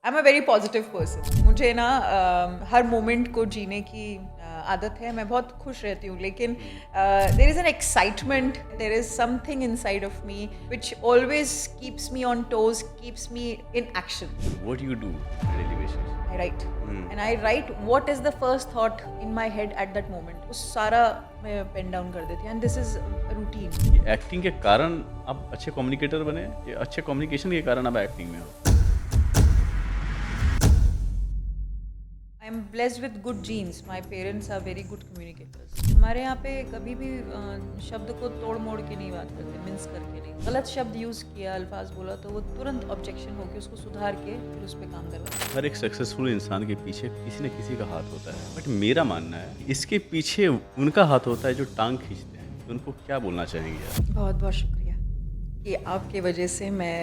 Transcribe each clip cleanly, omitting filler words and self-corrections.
I am a very positive person. मुझे ना हर moment को जीने की आदत है। मैं बहुत खुश रहती हूँ, लेकिन there is an excitement, there is something inside of me which always keeps me on toes, keeps me in action. What do you do on a daily basis? I write. And I write what is the first thought in my head at that moment. उस सारा मैं pen down कर देती हूँ, and this is a routine. Acting के कारण आप अच्छे कम्युनिकेटर बने या अच्छे कम्युनिकेशन के कारण आप एक्टिंग में हो? I am blessed with good genes. My parents are very good communicators. हमारे यहाँ पे कभी भी शब्द को तोड़ मोड़ के नहीं बात करते, मिन्स करके नहीं। गलत शब्द यूज़ किया, अल्फाज बोला तो वो तुरंत ऑब्जेक्शन होके उसको सुधार के फिर उस पर काम करवाते हैं। हर एक सक्सेसफुल इंसान के पीछे किसी न किसी का हाथ होता है, बट मेरा मानना है इसके पीछे उनका हाथ होता है जो टांग खींचते हैं। तो उनको क्या बोलना चाहेंगे आप? बहुत बहुत शुक्रिया कि आपके वजह से मैं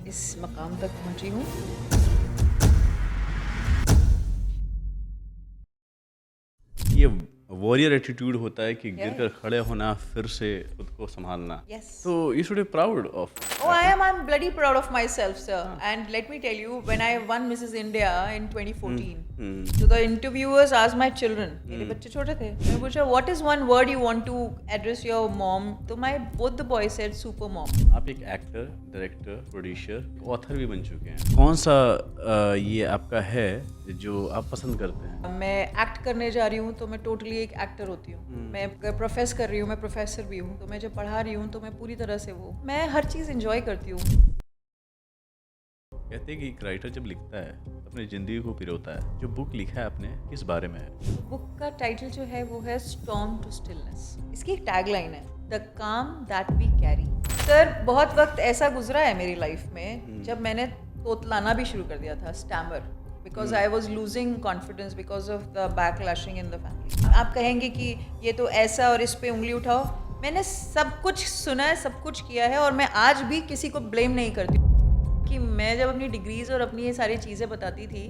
इस मकाम तक पहुँची हूँ। ये वॉरियर एटीट्यूड होता है कि Yeah. गिरकर खड़े होना, फिर से खुद को संभालना। Yes. तो you should be proud of. Oh, I'm bloody proud of myself, sir. And let me tell you, when I won Mrs. India in 2014, so the interviewers asked my children, मेरे बच्चे छोटे थे, मैंने पूछा, what is one word you want to address your mom? तो both the boys said super mom. आप एक actor, director, producer, author भी बन चुके हैं। कौन सा ये आपका है जो आप पसंद करते हैं? मैं एक्ट करने जा रही हूँ तो मैं टोटली एक एक्टर होती हूँ। मैं प्रोफेस कर रही हूँ, मैं प्रोफेसर भी हूँ। तो मैं जब पढ़ा रही हूँ तो मैं पूरी तरह से मैं हर चीज़ एंजॉय करती हूँ। कहते हैं कि एक राइटर जब लिखता है तो अपनी जिंदगी को पिरोता है। जो बुक लिखा है आपने किस बारे में है? बुक का टाइटल जो है वो है स्टॉर्म टू स्टिलनेस। इसकी एक टैगलाइन है, the calm that we carry. Sir, बहुत वक्त ऐसा गुजरा है मेरी लाइफ में जब मैंने तोतलाना भी शुरू कर दिया था, stammer, because I was losing confidence because of the backlashing in the family. आप कहेंगे कि ये तो ऐसा और इस पे उंगली उठाओ। मैंने सब कुछ सुना है, सब कुछ किया है, और मैं आज भी किसी को ब्लेम नहीं करती कि मैं जब अपनी डिग्रीज और अपनी ये सारी चीज़ें बताती थी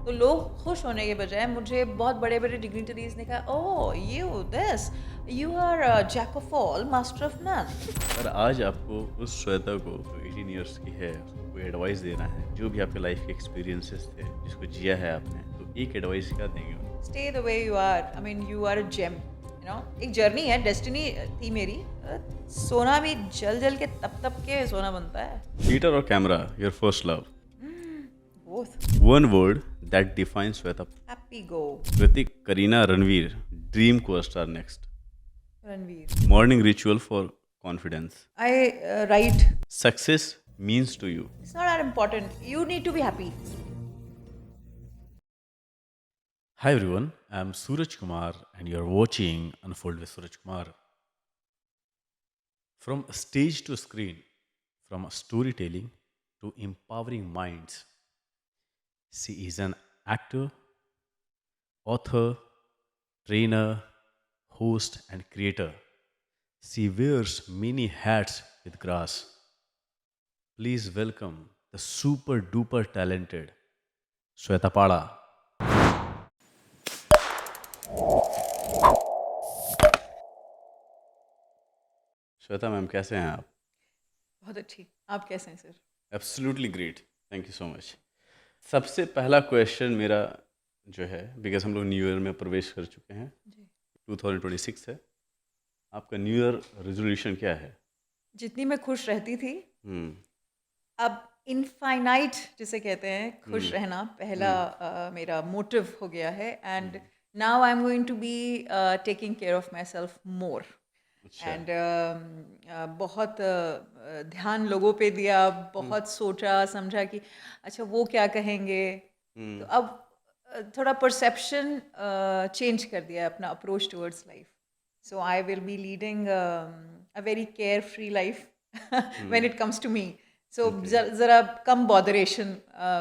तो लोग खुश होने के बजाय मुझे बहुत बड़े बड़े डिग्निटरीज ने कहा, oh you this, you are jack of all master of none. पर आज आपको उस श्वेता को जो 18 ईयर्स की है उसको कोई एडवाइस देना है, जो भी आपके लाइफ के एक्सपीरियंसेस थे जिसको जिया है आपने, तो एक एडवाइस क्या देंगे उनको? Stay the way you are. I mean you are a gem, you know. एक जर्नी है, डेस्टिनी थी मेरी। सोना भी जल जल के तप तप के सोना बनता है। थिएटर और camera, your first love. Both. One word that defines Shweta. Happy go. Hrithik, Kareena, Ranveer, dream co-star next. Ranveer. Morning ritual for confidence. I write. Success means to you. It's not that important, you need to be happy. Hi everyone, I am Suraj Kumar and you are watching Unfold with Suraj Kumar. From stage to screen, from storytelling to empowering minds, she is an actor, author, trainer, host and creator. She wears many hats with grace. Please welcome the super duper talented Shweta Pada. Shweta ma'am, कैसे हैं आप? बहुत अच्छी। आप कैसे हैं sir? Absolutely great, thank you so much. सबसे पहला क्वेश्चन मेरा जो है, बिकॉज हम लोग न्यू ईयर में प्रवेश कर चुके हैं, जी। 2026 है, आपका न्यू ईयर रेजोल्यूशन क्या है? जितनी मैं खुश रहती थी, हम्म। अब इनफाइनाइट जिसे कहते हैं खुश रहना, पहला मेरा मोटिव हो गया है। And now I am going to be taking care of myself more. अच्छा। एंड बहुत ध्यान लोगों पे दिया, बहुत सोचा समझा कि अच्छा वो क्या कहेंगे। तो अब थोड़ा परसेप्शन चेंज कर दिया है, अपना approach towards life. So I will be leading a very carefree life when it comes to me. So ज़रा कम बॉदरेशन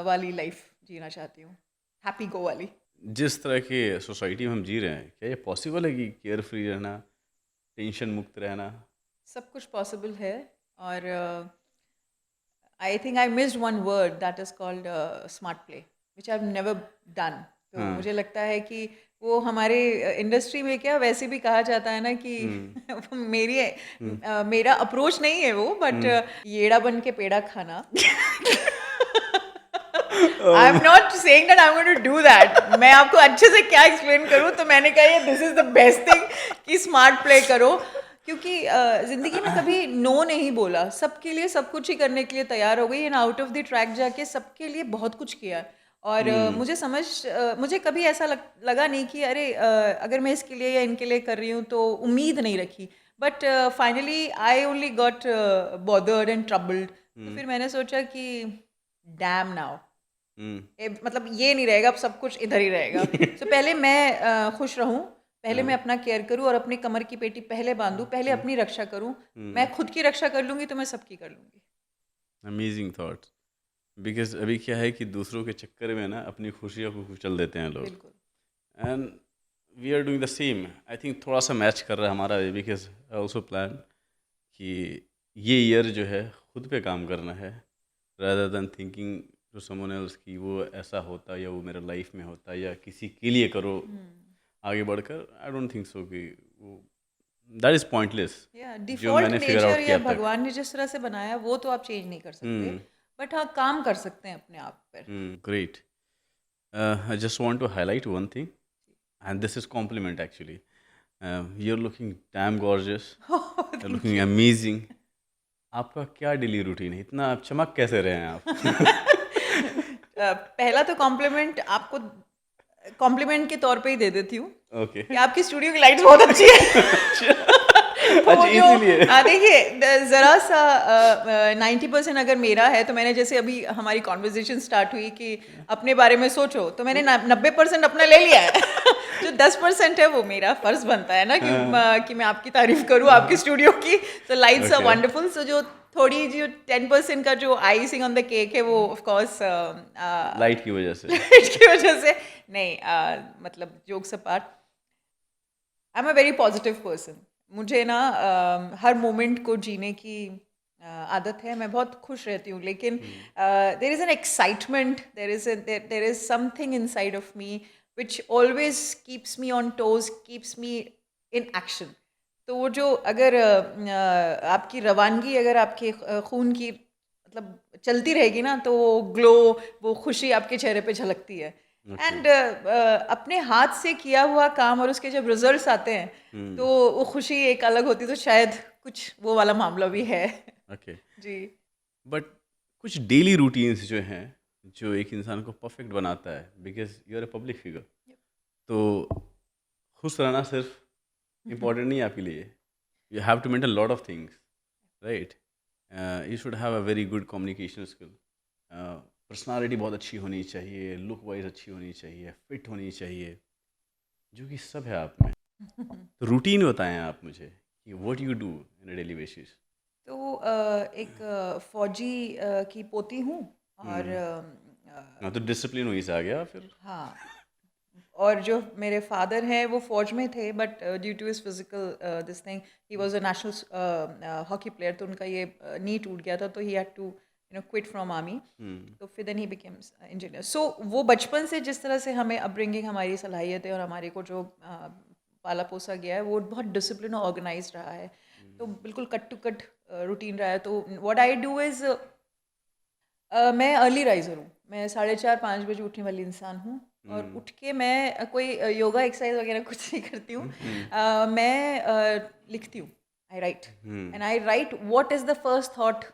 वाली लाइफ जीना चाहती हूँ, हैप्पी गो वाली। जिस तरह की सोसाइटी में हम जी रहे हैं, क्या ये पॉसिबल है कि केयर फ्री रहना, टेंशन मुक्त रहना? सब कुछ पॉसिबल है। और आई think I missed one word that is called smart play, which I have never done. तो मुझे लगता है कि वो हमारे इंडस्ट्री में क्या वैसे भी कहा जाता है ना कि मेरा अप्रोच नहीं है वो, बट येड़ा बन के पेड़ा खाना। I am not saying that I am going to do that. मैं आपको अच्छे से क्या एक्सप्लेन करूँ, तो मैंने कहा ये this is the best thing कि स्मार्ट प्ले करो, क्योंकि जिंदगी में कभी नो नहीं बोला, सबके लिए सब कुछ ही करने के लिए तैयार हो गई, and out of the track जाके सबके लिए बहुत कुछ किया. और मुझे कभी ऐसा लगा नहीं कि अरे अगर मैं इसके लिए या इनके लिए कर रही हूँ तो उम्मीद नहीं रखी. But finally I only got bothered and troubled. तो फिर मैंने सोचा कि डैम नाउ, मतलब ये नहीं रहेगा, अब सब कुछ इधर ही रहेगा. सो पहले मैं खुश रहूं, पहले मैं अपना केयर करूं और अपनी कमर की पेटी पहले बांधूं, पहले अपनी रक्षा करूं. मैं खुद की रक्षा कर लूंगी तो मैं सबकी कर लूंगी. Amazing thoughts. बिकॉज अभी क्या है कि दूसरों के चक्कर में ना अपनी खुशियों को कुचल देते हैं लोग. बिल्कुल. And we are doing the same. I think थोड़ा सा मैच कर रहा है हमारा, बिकॉज आई ऑल्सो प्लान कि ये ईयर जो है खुद पे काम करना है, rather than thinking to someone else कि वो ऐसा होता या वो मेरे लाइफ में होता या किसी के लिए करो आगे बढ़कर. आई डोंट थिंक सो कि वो that is pointless. Default nature या भगवान ने जिस तरह से बनाया वो तो आप चेंज नहीं कर सकते, बट हाँ काम कर सकते हैं अपने आप पर. Great. I just want to highlight one thing, and this is compliment actually. You are looking damn gorgeous, you are looking amazing. आपका क्या डेली रूटीन है, इतना आप चमक कैसे रहे हैं आप? पहला तो कॉम्प्लीमेंट आपको कॉम्प्लीमेंट के तौर पे ही दे देती हूँ ओके. कि आपकी स्टूडियो की लाइट्स बहुत अच्छी है. देखिए जरा सा 90% अगर मेरा है, तो मैंने जैसे अभी हमारी कॉन्वर्जेशन स्टार्ट हुई कि अपने बारे में सोचो, तो मैंने 90% अपना ले लिया है. जो 10% है वो मेरा फर्ज बनता है ना कि मैं आपकी तारीफ करूँ आपकी स्टूडियो की. तो लाइट्स आर वंडरफुल. सो जो थोड़ी जो 10% का जो आइसिंग ऑन द केक है वो ऑफ कोर्स लाइट की वजह से. लाइट की वजह से नहीं, मतलब jokes apart, I am a very positive person. मुझे ना हर मोमेंट को जीने की आदत है. मैं बहुत खुश रहती हूँ, लेकिन there is an excitement, there is something inside of me which always keeps me on toes, keeps me in action. तो वो जो अगर आपकी रवानगी अगर आपके खून की मतलब चलती रहेगी ना, तो वो ग्लो, वो खुशी आपके चेहरे पे झलकती है. एंड अपने हाथ से किया हुआ काम और उसके जब रिजल्ट्स आते हैं तो वो खुशी एक अलग होती है. तो शायद कुछ वो वाला मामला भी है. ओके. जी. बट कुछ डेली रूटीन्स जो हैं जो एक इंसान को परफेक्ट बनाता है, because you are a public figure, तो खुश रहना सिर्फ इम्पोर्टेंट नहीं है आपके लिए. You have to maintain lot of things, right. You should have a very good communication skill. Personality बहुत अच्छी होनी चाहिए, लुक वाइज अच्छी होनी चाहिए, फिट होनी चाहिए, जो कि सब है आप में. तो रूटीन बताएं आप मुझे कि what you do in a daily basis. तो एक फौजी की पोती हूँ और हाँ, तो डिसिप्लिन वहीं से आ गया फिर. हाँ, और जो मेरे फादर हैं वो फौज में थे, but due to his physical this thing, he was a national hockey player. तो उनका ये नी टूट गया था, तो he had to quit from army. तो फिर then he became engineer. So वो बचपन से जिस तरह से हमें अपब्रिंगिंग, हमारी सलाहियतें और हमारे को जो पाला पोसा गया है, वो बहुत डिसिप्लिन और ऑर्गेनाइज रहा है. तो बिल्कुल कट टू कट रूटीन रहा है. तो व्हाट आई डू इज़, मैं अर्ली राइजर हूँ. मैं 4:30-5 बजे उठने वाली इंसान हूँ. और उठ के मैं कोई योगा एक्सरसाइज वगैरह कुछ नहीं करती हूँ. मैं लिखती हूँ. I write and I write what is the first thought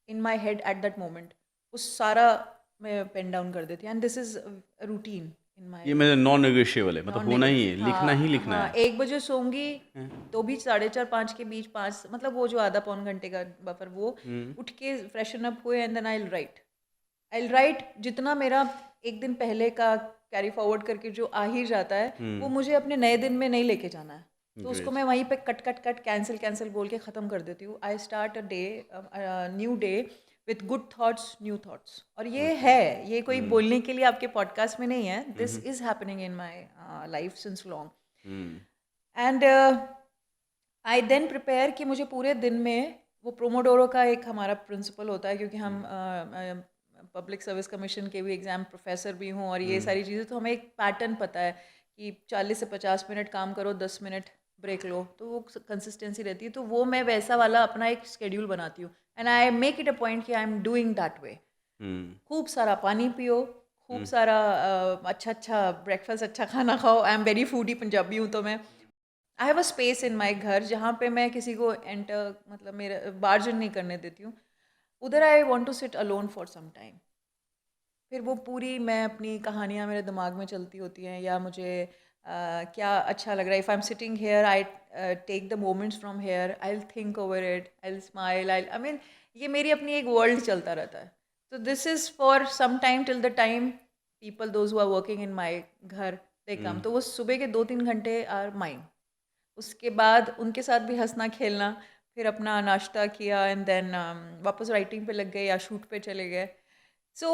in my head at that moment. उस सारा मैं पेन डाउन कर देती हूँ. And this is routine in my. ये मेरा नॉन नेगोशिएबल है, मतलब होना ही है, लिखना ही लिखना है. 1 बजे सोऊंगी तो भी 4:30-5 के बीच, 5 मतलब वो जो आधा पौन घंटे का बफर, वो उठ के फ्रेशन अप हुए एंड देन आई राइट जितना मेरा एक दिन पहले का कैरी फॉरवर्ड करके जो आ ही जाता है, वो मुझे अपने नए दिन में नहीं लेके जाना है. तो उसको मैं वहीं पे कट कैंसिल बोल के ख़त्म कर देती हूँ. I start a day, new day with good thoughts, new thoughts. और ये है, ये कोई बोलने के लिए आपके पॉडकास्ट में नहीं है. This is happening in my life since long. And I then prepare कि मुझे पूरे दिन में वो प्रोमोडोरो का एक हमारा प्रिंसिपल होता है, क्योंकि हम पब्लिक सर्विस कमीशन के भी एग्ज़ाम प्रोफेसर भी हूँ और ये सारी चीज़ें, तो हमें एक पैटर्न पता है कि 40 से 50 मिनट काम करो, 10 मिनट ब्रेक लो, तो वो कंसिस्टेंसी रहती है. तो वो मैं वैसा वाला अपना एक शेड्यूल बनाती हूँ. And I make it a point कि I am doing that way. खूब सारा पानी पियो, खूब सारा अच्छा अच्छा ब्रेकफास्ट, अच्छा खाना खाओ. आई एम वेरी फूडी, पंजाबी हूँ तो मैं. I have a space in my घर जहाँ पे मैं किसी को एंटर, मतलब मेरा बार्जन नहीं करने देती हूँ. उधर I want to sit alone for some time. फिर वो पूरी मैं अपनी कहानियाँ मेरे दिमाग में चलती होती हैं, या मुझे क्या अच्छा लग रहा है. If I am sitting here, I take the moments from here, I will think over it, I will smile, I mean ये मेरी अपनी एक वर्ल्ड चलता रहता है. तो this is for some time, till the time people those who are working in my घर they कम. तो वो सुबह के 2-3 घंटे आर माइन. उसके बाद उनके साथ भी हंसना खेलना, फिर अपना नाश्ता किया, एंड देन वापस राइटिंग पे लग गए या शूट पे चले गए. सो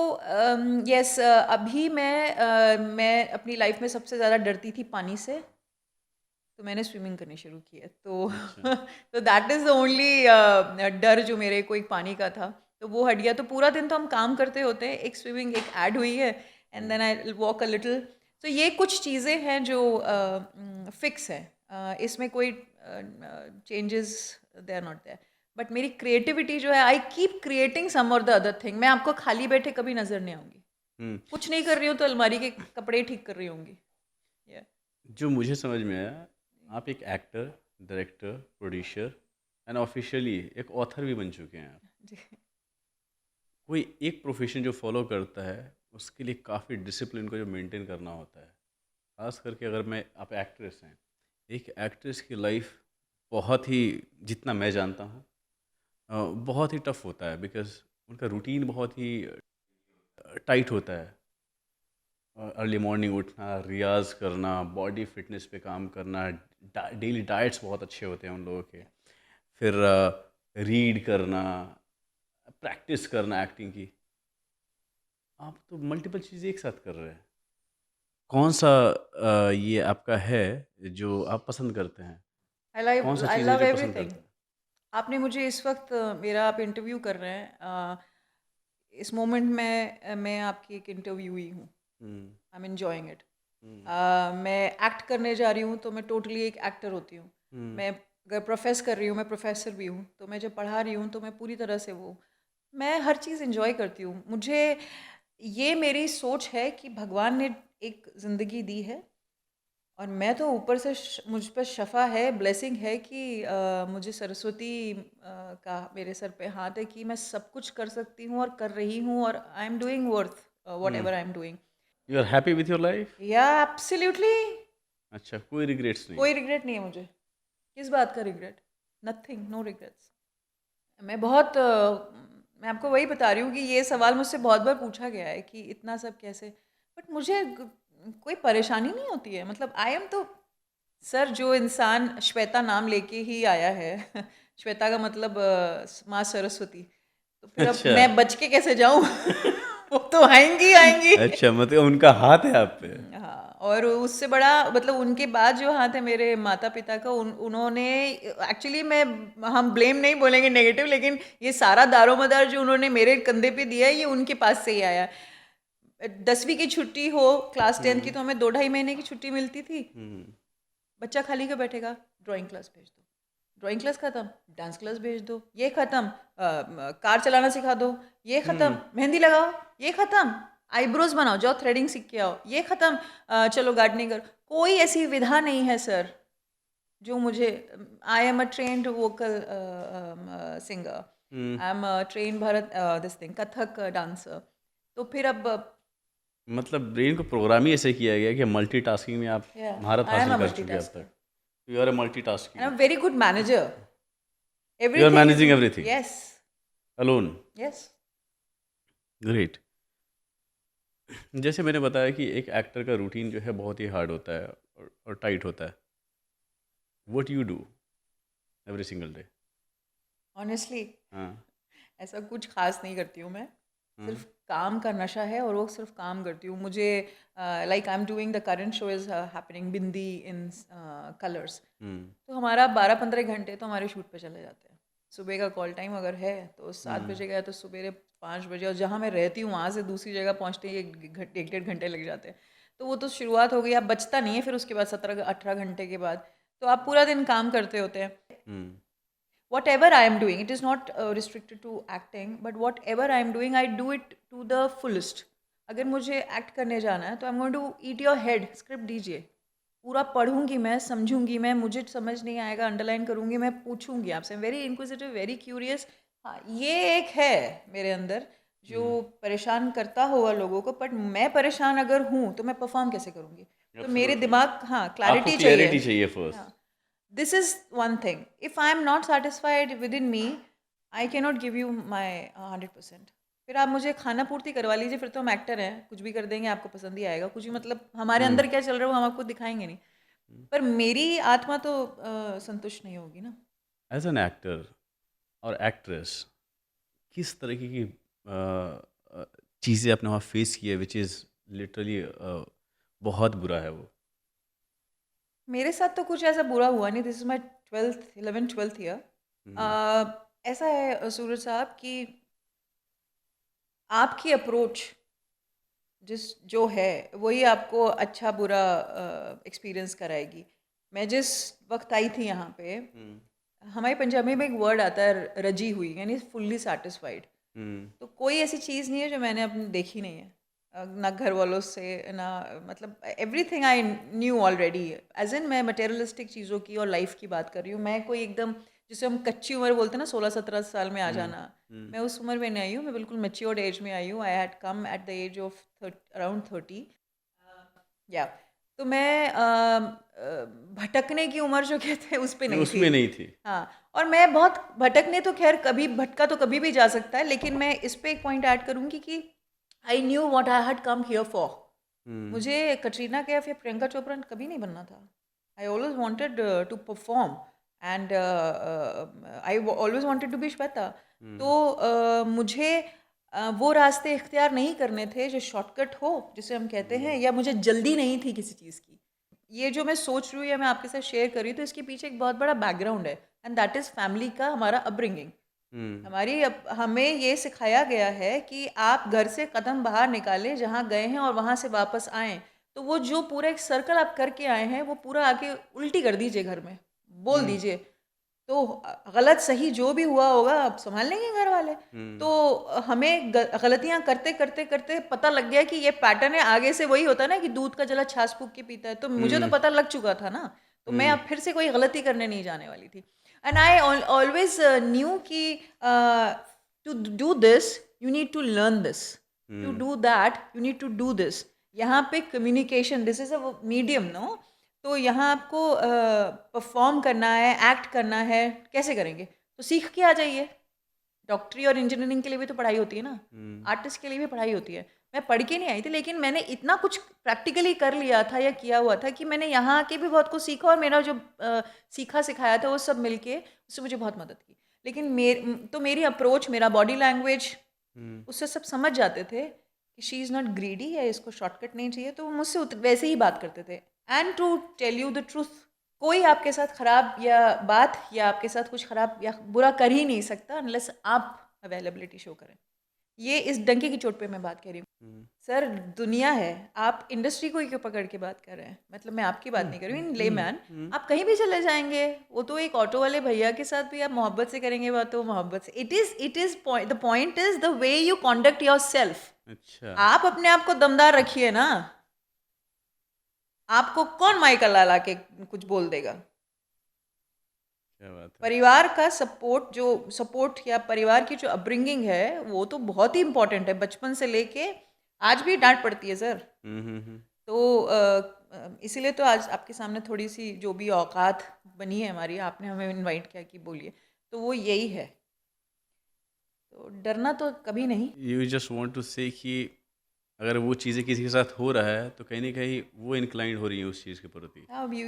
यस, अभी मैं अपनी लाइफ में सबसे ज़्यादा डरती थी पानी से, तो मैंने स्विमिंग करनी शुरू की है. तो अच्छा. तो दैट इज़ द ओनली डर जो मेरे को एक पानी का था, तो वो हट गया. तो पूरा दिन तो हम काम करते होते हैं. एक स्विमिंग एक ऐड हुई है, and then I walk a little. तो ये कुछ चीज़ें हैं जो फिक्स हैं. इसमें कोई changes they are not there. But मेरी क्रिएटिविटी जो है, आई कीप क्रिएटिंग सम और द अदर थिंग. मैं आपको खाली बैठे कभी नजर नहीं आऊंगी. हम्म. कुछ नहीं कर रही हूँ तो अलमारी के कपड़े ठीक कर रही होंगी. Yeah. जो मुझे समझ में आया, आप एक actor, director, producer and officially एक ऑथर भी बन चुके हैं आप. जी. कोई एक प्रोफेशन जो फॉलो करता है उसके लिए काफ़ी डिसिप्लिन को जो मेंटेन करना होता है. खास करके अगर मैं, आप एक्ट्रेस हैं, एक एक्ट्रेस की लाइफ बहुत ही, जितना मैं जानता हूँ, बहुत ही टफ होता है. बिकॉज उनका रूटीन बहुत ही टाइट होता है. अर्ली मॉर्निंग उठना, रियाज करना, बॉडी फिटनेस पे काम करना, डेली डाइट्स बहुत अच्छे होते हैं उन लोगों के. फिर रीड करना, प्रैक्टिस करना एक्टिंग की. आप तो मल्टीपल चीज़ें एक साथ कर रहे हैं. कौन सा ये आपका है जो आप पसंद करते हैं? कौन सा आई चीज़ है लव जो पसंद एवरीथिंग. करते हैं? आपने मुझे इस वक्त मेरा आप इंटरव्यू कर रहे हैं. इस मोमेंट में मैं आपकी एक इंटरव्यू ही हूँ. Hmm. I am enjoying it. Hmm. मैं एक्ट करने जा रही हूँ तो मैं टोटली एक एक्टर होती हूँ. हम्म. मैं अगर प्रोफेस कर रही हूँ, मैं प्रोफेसर भी हूँ. तो मैं जब पढ़ा रही हूँ तो मैं पूरी तरह से वो, मैं हर चीज़ एंजॉय करती हूँ. मुझे ये मेरी सोच है कि भगवान ने एक ज़िंदगी दी है, और मैं तो ऊपर से मुझ पर शफ़ा है, ब्लेसिंग है कि मुझे सरस्वती का मेरे सर पे हाथ है कि मैं सब कुछ कर सकती हूँ और कर रही हूँ, और I am doing worth what hmm. Ever I am doing. You are happy with your life? Yeah absolutely. अच्छा, कोई रिग्रेट्स नहीं? कोई रिग्रेट नहीं है मुझे. किस बात का रिग्रेट? Nothing, no regrets. मैं बहुत मैं आपको वही बता रही हूँ कि ये सवाल मुझसे बहुत बार पूछा गया है कि इतना सब कैसे. बट मुझे कोई परेशानी नहीं होती है. मतलब आई एम तो, सर, जो इंसान श्वेता नाम लेके ही आया है श्वेता का मतलब माँ सरस्वती. तो फिर अब अच्छा. मैं बच के कैसे जाऊँ? वो तो आएंगी ही आएंगी. अच्छा, मतलब उनका हाथ है आप पे. हाँ, और उससे बड़ा मतलब उनके बाद जो हाथ है मेरे माता पिता का, उन्होंने एक्चुअली, मैं, हम ब्लेम नहीं बोलेंगे नेगेटिव, लेकिन ये सारा दारोमदार जो उन्होंने मेरे कंधे पे दिया है, ये उनके पास से ही आया. 10वीं की छुट्टी हो, क्लास 10th की, तो हमें 2-2.5 महीने की छुट्टी मिलती थी. हम्म. बच्चा खाली क्यों बैठेगा? ड्राइंग क्लास भेज दो. ड्राइंग क्लास खत्म, डांस क्लास भेज दो. ये खत्म, कार चलाना सिखा दो. ये खत्म, मेहंदी लगाओ. ये खत्म, आईब्रोज बनाओ, जाओ थ्रेडिंग सीख के आओ. ये खत्म, चलो गार्डनिंग करो. कोई ऐसी विधा नहीं है सर जो मुझे, I am a trained vocal singer, hmm. I am a train Bharat this thing Kathak dancer. तो फिर अब मतलब ब्रेन को प्रोग्राम ही ऐसे किया गया कि मल्टीटास्किंग में आप महारत आई एम हासिल अ कर चुके हैं अब मल्टीटास्कर, तक. You are a and multitasking. I am very good manager. You are everything is, managing everything yes, alone. Yes. Great. जैसे मैंने बताया कि एक एक्टर का रूटीन जो है बहुत ही हार्ड होता है और टाइट होता है. What you do every single day? Honestly हाँ. ऐसा कुछ खास नहीं करती हूँ मैं. हाँ. सिर्फ काम का नशा है, और वो सिर्फ काम करती हूँ. मुझे like I am doing the current show is happening Bindi in Colors. Hmm. तो हमारा 12-15 घंटे तो हमारे शूट पे चले जाते हैं. सुबह का कॉल टाइम अगर है तो 7 बजे गया तो सवेरे 5 बजे, और जहाँ मैं रहती हूँ वहाँ से दूसरी जगह पहुँचते ही 1-1.5 घंटे लग जाते हैं. तो वो तो शुरुआत हो गई, अब बचता नहीं है फिर उसके बाद 17-18 घंटे के बाद. तो आप पूरा दिन काम करते होते हैं. हम्म. whatever I am doing, it is not restricted to acting, but whatever I am doing, I do it to the fullest. अगर मुझे एक्ट करने जाना है तो I am going to eat your head, script दीजिए, पूरा पढ़ूंगी मैं, समझूंगी मैं, मुझे समझ नहीं आएगा अंडरलाइन करूंगी मैं, पूछूंगी आपसे, वेरी इंक्विजिटिव, वेरी क्यूरियस. हाँ, ये एक है मेरे अंदर जो परेशान करता होगा लोगों को, बट मैं परेशान अगर हूँ तो मैं परफॉर्म कैसे करूँगी? तो मेरे दिमाग, हाँ, क्लैरिटी क्लैरिटी चाहिए. चाहिए फर्स्ट. हाँ. This is one thing. If I am not satisfied within me, I cannot give you my 100%. फिर आप मुझे खाना पूर्ति करवा लीजिए, फिर तो हम एक्टर हैं, कुछ भी कर देंगे, आपको पसंद ही आएगा. कुछ भी मतलब हमारे अंदर क्या चल रहा है वो हम आपको दिखाएंगे नहीं. पर मेरी आत्मा तो संतुष्ट नहीं होगी ना. एज एन एक्टर और एक्ट्रेस, किस तरीके की चीज़ें आपने वहाँ फेस की है विच इज़ लिटरली बहुत बुरा है वो? मेरे साथ तो कुछ ऐसा बुरा हुआ नहीं. This is my 12th year. ऐसा है सूरज साहब कि आपकी अप्रोच जो है वही आपको अच्छा बुरा एक्सपीरियंस कराएगी. मैं जिस वक्त आई थी यहाँ पे, हमारे पंजाबी में एक वर्ड आता है रजी हुई, यानी फुल्ली सेटिस्फाइड. तो कोई ऐसी चीज़ नहीं है जो मैंने अपनी देखी नहीं है, ना घर वालों से, ना मतलब everything I knew already. As in मैं मटेरियलिस्टिक चीज़ों की और लाइफ की बात कर रही हूँ. मैं कोई एकदम जिसे हम कच्ची उम्र बोलते हैं ना, 16-17 साल में आ जाना, मैं उस उम्र में नहीं आई हूँ. मैं बिल्कुल मेच्योर्ड एज में आई हूँ. I had come at the age of around 30. या तो मैं भटकने की उम्र जो कहते हैं उस पे नहीं उसमें नहीं थी. हाँ, और मैं बहुत भटकने तो खैर कभी भटका तो कभी भी जा सकता है, लेकिन मैं इस पे एक पॉइंट ऐड करूँगी कि I knew what I had come here for. मुझे कटरीना कैफ या प्रियंका चोपड़ा कभी नहीं बनना था. I always wanted to perform and I always wanted to be Shweta. तो मुझे वो रास्ते इख्तियार नहीं करने थे जो शॉर्टकट हो, जिसे हम कहते हैं, या मुझे जल्दी नहीं थी किसी चीज़ की. ये जो मैं सोच रही हूँ या मैं आपके साथ शेयर कर रही हूँ, तो इसके पीछे एक बहुत बड़ा बैकग्राउंड है, एंड दैट इज़ फैमिली का हमारा अपब्रिंगिंग. हमें ये सिखाया गया है कि आप घर से कदम बाहर निकालें, जहाँ गए हैं और वहाँ से वापस आएँ, तो वो जो पूरा एक सर्कल आप करके आए हैं वो पूरा आके उल्टी कर दीजिए, घर में बोल दीजिए. तो गलत सही जो भी हुआ होगा आप संभाल लेंगे घर वाले. तो हमें गलतियां करते करते करते पता लग गया कि ये पैटर्न है. आगे से वही होता है ना कि दूध का जला छाछ फूक के पीता है. तो मुझे तो पता लग चुका था ना, तो मैं अब फिर से कोई गलती करने नहीं जाने वाली थी. एंड आई ऑलवेज न्यू कि to do this you need to learn this, to do that you need to do this. यहाँ पे communication, this is a medium, no. तो यहाँ आपको परफॉर्म करना है, एक्ट करना है, कैसे करेंगे? तो सीख के आ जाइए. डॉक्टरी और इंजीनियरिंग के लिए भी तो पढ़ाई होती है ना, आर्टिस्ट के लिए भी पढ़ाई होती है. मैं पढ़ के नहीं आई थी, लेकिन मैंने इतना कुछ प्रैक्टिकली कर लिया था या किया हुआ था कि मैंने यहाँ आके भी बहुत कुछ सीखा, और मेरा जो सीखा सिखाया था वो सब मिलके उससे मुझे बहुत मदद की. लेकिन तो मेरी अप्रोच, मेरा बॉडी लैंग्वेज, उससे सब समझ जाते थे कि शी इज़ नॉट ग्रीडी, या इसको शॉर्टकट नहीं चाहिए, तो वो मुझसे वैसे ही बात करते थे. And to tell you the truth, कोई आपके साथ खराब या बात या आपके साथ कुछ खराब या बुरा कर ही नहीं सकता अनलेस आप अवेलेबिलिटी शो करें. ये इस डंके की चोट पे मैं बात कर रही हूँ. सर, दुनिया है, आप इंडस्ट्री को ही क्यों पकड़ के बात कर रहे हैं? मतलब मैं आपकी बात नहीं कर रही हूँ, लेमैन. आप कहीं भी चले जाएंगे, वो तो एक ऑटो वाले भैया के साथ भी आप मोहब्बत से करेंगे बात, तो मोहब्बत से. It is the point is the way you conduct your self. अच्छा, आप अपने आप को दमदार रखिए ना. आपको कौन माइकल ला के कुछ बोल देगा? क्या बात है. परिवार का सपोर्ट या परिवार की जो अपब्रिंगिंग है वो तो बहुत ही इंपॉर्टेंट है. बचपन से लेके आज भी डांट पड़ती है सर. तो इसीलिए तो आज आपके सामने थोड़ी सी जो भी औकात बनी है हमारी, आपने हमें इनवाइट किया कि बोलिए, तो वो यही है. तो डरना तो कभी नहीं. You just want to say कि अगर वो चीज़ें किसी के साथ हो रहा है तो कहीं ना कहीं वो इंक्लाइंड हो रही है उस चीज़ के प्रति,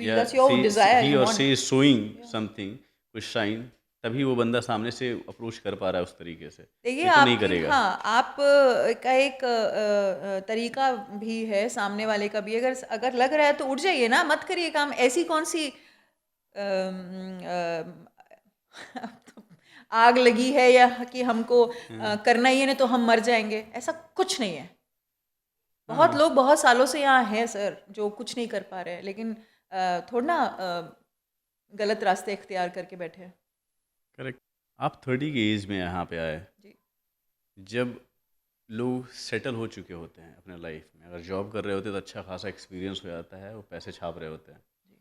या that's your desire, he you or want. she is showing something, कुछ शाइन, तभी वो बंदा सामने से अप्रोच कर पा रहा है उस तरीके से. देखिए, नहीं तो नहीं आपकी, करेगा. हाँ, आप का एक तरीका भी है, सामने वाले का भी. अगर लग रहा है तो उठ जाइए ना, मत करिए काम. ऐसी कौन सी आग लगी है या कि हमको करना ही है, नहीं तो हम मर जाएंगे, ऐसा कुछ नहीं है. बहुत लोग बहुत सालों से यहाँ हैं सर, जो कुछ नहीं कर पा रहे हैं, लेकिन थोड़ा ना गलत रास्ते इख्तियार करके बैठे हैं. करेक्ट। आप 30 की एज में यहाँ पे आए, जी। जब लोग सेटल हो चुके होते हैं अपने लाइफ में, अगर जॉब कर रहे होते हैं तो अच्छा खासा एक्सपीरियंस हो जाता है, वो पैसे छाप रहे होते हैं। जी।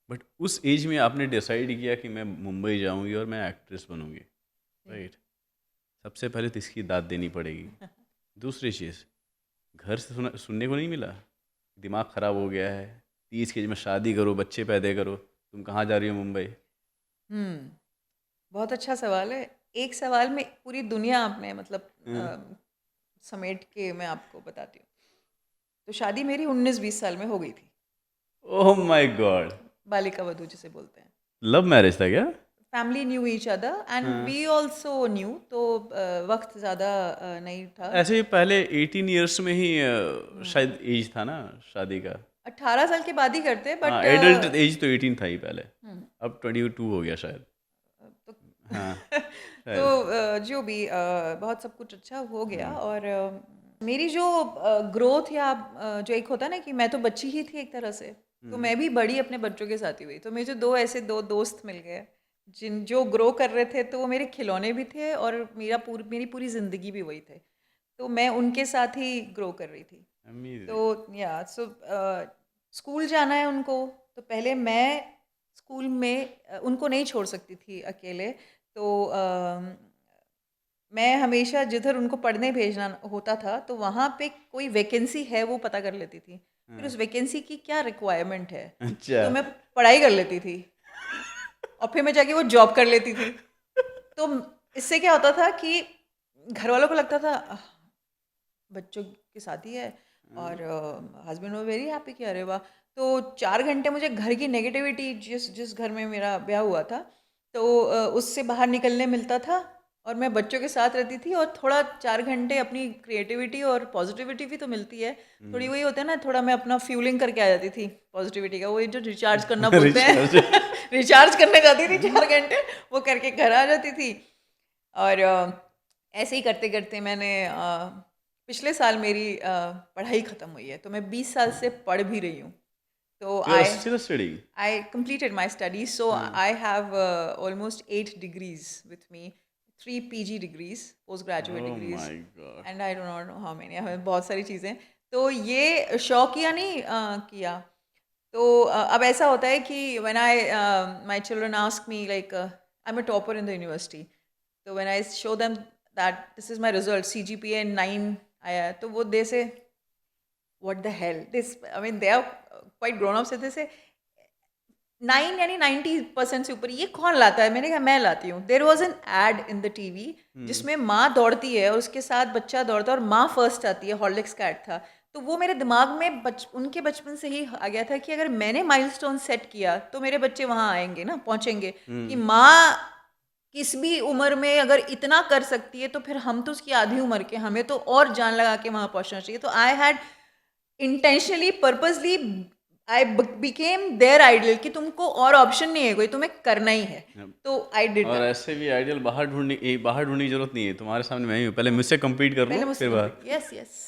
बट उस एज में आपने डिसाइड किया कि मैं मुंबई जाऊंगी और मैं एक्ट्रेस बनूंगी, जी। राइट? सबसे पहले तो इसकी दाद देनी पड़ेगी। दूसरी चीज़, घर से सुनने को नहीं मिला दिमाग ख़राब हो गया है, 30 की एज में शादी करो, बच्चे पैदा करो, तुम कहाँ जा रही हो मुंबई? हम्म, बहुत अच्छा सवाल है। एक सवाल में पूरी दुनिया आपने मतलब हम्म। समेट के मैं आपको बताती हूँ। तो शादी मेरी 19-20 साल में हो गई थी। Oh my God. Balika Vadhu जिसे बोलते हैं। लव मैरिज था क्या? Family knew each other and हाँ। वी ऑल्सो न्यू, तो वक्त ज़्यादा नहीं था। ऐसे ही पहले 18 ईयर्स में ही शायद एज था ना शादी का। 18 साल के बाद ही करते हाँ, बट एडल्ट एज तो 18 था ही पहले, अब 22 हो गया शायद। तो हाँ तो शायद। जो भी बहुत सब कुछ अच्छा हो गया। हम्म। और मेरी जो ग्रोथ या जो एक होता है ना कि मैं तो बच्ची ही थी एक तरह से, तो मैं भी बड़ी अपने बच्चों के साथ ही हुई। तो मुझे दो दोस्त मिल गए जिन जो ग्रो कर रहे थे, तो वो मेरे खिलौने भी थे और मेरी पूरी ज़िंदगी भी वही थे। तो मैं उनके साथ ही ग्रो कर रही थी। तो अमेजिंग। या सो स्कूल जाना है उनको, तो पहले मैं स्कूल में उनको नहीं छोड़ सकती थी अकेले। तो मैं हमेशा जिधर उनको पढ़ने भेजना होता था, तो वहाँ पे कोई वैकेंसी है वो पता कर लेती थी। फिर उस वैकेंसी की क्या रिक्वायरमेंट है, अच्छा। तो मैं पढ़ाई कर लेती थी और फिर मैं जाके वो जॉब कर लेती थी। तो इससे क्या होता था कि घर वालों को लगता था बच्चों की शादी है, और हस्बैंड वो वेरी हैप्पी कि अरे वाह। तो 4 घंटे मुझे घर की नेगेटिविटी, जिस जिस घर में मेरा ब्याह हुआ था, तो उससे बाहर निकलने मिलता था और मैं बच्चों के साथ रहती थी, और थोड़ा 4 घंटे अपनी क्रिएटिविटी और पॉजिटिविटी भी तो मिलती है। थोड़ी वही होता है ना, थोड़ा मैं अपना फ्यूलिंग करके आ जाती थी पॉजिटिविटी का, वो जो रिचार्ज करना बोलते हैं रिचार्ज। रिचार्ज करने जाती थी 4 घंटे, वो करके घर आ जाती थी। और ऐसे ही करते करते मैंने पिछले साल मेरी पढ़ाई ख़त्म हुई है, तो मैं 20 साल से पढ़ भी रही हूँ। तो you are still studying? I completed my studies, so हाँ। I have almost 8 degrees with me, 3 PG degrees, postgraduate oh degrees, my God. and I do not know how many, हमें बहुत सारी चीज़ें। तो ये शौकिया नहीं किया। तो अब ऐसा होता है कि when I my children ask me like I'm a topper in the university, तो when I show them that this is my result, CGPA 9 आया है, तो वो दे से what the hell this, I mean they are quite grown ups, they say 9 यानी 90% से ऊपर, ये कौन लाता है? मैंने कहा मैं लाती हूँ। There was an ad in the TV जिसमें माँ दौड़ती है और उसके साथ बच्चा दौड़ता है और माँ फर्स्ट आती है, हॉर्लिक्स का एड था। तो वो मेरे दिमाग में उनके बचपन से ही आ गया था कि अगर मैंने माइलस्टोन सेट किया तो मेरे बच्चे वहाँ आएंगे ना, पहुँचेंगे, कि माँ किस भी उम्र में अगर इतना कर सकती है तो फिर हम तो उसकी आधी उम्र के, हमें तो और जान लगा के वहाँ पहुँचना चाहिए। तो I had intentionally purposely I became their idol कि तुमको और ऑप्शन नहीं है कोई, तुम्हें करना ही है। तो आई डिड और दैट। ऐसे भी आइडियल बाहर ढूंढने की जरूरत नहीं है, तुम्हारे सामने मैं ही हूँ, पहले मुझसे compete कर लो पहले मुझसे फिर बाहर। Complete, yes yes.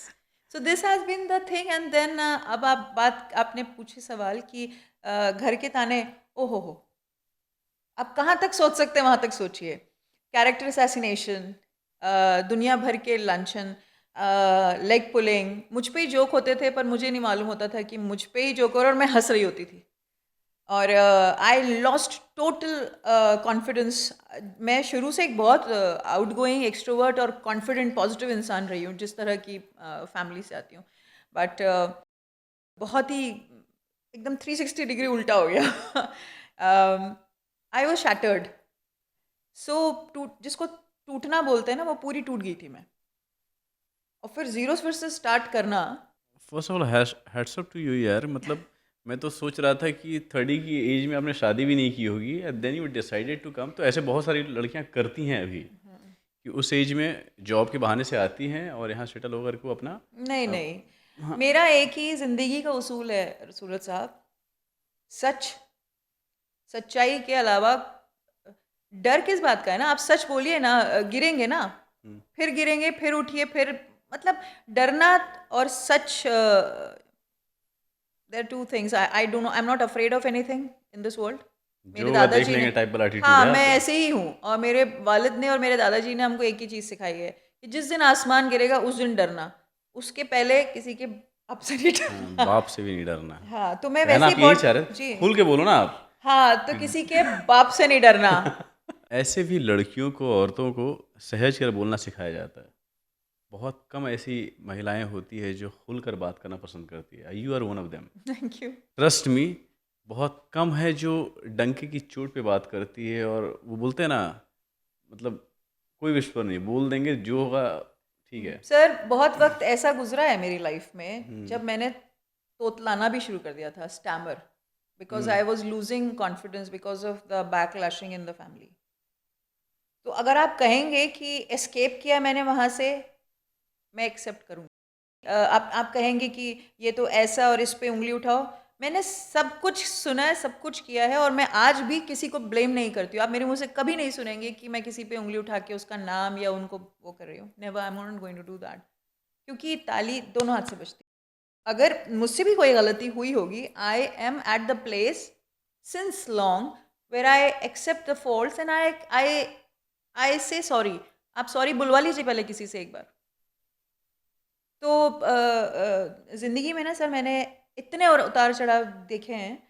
So this has been the thing and then अब आपने पूछे सवाल कि घर के ताने, ओ हो, आप कहाँ तक सोच सकते हैं वहाँ तक सोचिए। कैरेक्टर असैसिनेशन, दुनिया भर के लांछन, लेग पुलिंग, मुझ पे ही जोक होते थे पर मुझे नहीं मालूम होता था कि मुझ पे ही जोक हो रहा और मैं हंस रही होती थी। और आई लॉस्ट टोटल कॉन्फिडेंस। मैं शुरू से एक बहुत आउटगोइंग, एक्सट्रोवर्ट और कॉन्फिडेंट पॉजिटिव इंसान रही हूँ, जिस तरह की फैमिली से आती हूँ। बट बहुत ही एकदम 360 डिग्री उल्टा हो गया। I was shattered. सो जिसको टूटना बोलते हैं ना, वो पूरी टूट गई थी मैं, और फिर जीरो फिर से स्टार्ट करना। First of all hats up to you यार, मतलब मैं तो सोच रहा था कि 30 की एज में आपने शादी भी नहीं की होगी and then you decided to come. तो ऐसे बहुत सारी लड़कियां करती हैं अभी कि उस एज में जॉब के बहाने से आती हैं और यहाँ सेटल होकर को अपना नहीं अ, नहीं, हाँ। मेरा एक ही जिंदगी का उसूल है सूरज साहब, सच, सच्चाई के अलावा डर किस बात का है ना। आप सच बोलिए ना, गिरेंगे ना, फिर गिरेंगे, फिर उठिए, फिर मतलब डरना और सच, there two things. I don't know, I am not afraid of anything in this world. मेरे जो होगा देख दादाजी ने, लेंगे टाइप वाला एटीट्यूड हाँ है मैं आपका। ऐसे ही हूँ, और मेरे वालिद ने और मेरे दादाजी ने हमको एक ही चीज़ सिखाई है कि जिस दिन आसमान गिरेगा उस दिन डरना, उसके पहले किसी के बाप से नहीं हाँ, डरना। बाप से भी नहीं डरना। हाँ तो मैं कहना वैसे ही आप यही बहुत चाह रहे जी, थे, खुल के बोलो ना आप। हाँ तो किसी के बाप से नहीं डरना। ऐसे भी लड़कियों को, औरतों को सहज कर बोलना सिखाया जाता है। बहुत कम ऐसी महिलाएं होती है जो खुलकर बात करना पसंद करती है। You are one of them. Thank you. Trust me, बहुत कम है जो डंके की चोट पे बात करती है। और वो बोलते हैं ना, मतलब कोई विश्वास नहीं, बोल देंगे जो होगा ठीक है। सर बहुत वक्त ऐसा गुजरा है मेरी लाइफ में हम्म। जब मैंने तोतलाना भी शुरू कर दिया था, stammer, because I was losing confidence because of the backlashing in the family. तो अगर आप कहेंगे कि एस्केप किया मैंने वहाँ से, मैं एक्सेप्ट करूँगी। आप कहेंगे कि ये तो ऐसा और इस पे उंगली उठाओ, मैंने सब कुछ सुना है, सब कुछ किया है, और मैं आज भी किसी को ब्लेम नहीं करती हूँ। आप मेरे मुंह से कभी नहीं सुनेंगे कि मैं किसी पे उंगली उठा के उसका नाम या उनको वो कर रही हूँ। Never, I am not going to do that, क्योंकि ताली दोनों हाथ से बजती है। अगर मुझसे भी कोई गलती हुई होगी, I am at the place since long where I accept the faults and I say sorry. आप सॉरी बुलवा लीजिए पहले किसी से एक बार। तो ज़िंदगी में ना सर मैंने इतने और उतार चढ़ाव देखे हैं,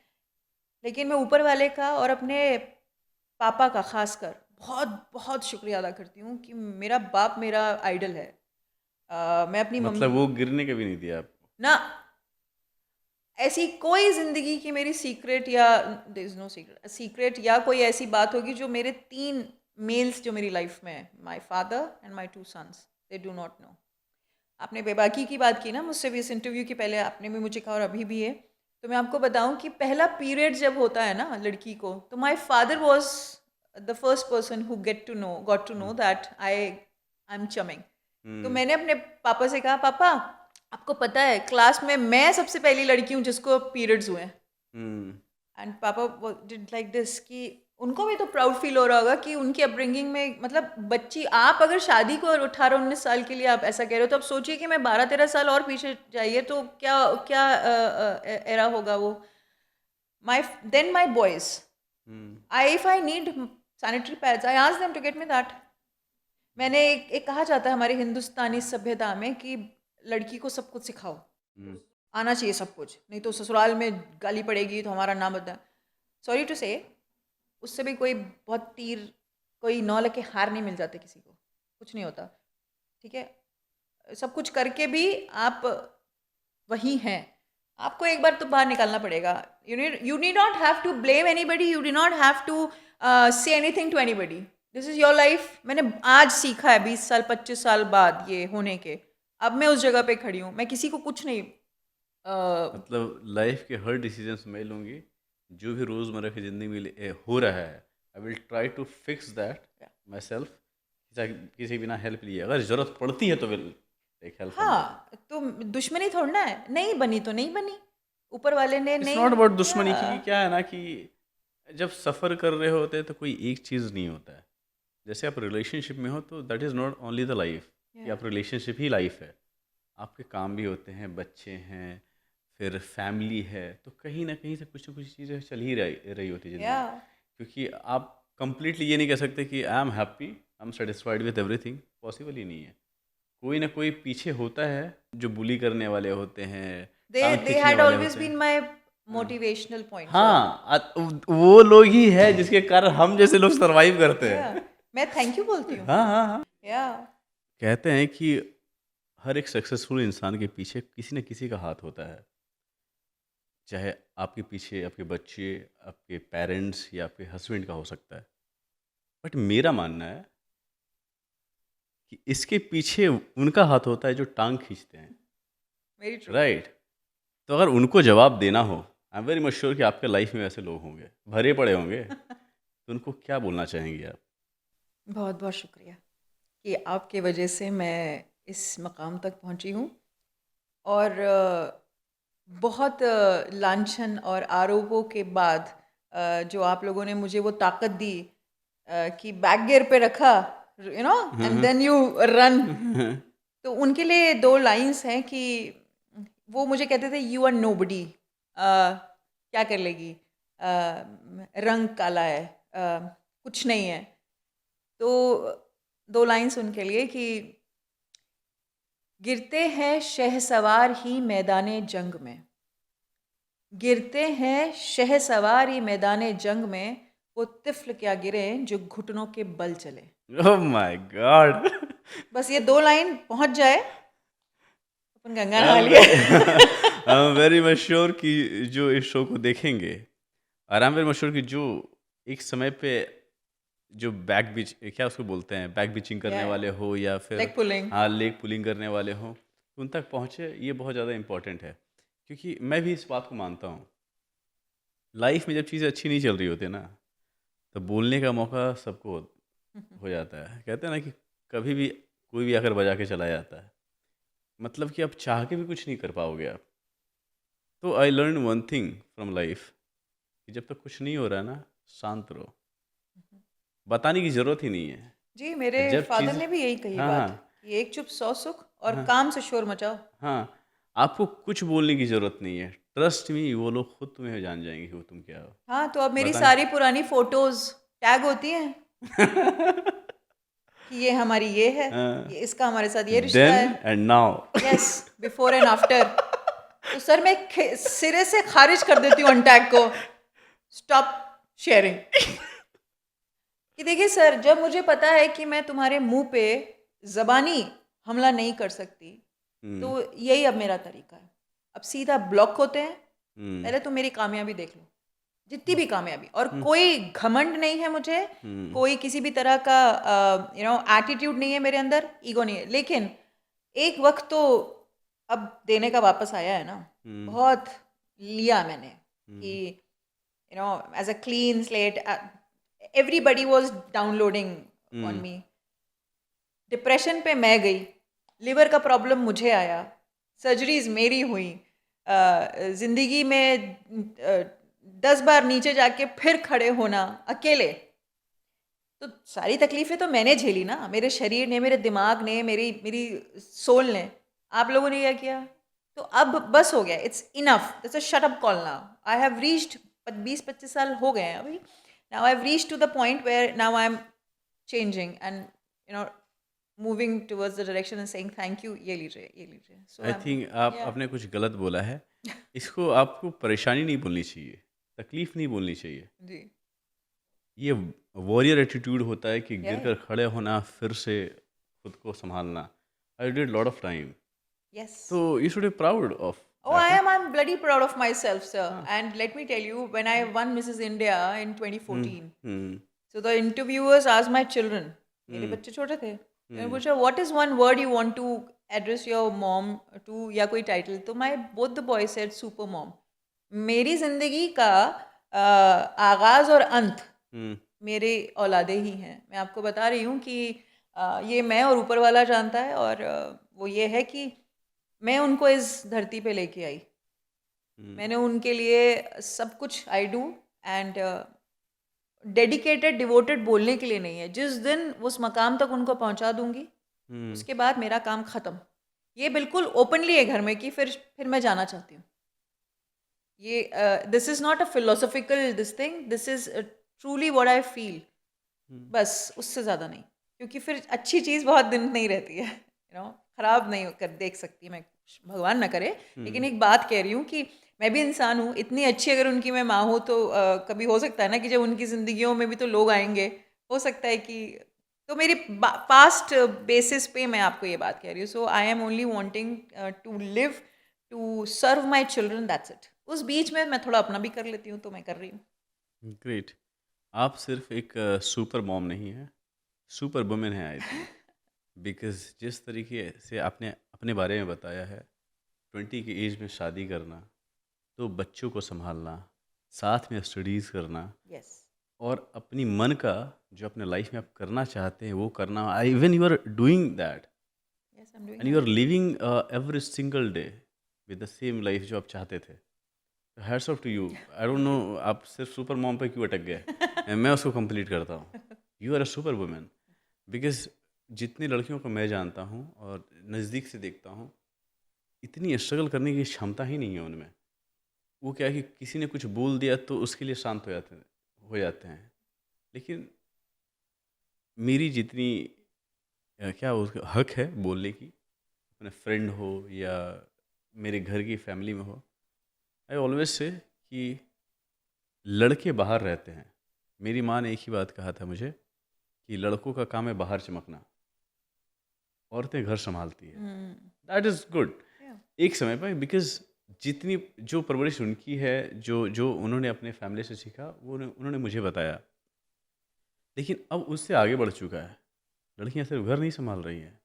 लेकिन मैं ऊपर वाले का और अपने पापा का खासकर बहुत बहुत शुक्रिया अदा करती हूँ कि मेरा बाप मेरा आइडल है। मैं अपनी मतलब मम्मी वो गिरने के भी नहीं दिया आपको। ना, ऐसी कोई ज़िंदगी की मेरी सीक्रेट या there is no secret, secret या कोई ऐसी बात होगी जो मेरे 3 मेल्स जो मेरी लाइफ में है, my father and my 2 sons, they do not know. आपने बेबाकी की बात की ना मुझसे भी इस इंटरव्यू के पहले, आपने भी मुझे कहा और अभी भी है, तो मैं आपको बताऊं कि पहला पीरियड जब होता है ना लड़की को, तो my father was the first person who got to know that I am chumming. तो हम्म। मैंने अपने पापा से कहा, पापा आपको पता है क्लास में मैं सबसे पहली लड़की हूँ जिसको पीरियड्स हुए हैं। हम्म। एंड पापा डिड लाइक दिस कि उनको भी तो प्राउड फील हो रहा होगा कि उनकी अपब्रिंगिंग में, मतलब बच्ची, आप अगर शादी को 18-19 साल के लिए आप ऐसा कह रहे हो, तो आप सोचिए कि मैं 12-13 साल और पीछे जाइए तो क्या क्या एरा होगा वो। My boys, hmm. I if I need sanitary pads I ask them to get me that. मैंने एक कहा जाता है हमारी हिंदुस्तानी सभ्यता में कि लड़की को सब कुछ सिखाओ, हम्म। आना चाहिए सब कुछ, नहीं तो ससुराल में गाली पड़ेगी तो हमारा नाम बदला। सॉरी टू से, उससे भी कोई बहुत तीर, कोई 9 लगे हार नहीं मिल जाते किसी को, कुछ नहीं होता। ठीक है, सब कुछ करके भी आप वही हैं, आपको एक बार तो बाहर निकालना पड़ेगा। You need not have to blame anybody, you do not have to say anything to anybody, this is your life. मैंने आज सीखा है 20 साल 25 साल बाद ये होने के, अब मैं उस जगह पे खड़ी हूँ, मैं किसी को कुछ नहीं मतलब लाइफ के हर डिसीजंस मैं लूँगी, जो भी रोज़मर्रा की ज़िंदगी में हो रहा है, I will try to fix that myself. किसी बिना हेल्प लिए, अगर ज़रूरत पड़ती है तो will take help from them. हाँ, तो दुश्मनी थोड़ना है, नहीं बनी तो नहीं बनी, ऊपर वाले ने इट्स नहीं। नॉट अबाउट दुश्मनी, Yeah. क्योंकि क्या है ना कि जब सफ़र कर रहे होते हैं तो कोई एक चीज़ नहीं होता है। जैसे आप रिलेशनशिप में हो तो that is not only the life, कि Yeah. आप रिलेशनशिप ही लाइफ है। आपके काम भी होते हैं, बच्चे हैं, फिर फैमिली है, तो कहीं ना कहीं से कुछ ना कुछ चीज़ें चल ही रही होती है ज़िंदगी में। Yeah. क्योंकि आप कंप्लीटली ये नहीं कह सकते कि I am happy, I am satisfied with everything, possible ही नहीं है। कोई ना कोई पीछे होता है जो बुली करने वाले होते हैं, टांग They खींचने had वाले always होते हैं। been my हाँ, motivational point, sir. हाँ, वो लोग ही है जिसके कारण हम जैसे लोग सरवाइव करते Yeah. हैं। मैं थैंक यू बोलती हूँ। हाँ, हाँ, हाँ। Yeah. कहते हैं कि हर एक सक्सेसफुल इंसान के पीछे किसी न किसी का हाथ होता है, चाहे आपके पीछे आपके बच्चे, आपके पेरेंट्स या आपके हस्बैंड का हो सकता है। बट मेरा मानना है कि इसके पीछे उनका हाथ होता है जो टांग खींचते हैं, Very true. राइट? तो अगर उनको जवाब देना हो, I am very much sure कि आपके लाइफ में वैसे लोग होंगे, भरे पड़े होंगे, तो उनको क्या बोलना चाहेंगे आप? बहुत बहुत शुक्रिया कि आपके वजह से मैं इस मकाम तक पहुंची हूँ, और बहुत लांछन और आरोपों के बाद जो आप लोगों ने मुझे वो ताकत दी कि बैक गियर पे रखा, you know, and then you run, तो उनके लिए 2 लाइंस हैं कि वो मुझे कहते थे यू आर नोबडी, क्या कर लेगी, रंग काला है, कुछ नहीं है। तो 2 लाइन्स उनके लिए कि गिरते हैं शहसवार ही मैदाने जंग में, गिरते हैं शहसवार ही मैदाने जंग में, वो तिफ़्ल क्या गिरे जो घुटनों के बल चले। Oh my God. बस ये 2 लाइन पहुँच जाए, अपन गंगा नहा आई लिए। एम वेरी मच श्योर कि जो इस शो को देखेंगे, और I am very much sure कि जो एक समय पे जो बैक बीच क्या उसको बोलते हैं, बैक बीचिंग करने Yeah. वाले हो या फिर Leg pulling. हाँ लेग पुलिंग करने वाले हो, उन तक पहुँचे, ये बहुत ज़्यादा इम्पोर्टेंट है। क्योंकि मैं भी इस बात को मानता हूँ, लाइफ में जब चीज़ें अच्छी नहीं चल रही होती ना, तो बोलने का मौका सबको हो जाता है। कहते हैं ना कि कभी भी कोई भी आकर बजा के चला जाता है, मतलब कि आप चाह के भी कुछ नहीं कर पाओगे आप। तो I learn one thing from life कि जब तक कुछ नहीं हो रहा है ना, शांत रहो, बताने की ज़रूरत ही नहीं है। जी, मेरे जब फादर चीज़ ने भी यही कही हाँ, बात हाँ, कि एक चुप 100 सुख और हाँ, काम से शोर मचाओ। हाँ, आपको कुछ बोलने की ज़रूरत नहीं है। ट्रस्ट मी, वो लोग खुद तुम्हें जान जाएँगे कि वो तुम क्या हो। हाँ, तो अब मेरी बताने सारी पुरानी फ़ोटोज़ टैग होती हैं कि ये हमारी ये है, ये इसका हमारे साथ ये रिश्ता देन है। And now. Yes, before and after. तो सर मैं सिरे से खारिज कर देती हूँ अनटैग को। Stop sharing. कि देखिए सर, जब मुझे पता है कि मैं तुम्हारे मुंह पे ज़बानी हमला नहीं कर सकती, तो यही अब मेरा तरीका है। अब सीधा ब्लॉक होते हैं, पहले तुम मेरी कामयाबी देख लो, जितनी भी कामयाबी, और कोई घमंड नहीं है मुझे, कोई किसी भी तरह का एटीट्यूड नहीं है मेरे अंदर, ईगो नहीं है। लेकिन एक वक्त तो अब देने का वापस आया है ना, बहुत लिया मैंने कि as a clean slate, everybody was downloading on me. Depression पे मैं गई, लिवर का प्रॉब्लम मुझे आया, सर्जरीज मेरी हुई, जिंदगी में 10 बार नीचे जाके फिर खड़े होना अकेले। तो सारी तकलीफें तो मैंने झेली ना, मेरे शरीर ने, मेरे दिमाग ने, मेरी मेरी सोल ने। आप लोगों ने क्या किया? तो अब बस हो गया, it's enough, it's a shut up call now. I have reached, 20-25 साल हो गए हैं अभी। Now I have reached to the point where now I am changing and moving towards the direction and saying thank you, ये लीजिए, ये लीजिए। सो I think आप या आपने कुछ गलत बोला है। इसको आपको परेशानी नहीं बोलनी चाहिए, तकलीफ नहीं बोलनी चाहिए। जी, ये वॉरियर एटीट्यूड होता है कि या गिर कर खड़े होना, फिर से खुद को संभालना। I did lot of time. Yes. तो you should be proud of Oh, I that. am. I'm bloody proud of myself, sir. हाँ। And let me tell you, when I won Mrs. India in 2014, hmm so the interviewers asked my children, मेरे बच्चे छोटे थे, उन्होंने पूछा what is one word you want to address your mom to, या कोई title. तो my both the boys said super mom। मेरी जिंदगी का आगाज और अंत मेरे औलादे ही हैं। मैं आपको बता रही हूँ कि ये मैं और ऊपर वाला जानता है, और वो ये है कि मैं उनको इस धरती पे लेके आई, मैंने उनके लिए सब कुछ I do, and dedicated devoted बोलने के लिए नहीं है। जिस दिन उस मकाम तक उनको पहुंचा दूंगी, उसके बाद मेरा काम ख़त्म। ये बिल्कुल ओपनली है घर में कि फिर मैं जाना चाहती हूँ। ये this is not a philosophical this thing, this is truly what I feel. बस उससे ज़्यादा नहीं, क्योंकि फिर अच्छी चीज़ बहुत दिन नहीं रहती है, ख़राब नहीं कर देख सकती मैं, भगवान ना करे। लेकिन एक बात कह रही हूँ कि मैं भी इंसान हूँ, इतनी अच्छी अगर उनकी मैं माँ हूँ, तो कभी हो सकता है ना कि जब उनकी ज़िंदगियों में भी तो लोग आएंगे, हो सकता है कि, तो मेरी पास्ट बेसिस पे मैं आपको ये बात कह रही हूँ। So I am only wanting to live to serve my children, that's it. उस बीच में मैं थोड़ा अपना भी कर लेती हूँ, तो मैं कर रही हूँ। ग्रेट। आप सिर्फ एक सुपर मॉम नहीं है, सुपर वुमेन है आई थिंक। बिकॉज जिस तरीके से आपने अपने बारे में बताया है, 20 की एज में शादी करना, तो बच्चों को संभालना, साथ में स्टडीज़ करना, यस, और अपनी मन का जो अपने लाइफ में आप करना चाहते हैं वो करना। I even you are doing that yes, I am doing and you are that. Living every single day with the same life जो आप चाहते थे। Hats off to you. I don't thank know you. आप सिर्फ super mom पे क्यों अटक गए। मैं उसको कंप्लीट करता हूँ। You are a super women. Because जितनी लड़कियों को मैं जानता हूँ और नज़दीक से देखता हूँ, इतनी स्ट्रगल करने की क्षमता ही नहीं है उनमें। वो क्या है कि किसी ने कुछ बोल दिया तो उसके लिए शांत हो जाते हैं। लेकिन मेरी जितनी क्या उसका हक है बोलने की, अपने फ्रेंड हो या मेरे घर की फैमिली में हो, आई ऑलवेज से कि लड़के बाहर रहते हैं। मेरी माँ ने एक ही बात कहा था मुझे कि लड़कों का काम है बाहर चमकना, औरतें घर संभालती है। That is good Yeah. एक समय पर, बिकॉज जितनी जो परवरिश उनकी है, जो जो उन्होंने अपने फैमिली से सीखा, वो उन्होंने मुझे बताया। लेकिन अब उससे आगे बढ़ चुका है। लड़कियां सिर्फ घर नहीं संभाल रही हैं,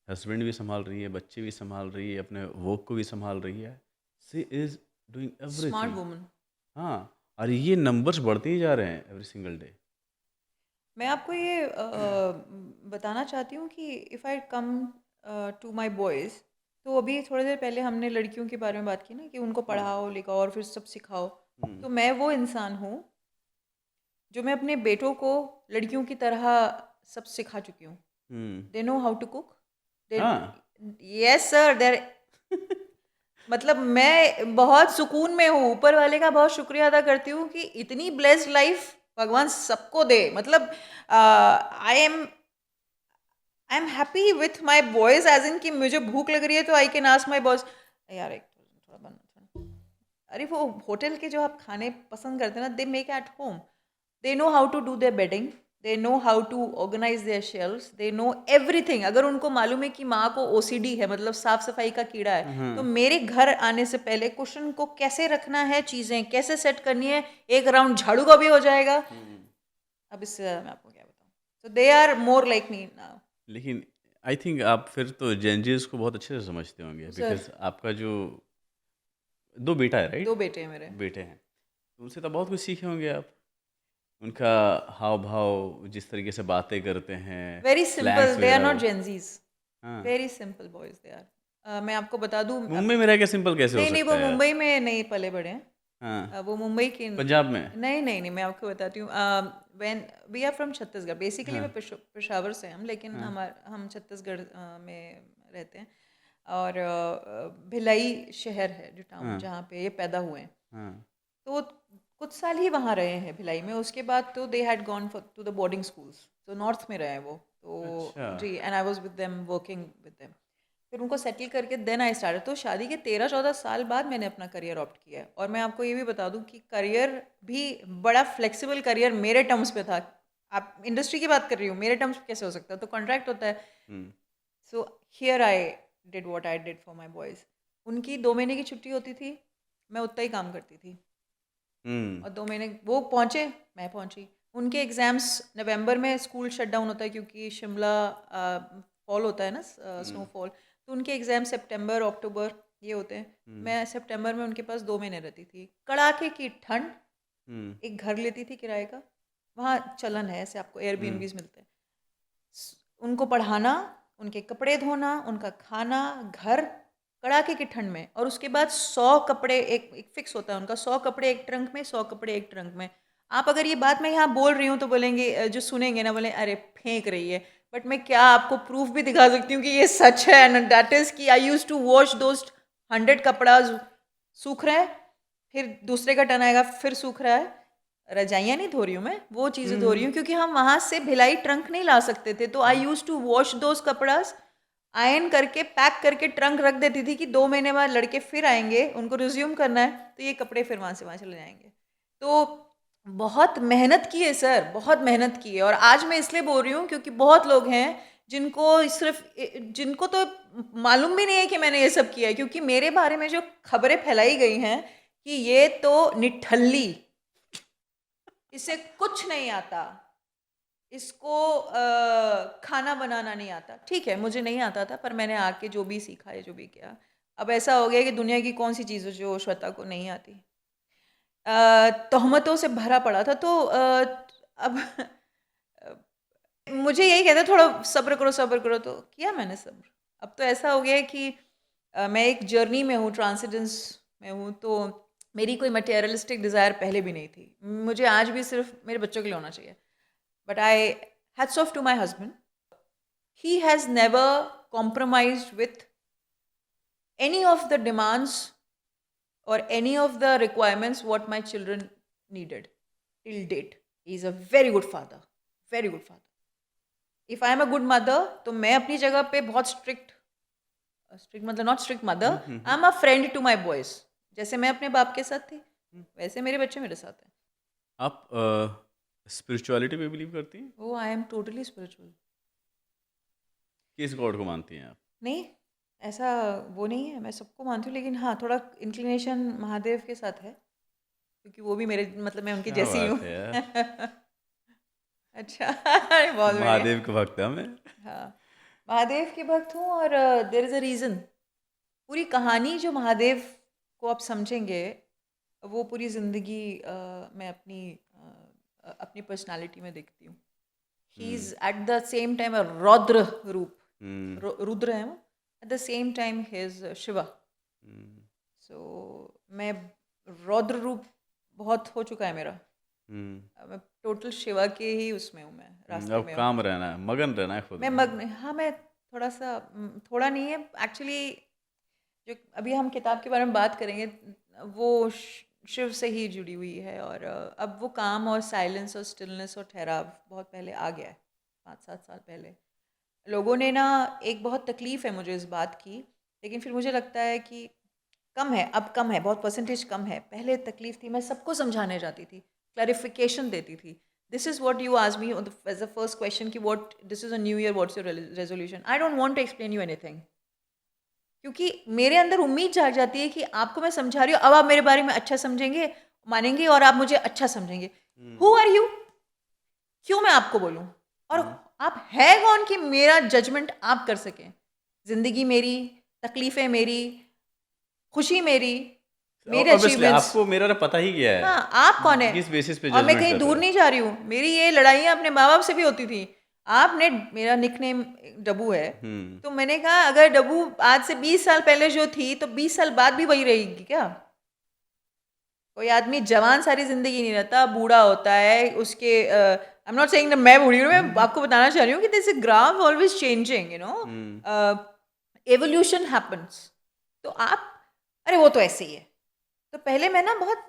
हस्बैंड भी संभाल रही है, बच्चे भी संभाल रही है, अपने वर्क को भी संभाल रही है। She is doing smart everything. Woman. हाँ, और ये नंबर्स बढ़ते ही जा रहे हैं एवरी सिंगल डे। मैं आपको ये बताना चाहती हूँ कि if I come to my boys, तो अभी थोड़ी देर पहले हमने लड़कियों के बारे में बात की ना कि उनको पढ़ाओ लिखाओ और फिर सब सिखाओ। तो मैं वो इंसान हूँ जो मैं अपने बेटों को लड़कियों की तरह सब सिखा चुकी हूँ। They know how to cook, they, हाँ। यस सर, देर मतलब मैं बहुत सुकून में हूँ, ऊपर वाले का बहुत शुक्रिया अदा करती हूँ कि इतनी ब्लेस्ड लाइफ भगवान सबको दे। मतलब I am happy with my boys, as in कि मुझे भूख लग रही है तो I can ask my boys, यार एक थोड़ा बनना। अरे वो होटल के जो आप खाने पसंद करते हैं ना, they make at home. They know how to do their bedding, they know how to organise their shelves, they know everything. अगर उनको मालूम है कि माँ को ओसीडी है, मतलब साफ सफाई का कीड़ा है, तो मेरे घर आने से पहले कुशन को कैसे रखना है, चीज़ें कैसे सेट करनी है, एक राउंड झाड़ू का भी हो जाएगा। अब इससे ज़्यादा मैं आपको क्या बताऊँ। So they are more like me now. लेकिन आई थिंक आप फिर तो जेनजीज को बहुत अच्छे से समझते होंगे, सर, बिकॉज आपका जो दो बेटा है, 2 राइट? बेटे हैं मेरे। बेटे हैं, तो उनसे तो बहुत कुछ सीखे होंगे आप। उनका हाव भाव, जिस तरीके से बातें करते हैं, very simple, slangs they are वगैरह नॉट वो। जेनजीज। हाँ। Very simple boys they are. मैं आपको बता दूं मुंबई में रह के सिंपल कैसे हो नहीं नहीं, सकता वो है यार? मुंबई में नहीं पले बड़े हैं। हाँ। वो मुंबई की पंजाब में? नहीं नहीं नहीं, मैं आपको बताती हूँ। When we are from Chhattisgarh, basically हाँ। मैं पेशावर से हम, लेकिन हाँ। हम छत्तीसगढ़ में रहते हैं। और भिलाई शहर है जो टाउन हाँ। जहाँ पे ये पैदा हुए हैं। हाँ। तो कुछ साल ही वहाँ रहे हैं भिलाई में, उसके बाद तो they had gone to the boarding schools, तो नॉर्थ में रहे हैं वो। तो अच्छा। जी, and I was with them, working with them. फिर उनको सेटल करके देन आई स्टार्टेड। तो शादी के 13-14 साल बाद मैंने अपना करियर ऑप्ट किया है। और मैं आपको ये भी बता दूं कि करियर भी बड़ा फ्लेक्सिबल करियर मेरे टर्म्स पे था। आप इंडस्ट्री की बात कर रही हूँ, मेरे टर्म्स पे कैसे हो सकता है? तो कॉन्ट्रैक्ट होता है। Hmm. So here I did what I did for my boys. उनकी 2 महीने की छुट्टी होती थी, मैं उतना ही काम करती थी। हम्म। और 2 महीने वो पहुँचे, मैं पहुँची। उनके एग्ज़ाम्स नवंबर में, स्कूल शट डाउन होता है क्योंकि शिमला फॉल होता है ना, स्नोफॉल। तो उनके एग्ज़ाम सितंबर अक्टूबर ये होते हैं। मैं सितंबर में उनके पास 2 महीने रहती थी। कड़ाके की ठंड, हम्म। एक घर लेती थी किराए का। वहाँ चलन है ऐसे, आपको एयरबीएनबीज मिलते हैं। उनको पढ़ाना, उनके कपड़े धोना, उनका खाना, घर, कड़ाके की ठंड में। और उसके बाद 100 कपड़े, एक फिक्स होता है उनका, 100 कपड़े एक ट्रंक में, 100 कपड़े एक ट्रंक में। आप अगर ये बात मैं यहाँ बोल रही हूँ तो बोलेंगे, जो सुनेंगे ना बोले अरे फेंक रही है। बट मैं क्या आपको प्रूफ भी दिखा सकती हूँ कि ये सच है। एंड दैट इज़ कि आई यूज टू वॉश दोज 100 कपड़ा, सूख रहा है, फिर दूसरे का टर्न आएगा, फिर सूख रहा है। रजाइयाँ नहीं धो रही हूँ मैं, वो चीज़ें धो रही हूँ क्योंकि हम वहाँ से भिलाई ट्रंक नहीं ला सकते थे। तो I use to wash those कपड़ास, आयन करके पैक करके ट्रंक रख देती थी कि 2 महीने बाद लड़के फिर आएंगे, उनको रिज्यूम करना है, तो ये कपड़े फिर वहाँ से वहाँ चले जाएंगे। तो बहुत मेहनत की है सर, बहुत मेहनत की है। और आज मैं इसलिए बोल रही हूँ क्योंकि बहुत लोग हैं जिनको तो मालूम भी नहीं है कि मैंने ये सब किया है, क्योंकि मेरे बारे में जो खबरें फैलाई गई हैं कि ये तो निठल्ली, इसे कुछ नहीं आता, इसको खाना बनाना नहीं आता। ठीक है, मुझे नहीं आता था, पर मैंने आके जो भी सीखा है, जो भी किया। अब ऐसा हो गया कि दुनिया की कौन सी चीज़ है जो श्वेता को नहीं आती। तोहमतों से भरा पड़ा था। तो अब मुझे यही कहते थोड़ा सब्र करो, सब्र करो, तो किया मैंने सब्र। अब तो ऐसा हो गया है कि मैं एक जर्नी में हूँ, ट्रांसेंडेंस में हूँ। तो मेरी कोई मटेरियलिस्टिक डिज़ायर पहले भी नहीं थी। मुझे आज भी सिर्फ मेरे बच्चों के लिए होना चाहिए। But I hats off to my husband, he has never compromised with any of the demands or any of the requirements what my children needed till date. He is a very good father, very good father. If I am a good mother, तो मैं अपनी जगह पे बहुत strict मतलब not strict mother, I am a friend to my boys. जैसे मैं अपने बाप के साथ थी, वैसे मेरे बच्चे मेरे साथ हैं. आप स्पिरिचुअलिटी पे बिलीव करती हैं? Oh, I am totally spiritual. किस गॉड को मानती हैं आप? नहीं, ऐसा वो नहीं है, मैं सबको मानती हूँ, लेकिन हाँ थोड़ा इंक्लिनेशन महादेव के साथ है, क्योंकि वो भी मेरे मतलब मैं उनकी क्या जैसी हूँ. बात है यार, अच्छा. अरे बहुत बढ़िया. महादेव के भक्त हैं मैं. हाँ, महादेव के भक्त हूँ, और देयर इज़ अ रीज़न. पूरी कहानी जो महादेव को आप समझेंगे, वो पूरी ज़िंदगी मैं अपनी पर्सनालिटी में देखती हूँ. He is at the same time a रौद्र रूप. रुद्र है वो, at the same time he is Shiva. So मैं रौद्र रूप बहुत हो चुका है मेरा. मैं टोटल शिवा के ही उसमें हूँ, मैं रास्ते अब में हूँ. काम रहना है, मगन रहना है खुद मैं में. मग्न, हाँ मैं थोड़ा सा थोड़ा नहीं है एक्चुअली. जो अभी हम किताब के बारे में बात करेंगे, वो शिव से ही जुड़ी हुई है. और अब वो काम और साइलेंस और स्टिलनेस और ठहराव बहुत पहले आ गया है, 5-7 साल पहले. लोगों ने ना, एक बहुत तकलीफ़ है मुझे इस बात की, लेकिन फिर मुझे लगता है कि कम है, अब कम है, बहुत परसेंटेज कम है. पहले तकलीफ़ थी, मैं सबको समझाने जाती थी, क्लैरिफिकेशन देती थी. This is what you asked me as the first question कि what this is a new year, what's your resolution. I don't want to explain you anything, क्योंकि मेरे अंदर उम्मीद जाग जाती है कि आपको मैं समझा रही हूँ, अब आप मेरे बारे में अच्छा समझेंगे, मानेंगे, और आप मुझे अच्छा समझेंगे. Who are you? क्यों मैं आपको बोलूँ? और आप है कौन कि मेरा जजमेंट आप कर सकें? ज़िंदगी मेरी, तकलीफ़ें मेरी, खुशी मेरी, मेरे ऑब्वियसली अचीवमेंट्स. आपको मेरा पता ही क्या है, हाँ, आप कौन है? किस बेसिस पे और मैं जजमेंट कहीं कर दूर रहे नहीं जा रही हूँ. मेरी ये लड़ाइयाँ अपने माँ-बाप से भी होती थी. आपने, मेरा निकनेम डब्बू है, हैं. तो मैंने कहा अगर डब्बू आज से 20 साल पहले जो थी, तो 20 साल बाद भी वही रहेगी क्या? कोई आदमी जवान सारी ज़िंदगी नहीं रहता, बूढ़ा होता है. उसके आई एम नॉट सेइंग मैं बूढ़ी हूँ, मैं आपको बताना चाह रही हूँ कि this graph always changing, evolution happens. तो आप, अरे वो तो ऐसे ही है. तो पहले मैं ना बहुत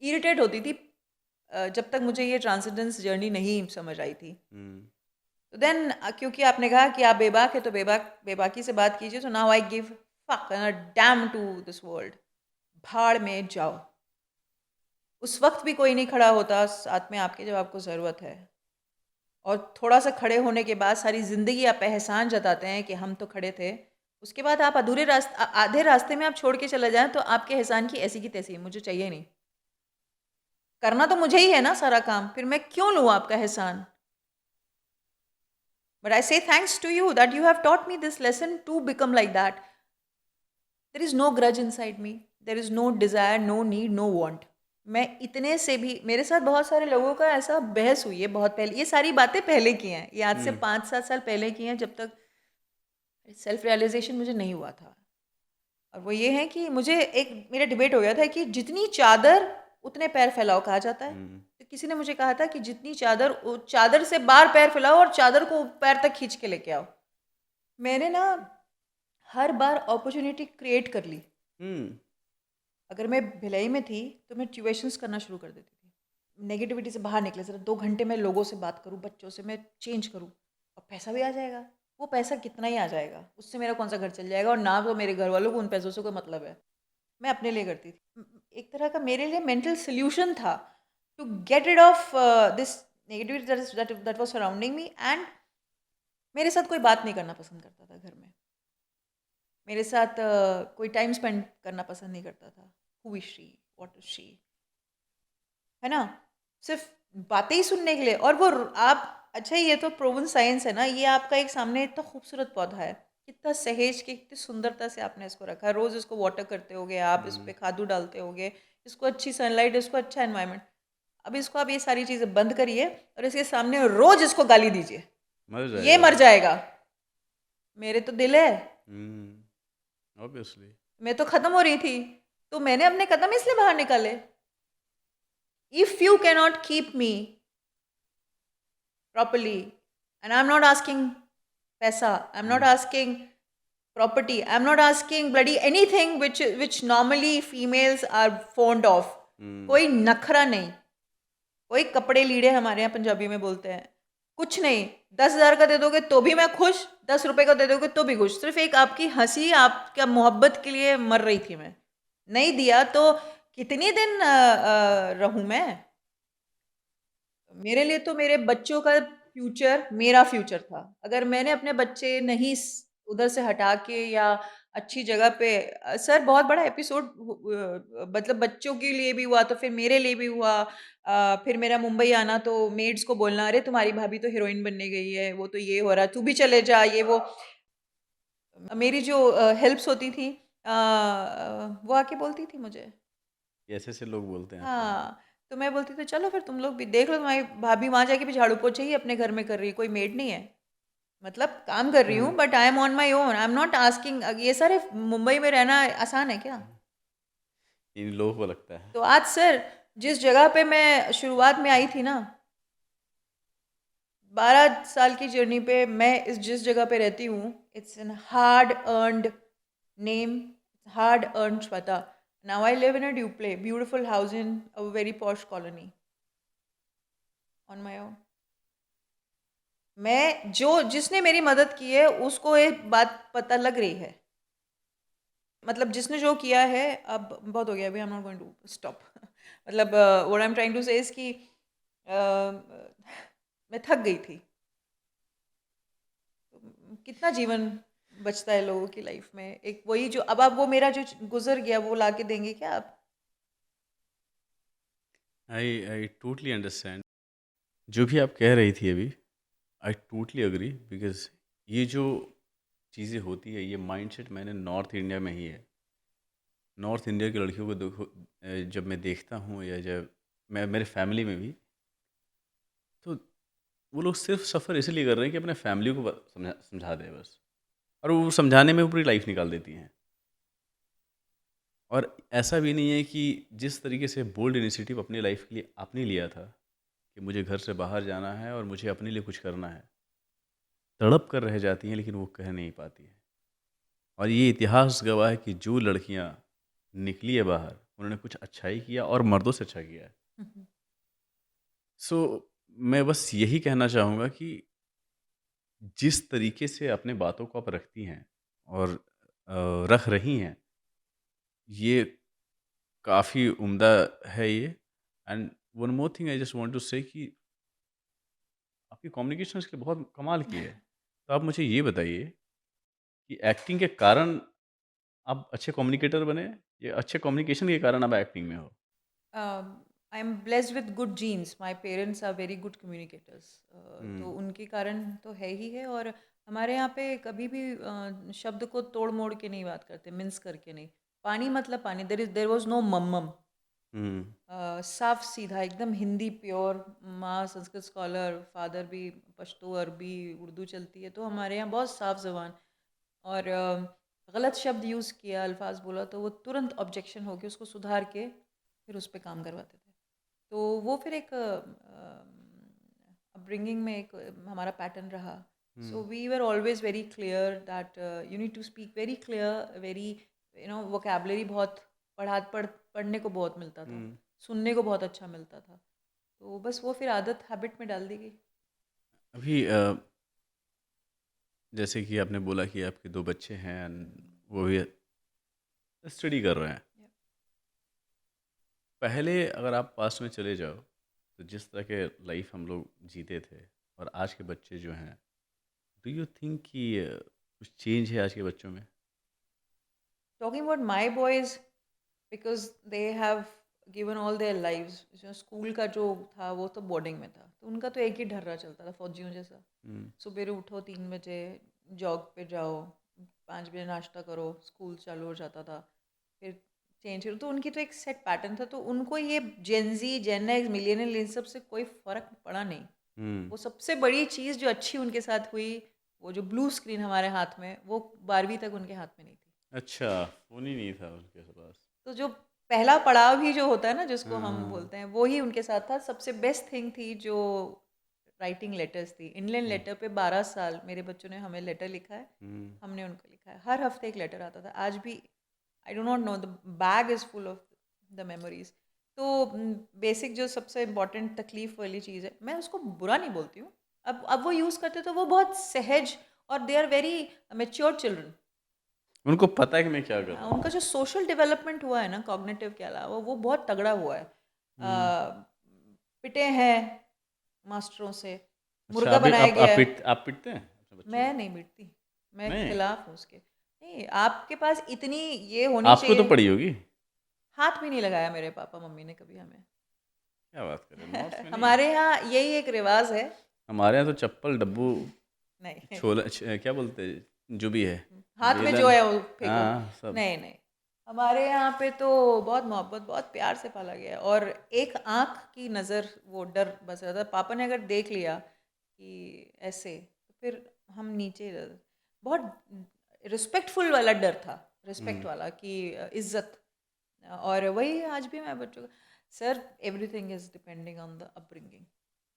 इरिटेट होती थी, जब तक मुझे ये ट्रांसेंडेंस जर्नी नहीं समझ आई थी. तो देन क्योंकि आपने कहा कि आप बेबाक है, तो बेबाकी से बात कीजिए. तो now I give fuck damn to this world. भाड़ में जाओ. उस वक्त भी कोई नहीं खड़ा होता साथ में आपके जब आपको ज़रूरत है. और थोड़ा सा खड़े होने के बाद सारी ज़िंदगी आप एहसान जताते हैं कि हम तो खड़े थे. उसके बाद आप आधे रास्ते में आप छोड़ के चले जाएं, तो आपके एहसान की ऐसी की तैसी है, मुझे चाहिए नहीं. करना तो मुझे ही है ना सारा काम, फिर मैं क्यों लूँ आपका एहसान? But I say thanks to you that you have taught me this lesson to become like that. There is no grudge inside me, there is no desire, no need, no want. मैं इतने से भी, मेरे साथ बहुत सारे लोगों का ऐसा बहस हुई है बहुत पहले. ये सारी बातें पहले की हैं, ये आज से 5-7 साल पहले की हैं, जब तक सेल्फ रियलाइजेशन मुझे नहीं हुआ था. और वो ये है कि मुझे एक मेरा डिबेट हो गया था कि जितनी चादर उतने पैर फैलाओ कहा जाता है. तो किसी ने मुझे कहा था कि जितनी चादर से बाहर पैर फैलाओ और चादर को पैर तक खींच के लेके आओ. मैंने ना हर बार अपॉर्चुनिटी क्रिएट कर ली. अगर मैं भिलाई में थी, तो मैं ट्यूशन्स करना शुरू कर देती थी. नेगेटिविटी से बाहर निकले, सिर्फ 2 घंटे में लोगों से बात करूँ, बच्चों से मैं चेंज करूँ, और पैसा भी आ जाएगा. वो पैसा कितना ही आ जाएगा, उससे मेरा कौन सा घर चल जाएगा, और ना तो मेरे घर वालों को उन पैसों से कोई मतलब है. मैं अपने लिए करती थी. एक तरह का मेरे लिए मेंटल सोल्यूशन था to get rid of this negativity that was surrounding me. And मेरे साथ कोई बात नहीं करना पसंद करता था घर में. मेरे साथ कोई टाइम स्पेंड करना पसंद नहीं करता था. Who is she, what is she, है ना, सिर्फ बातें ही सुनने के लिए. और वो आप, अच्छा ये तो प्रूवन साइंस है ना, ये आपका एक सामने इतना खूबसूरत पौधा है, कितना सहेज के, कितनी सुंदरता से आपने इसको रखा है. रोज़ इसको वाटर करते होगे आप, इस पर खादू डालते होगे, इसको अच्छी सनलाइट, इसको अच्छा एनवायरनमेंट. अब इसको आप ये सारी चीज़ें बंद करिए और इसके सामने रोज़ इसको गाली दीजिए, ये मर जाएगा. मेरे तो दिल है, ऑब्वियसली मैं तो ख़त्म हो रही थी, तो मैंने अपने कदम इसलिए बाहर निकाले. If you cannot keep me properly, and I'm not asking paisa, I'm not asking property. I'm not asking bloody anything which normally females are fond of. कोई नखरा नहीं, कोई कपड़े लीड़े हमारे यहाँ पंजाबी में बोलते हैं, कुछ नहीं. 10,000 का दे दोगे तो भी मैं खुश, 10 रुपए का दे दोगे तो भी खुश. सिर्फ एक आपकी हंसी, आपका मोहब्बत के लिए मर रही थी मैं. नहीं दिया तो कितनी दिन रहूं मैं. मेरे लिए तो मेरे बच्चों का फ्यूचर मेरा फ्यूचर था. अगर मैंने अपने बच्चे नहीं उधर से हटा के या अच्छी जगह पे सर बहुत बड़ा एपिसोड मतलब बच्चों के लिए भी हुआ तो फिर मेरे लिए भी हुआ. फिर मेरा मुंबई आना तो मेड्स को बोलना, अरे तुम्हारी भाभी तो हीरोइन बनने गई है, वो तो ये हो रहा है, तू भी चले जा, ये वो. मेरी जो हेल्प्स होती थी वो आके बोलती थी मुझे. ऐसे ऐसे लोग बोलते हैं आपको? हाँ, तो मैं बोलती थी चलो फिर तुम लोग भी देख लो, तुम्हारी भाभी वहाँ जाके भी झाड़ू पोछा ही अपने घर में कर रही है, कोई मेड नहीं है. मतलब काम कर रही हूँ but I am on my own. I am not asking. ये सारे मुंबई में रहना आसान है क्या? इन लोगों को लगता है. तो आज सर जिस जगह पे मैं शुरुआत में आई थी ना, 12 साल की जर्नी पे मैं जिस जगह पे रहती हूँ, it's an hard earned name, hard earned Shweta. Now I live in a duplex beautiful house in a very posh colony on my own. मैं जिसने मेरी मदद की है उसको ये बात पता लग रही है. मतलब जिसने जो किया है, अब बहुत हो गया, अभी I am not going to stop. मतलब what I am trying to say is कि मैं थक गई थी. कितना जीवन बचता है लोगों की लाइफ में, एक वही जो अब आप वो मेरा जो गुजर गया वो ला के देंगे क्या आप? I totally understand. जो भी आप कह रही थी अभी, आई टोटली अग्री. बिकॉज ये जो चीज़ें होती है, ये माइंडसेट मैंने नॉर्थ इंडिया में ही है. नॉर्थ इंडिया की लड़कियों को देखो, जब मैं देखता हूँ या जब मैं मेरे फैमिली में भी, तो वो लोग सिर्फ सफ़र इसलिए कर रहे हैं कि अपने फैमिली को समझा दें बस. और वो समझाने में वो पूरी लाइफ निकाल देती हैं. और ऐसा भी नहीं है कि जिस तरीके से बोल्ड इनिशिएटिव अपनी लाइफ के लिए आपने लिया था कि मुझे घर से बाहर जाना है और मुझे अपने लिए कुछ करना है, तड़प कर रह जाती हैं लेकिन वो कह नहीं पाती हैं. और ये इतिहास गवाह है कि जो लड़कियां निकली है बाहर, उन्होंने कुछ अच्छा ही किया और मर्दों से अच्छा किया है. सो मैं बस यही कहना चाहूँगा कि जिस तरीके से अपने बातों को आप रखती हैं और रख रही हैं, ये काफ़ी उम्दा है ये. And one more thing I just want to say कि आपकी कम्युनिकेशन स्किल बहुत कमाल की है. तो आप मुझे ये बताइए कि एक्टिंग के कारण आप अच्छे कम्युनिकेटर बने, या अच्छे कम्युनिकेशन के कारण आप एक्टिंग में हो? I am blessed with good genes. My parents are very good communicators. तो हम्म. उनके कारण तो है ही है. और हमारे यहाँ पे कभी भी शब्द को तोड़ मोड़ के नहीं बात करते, मिन्स करके नहीं. पानी मतलब पानी. देर वॉज नो मम्मम. हम्म. साफ सीधा एकदम हिंदी प्योर. माँ संस्कृत स्कॉलर, फादर भी पश्तो, अरबी, उर्दू चलती है, तो हमारे यहाँ बहुत साफ जबान. और गलत शब्द यूज़ किया, अल्फाज बोला तो वो तुरंत ऑब्जेक्शन हो गया, उसको सुधार के फिर उस पर काम करवाते थे. तो वो फिर एक अपब्रिंगिंग में एक हमारा पैटर्न रहा. So we were always very clear that you need to speak very clear, very vocabulary बहुत पढ़ने को बहुत मिलता था, सुनने को बहुत अच्छा मिलता था. तो बस वो फिर आदत हैबिट में डाल दी गई. अभी जैसे कि आपने बोला कि आपके 2 बच्चे हैं and वो भी स्टडी कर रहे हैं. Yeah. पहले अगर आप पास्ट में चले जाओ, तो जिस तरह के लाइफ हम लोग जीते थे और आज के बच्चे जो हैं, डू यू थिंक कि कुछ चेंज है आज के बच्चों में? Talking about my boys, because they have given all their lives. जो स्कूल का जो था वो तो बोर्डिंग में था, तो उनका तो एक ही ढर्रा चलता था फौजियों जैसा. सुबह उठो 3 बजे, जॉग पे जाओ, 5 बजे नाश्ता करो, स्कूल चालू हो जाता था, फिर चेंज करो. तो उनकी तो एक सेट पैटर्न था. तो उनको ये जेनजी, जेन एक्स, मिलियनियल, इन सब से कोई फ़र्क पड़ा नहीं. वो सबसे बड़ी चीज़ जो अच्छी उनके साथ हुई, वो जो ब्लू स्क्रीन हमारे हाथ में, वो 12वीं तक उनके हाथ में नहीं थी. अच्छा, फ़ोन ही नहीं था उनके पास. तो जो पहला पड़ाव ही जो होता है ना, जिसको हम हाँ. बोलते हैं, वो ही उनके साथ था. सबसे बेस्ट थिंग थी जो राइटिंग लेटर्स थी। इंग्लैंड लेटर पे 12 साल मेरे बच्चों ने हमें लेटर लिखा है, हमने उनको लिखा है। हर हफ्ते एक लेटर आता था। आज भी I do not know, the bag is full of the memories. तो बेसिक जो सबसे इम्पोर्टेंट तकलीफ वाली चीज़ है, मैं उसको बुरा नहीं बोलती हूँ। अब वो यूज़ करते तो वो बहुत सहज, और they are very mature children. उनको पता है कि मैं क्या कर रहा हूँ। उनका जो सोशल डेवलपमेंट हुआ है ना कॉग्निटिव के अलावा, वो बहुत तगड़ा हुआ है। पिटे हैं मास्टरों से, अच्छा, मुर्गा अभी बनाया गया है। आप पिटते हैं अपने बच्चों मैं को? नहीं पिटती, मैं नहीं, खिलाफ हूँ उसके। नहीं, आपके पास इतनी ये होनी आपको तो चाहिए। पड़ी होगी। हाथ भी नहीं लगाया मेरे पापा मम्मी ने कभी हमें। क्या बात कर रहे हैं, नॉर्थ में नहीं? हमारे यहाँ यही एक रिवाज है। हमारे यहाँ तो चप्पल, डब्बू, नहीं, क्या बोलते हैं, जो भी है, हाथ में जो बेलन, है वो फेंको। हाँ सब। नहीं नहीं, हमारे यहाँ पे तो बहुत मोहब्बत, बहुत प्यार से पाला गया है। और एक आँख की नज़र, वो डर बस रहा था। पापा ने अगर देख लिया कि ऐसे, तो फिर हम नीचे बहुत रिस्पेक्टफुल वाला डर था, रिस्पेक्ट वाला कि इज्जत। और वही आज भी मैं बच्चों को, sir everything is depending on the upbringing.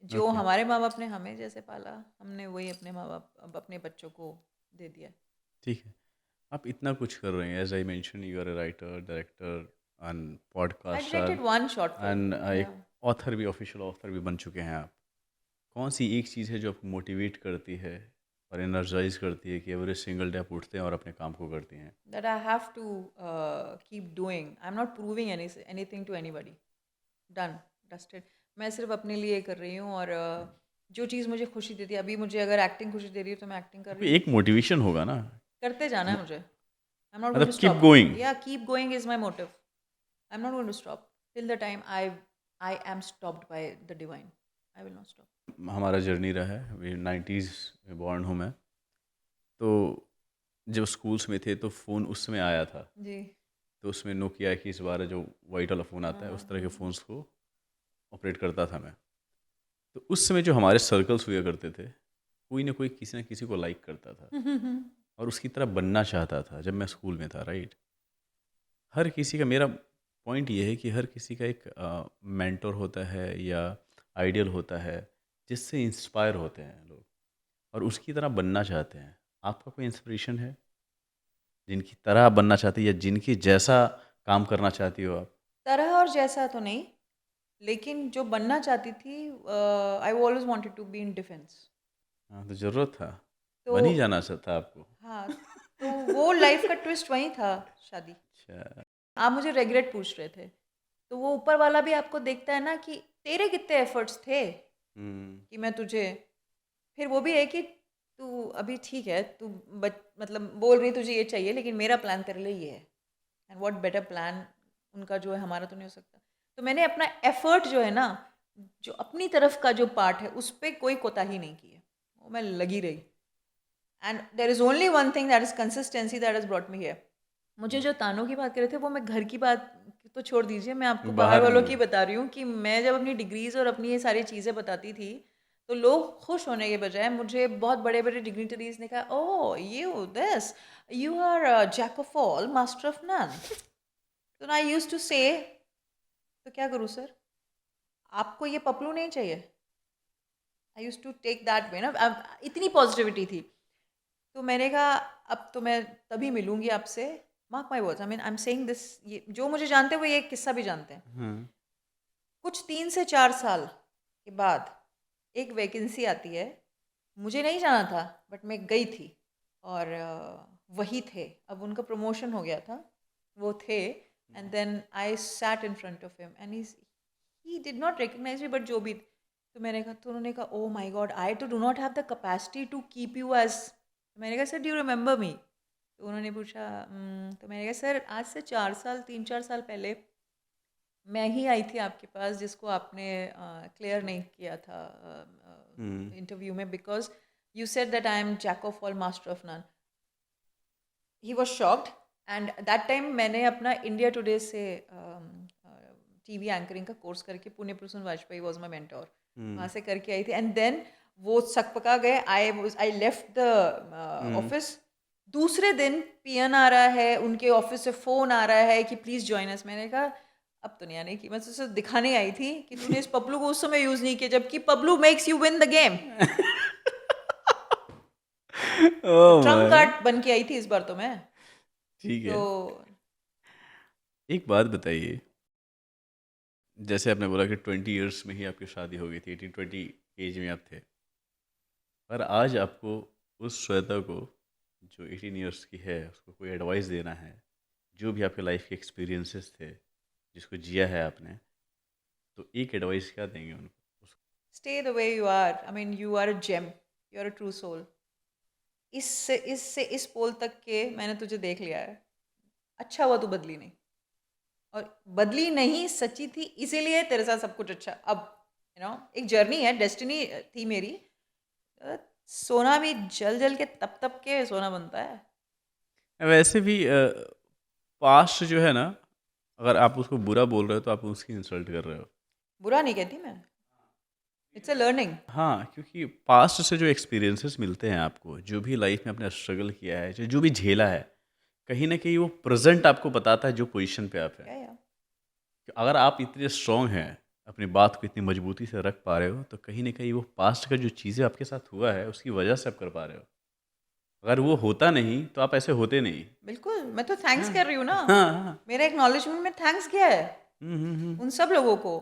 जो ओके, हमारे माँ बाप ने हमें जैसे पाला, हमने वही अपने माँ बाप अब अपने बच्चों को दे दिया। ठीक है। आप इतना कुछ कर रहे हैं, as I mention you are a writer, director and I podcaster directed one short and film, या एक ऑथर भी, ऑफिशियल ऑथर भी बन चुके हैं आप। कौन सी एक चीज़ है जो आपको मोटिवेट करती है और एनर्जाइज करती है कि एवरी सिंगल डे आप उठते हैं और अपने काम को करती हैं? that I have to keep doing. I'm not proving anything to anybody. Done, dusted. मैं सिर्फ अपने लिए कर रही हूँ। और जो चीज़ मुझे खुशी देती है, अभी मुझे अगर एक्टिंग खुशी दे रही है तो मैं एक्टिंग कर रही कोई हूँ। एक मोटिवेशन होगा ना, करते जाना है म- मुझे। I'm not going to मतलब keep stop. Going. Yeah, keep going is my motive. I'm not going to stop till the time I am stopped by the divine. I will not stop. हमारा journey रहा है, अभी 90s में born हूँ मैं। तो जब स्कूल्स में थे तो फ़ोन उस समय आया था, जी। तो उसमें नोकिया की, इस बार जो वाइट वाला फ़ोन आता है, हाँ उस तरह के फ़ोन्स को ऑपरेट करता था मैं। तो उस समय जो हमारे सर्कल्स हुआ करते थे, कोई ना कोई किसी ना किसी को लाइक करता था हाँ। और उसकी तरह बनना चाहता था जब मैं स्कूल में था, राइट? हर किसी का, मेरा पॉइंट ये है कि हर किसी का एक मेंटर होता है या आइडियल होता है जिससे इंस्पायर होते हैं लोग और उसकी तरह बनना चाहते हैं। आपका कोई इंस्पिरेशन है जिनकी तरह आप बनना चाहते हैं या जिनकी जैसा काम करना चाहती हो आप? तरह और जैसा तो नहीं, लेकिन जो बनना चाहती थी, I always wanted to be in defence. हाँ, तो ज़रूरत था, तो बन ही जाना चाहता आपको। हाँ, तो वो लाइफ का ट्विस्ट वही था, शादी। अच्छा। आप मुझे रेगरेट पूछ रहे थे, तो वो ऊपर वाला भी आपको देखता है ना कि तेरे कितने एफर्ट्स थे हम्म। कि मैं तुझे। फिर वो भी है कि तू अभी ठीक है, तू मतलब बोल रही तुझे ये चाहिए, लेकिन मेरा प्लान तेरे लिए ये है। एंड व्हाट बेटर प्लान उनका जो है, हमारा तो नहीं हो सकता। तो मैंने अपना एफर्ट जो है ना, जो अपनी तरफ का जो पार्ट है, उस पर कोई कोताही नहीं की है। वो मैं लगी रही। And there is only one thing, that is consistency, that is brought me here. मुझे जो तानों की बात कर रहे थे, वो मैं घर की बात तो छोड़ दीजिए, मैं आपको बाहर बाहर वालों में। की बता रही हूँ कि मैं जब अपनी डिग्रीज और अपनी ये सारी चीज़ें बताती थी, तो लोग खुश होने के बजाय मुझे बहुत बड़े बड़े डिग्निटरीज ने कहा, oh you this, you are jack of all master of none. तो आई यूज टू से, तो क्या करूँ सर, आपको ये पपलू नहीं चाहिए। I use to take that way ना, अब इतनी पॉजिटिविटी थी। तो मैंने कहा अब तो मैं तभी मिलूंगी आपसे, mark my words, I mean I am saying this. ये जो मुझे जानते हैं वो ये किस्सा भी जानते हैं। हाँ। कुछ 3 से 4 साल के बाद एक वैकेंसी आती है। मुझे नहीं जाना था, बट मैं गई थी। और वही थे, अब उनका प्रमोशन हो गया था, वो थे। And then I sat in front of him and he did not recognise me, but जो भी। तो मैंने कहा, तो उन्होंने कहा, ओ माई गॉड, आई तो do not have the capacity to keep you age. मैंने कहा, sir do you remember me? तो उन्होंने पूछा, तो मैंने कहा, सर आज से 4 साल 3-4 साल पहले मैं ही आई थी आपके पास, जिसको आपने क्लियर नहीं किया था हम्म। इंटरव्यू में, because you said that I am jack of all master of none. He was shocked. And that time मैंने अपना इंडिया टुडे से टीवी एंकरिंग का कोर्स करके, Punya Prasun Vajpayee was my mentor, वहाँ से करके आई थी। एंड देन वो सकपका गए। I left the office. दूसरे दिन पीएन आ रहा है, उनके ऑफिस से फ़ोन आ रहा है कि प्लीज़ ज्वाइन अस। मैंने कहा, अब तो नहीं आने की, मैं तो सिर्फ दिखाने आई थी कि तूने इस पपलू को उस समय यूज नहीं किया जबकि Paplu makes you win the game. तो ओह ट्रम्प भाई, कार्ड बन के आई थी इस बार तो मैं। ठीक तो है। एक बात बताइए, जैसे आपने बोला कि 20 इयर्स में ही आपकी शादी हो गई थी, 18-20 एज में आप थे, पर आज आपको उस श्वेता को जो 18 इयर्स की है उसको कोई एडवाइस देना है, जो भी आपके लाइफ के एक्सपीरियंसेस थे जिसको जिया है आपने, तो एक एडवाइस क्या देंगे उनको? Stay the way you are, I mean you are a gem, you are a true soul. इससे इस पोल तक के मैंने तुझे देख लिया है, अच्छा हुआ तू बदली नहीं। और बदली नहीं, सच्ची थी, इसीलिए तेरे साथ सब कुछ अच्छा। अब एक जर्नी है, डेस्टिनी थी मेरी। अ, सोना भी जल जल के तप तप के सोना बनता है। वैसे भी पास्ट जो है ना, अगर आप उसको बुरा बोल रहे हो तो आप उसकी इंसल्ट कर रहे हो। बुरा नहीं कहती मैं, इट्स अ लर्निंग। हाँ, क्योंकि पास्ट से जो एक्सपीरियंसेस मिलते हैं आपको, जो भी लाइफ में आपने स्ट्रगल किया है, जो भी झेला है, कहीं ना कहीं वो प्रेजेंट आपको बताता है जो पोजीशन पे आप हैं। या कि अगर आप इतने स्ट्रांग हैं, अपनी बात को इतनी मजबूती से रख पा रहे हो, तो कहीं ना कहीं वो पास्ट का जो चीज़ें आपके साथ हुआ है उसकी वजह से आप कर पा रहे हो। अगर वो होता नहीं तो आप ऐसे होते नहीं। बिल्कुल, मैं तो थैंक्स हाँ कर रही हूँ ना। हाँ हाँ। मेरा एक्नॉलेजमेंट में थैंक्स गया है हम्म। उन सब लोगों को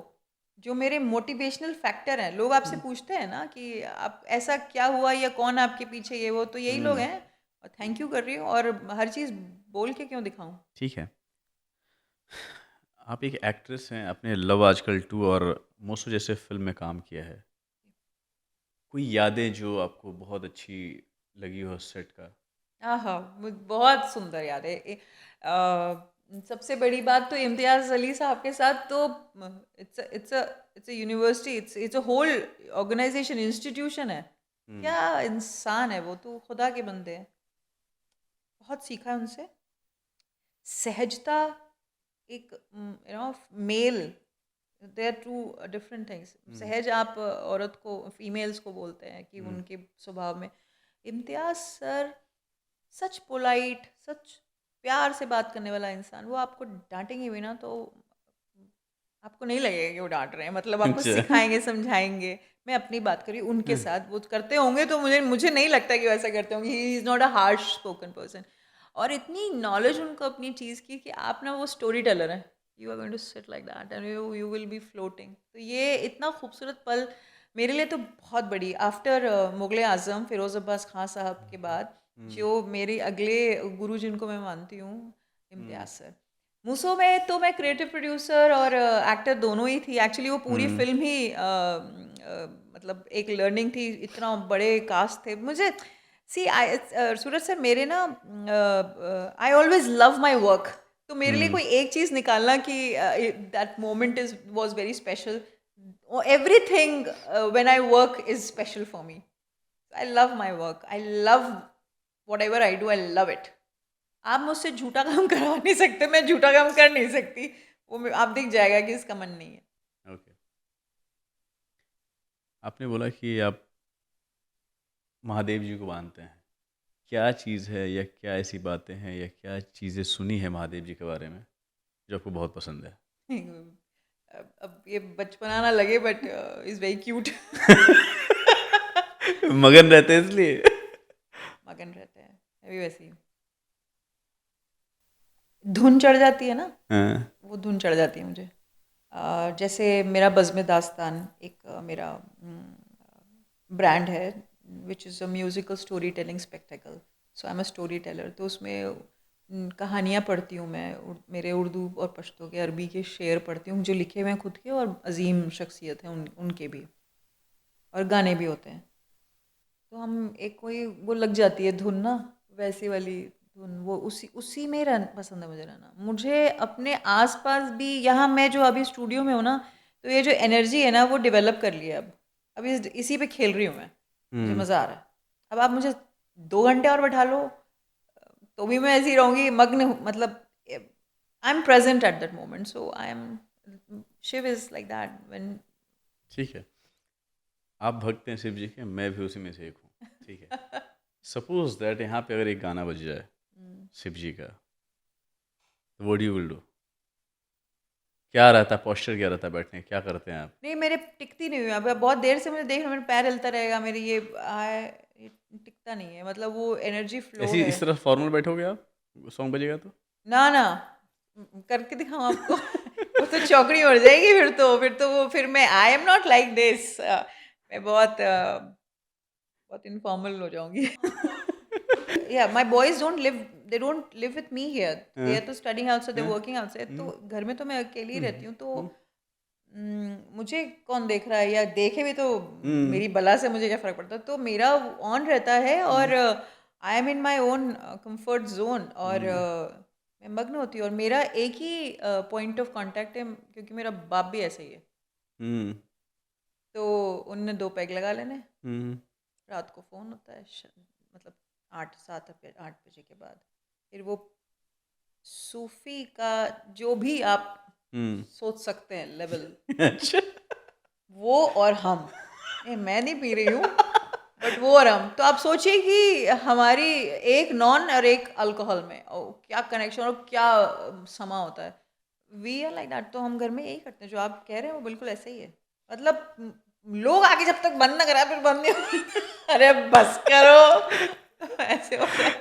जो मेरे मोटिवेशनल फैक्टर हैं। लोग आपसे हम्म, पूछते हैं ना कि आप ऐसा क्या हुआ या कौन आपके पीछे, ये वो, तो यही लोग हम्म, हैं। और थैंक यू कर रही हूँ, और हर चीज़ बोल के क्यों दिखाऊं। ठीक है। आप एक एक्ट्रेस हैं, आपने लव आजकल 2 और मोस्टो जैसे फिल्म में काम किया है। कोई यादें जो आपको बहुत अच्छी लगी हो सेट का? आहा, बहुत सुंदर याद है। सबसे बड़ी बात तो इम्तियाज अली साहब के साथ तो it's it's it's university, it's a whole organisation, institution है। हम्म। क्या इंसान है वो, तो खुदा के बंदे हैं। बहुत सीखा है उनसे। सहजता, एक मेल, they are two different things. Hmm. सहज आप औरत को, फीमेल्स को बोलते हैं कि हम्म। उनके स्वभाव में। इम्तियाज सर सच पोलाइट, सच प्यार से बात करने वाला इंसान। वो आपको डांटेंगे भी ना तो आपको नहीं लगेगा कि वो डांट रहे हैं, मतलब आपको अच्छा। सिखाएंगे, समझाएंगे। मैं अपनी बात करी उनके हाँ, साथ, वो करते होंगे तो मुझे मुझे नहीं लगता कि वैसा करते होंगे। He is not a harsh spoken person. और इतनी नॉलेज उनको अपनी चीज़ की कि आप ना वो स्टोरी टेलर हैं। You are going to sit like that and you will be floating. तो ये इतना खूबसूरत पल मेरे लिए तो बहुत बड़ी, आफ्टर मुगल आज़म फिरोज़ अब्बास खां साहब के बाद, हम्म। जो मेरे अगले गुरु जिनको मैं मानती हूँ, हम्म। इम्तियाज सर। मूसो में तो मैं क्रिएटिव प्रोड्यूसर और एक्टर दोनों ही थी। एक्चुअली वो पूरी हम्म। फिल्म ही मतलब एक लर्निंग थी, इतना बड़े कास्ट थे मुझे। सी आई सूरज सर, मेरे ना I always love my work. तो मेरे लिए हम्म, कोई एक चीज़ निकालना कि that moment is was very special. Everything when I work is special for me. I love my work, I love what ever I do, I love it. आप मुझसे झूठा काम करवा नहीं सकते, मैं झूठा काम कर नहीं सकती। आप दिख जाएगा कि इसका मन नहीं है। ओके। आपने बोला कि आप महादेव जी को मानते हैं। क्या चीज़ है या क्या ऐसी बातें हैं या क्या चीज़ें सुनी है महादेव जी के बारे में जो आपको बहुत पसंद है? अब ये बचपना ना लगे, बट इज वेरी क्यूट। मगन रहते हैं इसलिए। मगन रहते हैं, अभी वैसे ही धुन चढ़ जाती है ना, हाँ। वो धुन चढ़ जाती है मुझे। जैसे मेरा बज़्म दास्तान एक मेरा ब्रांड है, which is a musical story telling spectacle. So I am a story teller. तो उसमें कहानियाँ पढ़ती हूँ मैं, मेरे उर्दू और पश्तो के, अरबी के शेर पढ़ती हूँ जो लिखे हुए हैं खुद के और अजीम शख्सियत हैं उनके भी, और गाने भी होते हैं। तो हम एक कोई वो लग जाती है धुन ना, वैसी वाली धुन, वो उसी उसी में पसंद है मुझे रहना। मुझे अपने आसपास भी, यहाँ मैं जो अभी स्टूडियो में हूँ ना, तो ये जो एनर्जी है ना वो डेवलप कर लिया अब। अभी इसी पे खेल रही हूँ मैं, मुझे हम्म, मज़ा आ रहा है। अब आप मुझे 2 घंटे और बैठा लो तो भी मैं ऐसी रहूँगी मग्न मतलब I am present at that moment. So I am, Shiv is like that when. ठीक है। आप भक्त हैं शिव जी के, मैं भी उसी में से एक हूँ। ठीक है। सपोज दैट यहाँ पे अगर एक गाना बज जाए शिव जी का, तो व्हाट यू विल डू? क्या रहता है, पोस्चर क्या रहता है बैठने, क्या करते हैं आप? नहीं, मेरे टिकती नहीं हुई। अब बहुत देर से मुझे देख रहा, मेरा पैर हिलता रहेगा, मेरी ये टिकता नहीं है, मतलब वो एनर्जी फ्लो ऐसी है। इस तरह फॉर्मल बैठोगे आप, सॉन्ग बजेगा तो? ना ना, करके दिखाऊं आपको? वो तो चौकड़ी उड़ जाएगी फिर मैं आई एम नॉट लाइक दिस। मैं बहुत इनफॉर्मल हो जाऊंगी। Yeah, my boys they don't live with me here. They हाँ, are तो studying outside, they're हाँ, working outside. तो घर में तो मैं अकेली ही रहती हूँ, तो हम्म, मुझे कौन देख रहा है, या देखे भी तो हम्म, मेरी बला से मुझे क्या फर्क पड़ता है। तो मेरा ऑन रहता है, और I am in my own comfort zone, और मैं मग्न होती हूँ, और मेरा एक ही पॉइंट ऑफ कांटेक्ट है, क्योंकि मेरा बाप भी ऐसा ही है। हम्म, तो उनने 2 पैग लगा लेने, हम्म, रात को फ़ोन होता है, मतलब 8 बजे के बाद। फिर वो सूफ़ी का जो भी आप हम्म। सोच सकते हैं लेवल, अच्छा। वो और हम। नहीं, मैं नहीं पी रही हूँ, बट वो और हम। तो आप सोचिए कि हमारी एक नॉन और एक अल्कोहल में क्या कनेक्शन और क्या समा होता है। We are like that. तो हम घर में यही करते हैं, जो आप कह रहे हैं वो बिल्कुल ऐसे ही है। मतलब लोग आके जब तक बंद ना करा, फिर बंद नहीं होता। अरे बस करो। ऐसे होता है।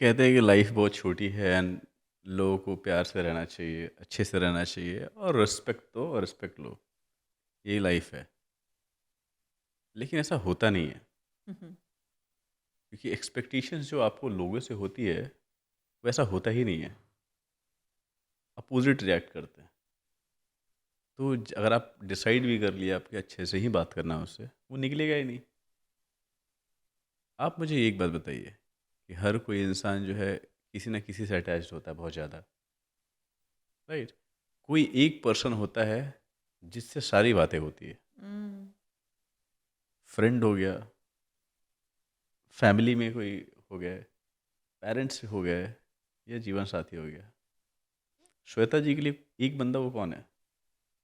कहते हैं कि लाइफ बहुत छोटी है एंड लोगों को प्यार से रहना चाहिए, अच्छे से रहना चाहिए, और रिस्पेक्ट दो और रिस्पेक्ट लो, यही लाइफ है। लेकिन ऐसा होता नहीं है, क्योंकि एक्सपेक्टेशंस जो आपको लोगों से होती है वैसा होता ही नहीं है, अपोजिट रिएक्ट करते हैं। तो अगर आप डिसाइड भी कर लिया आपके अच्छे से ही बात करना है उससे, वो निकलेगा ही नहीं। आप मुझे एक बात बताइए कि हर कोई इंसान जो है किसी ना किसी से अटैच्ड होता है बहुत ज़्यादा, राइट? कोई एक पर्सन होता है जिससे सारी बातें होती है। हम्म, फ्रेंड हो गया, फैमिली में कोई हो गया, पेरेंट्स हो गए, या जीवन साथी हो गया। श्वेता जी के लिए एक बंदा वो कौन है,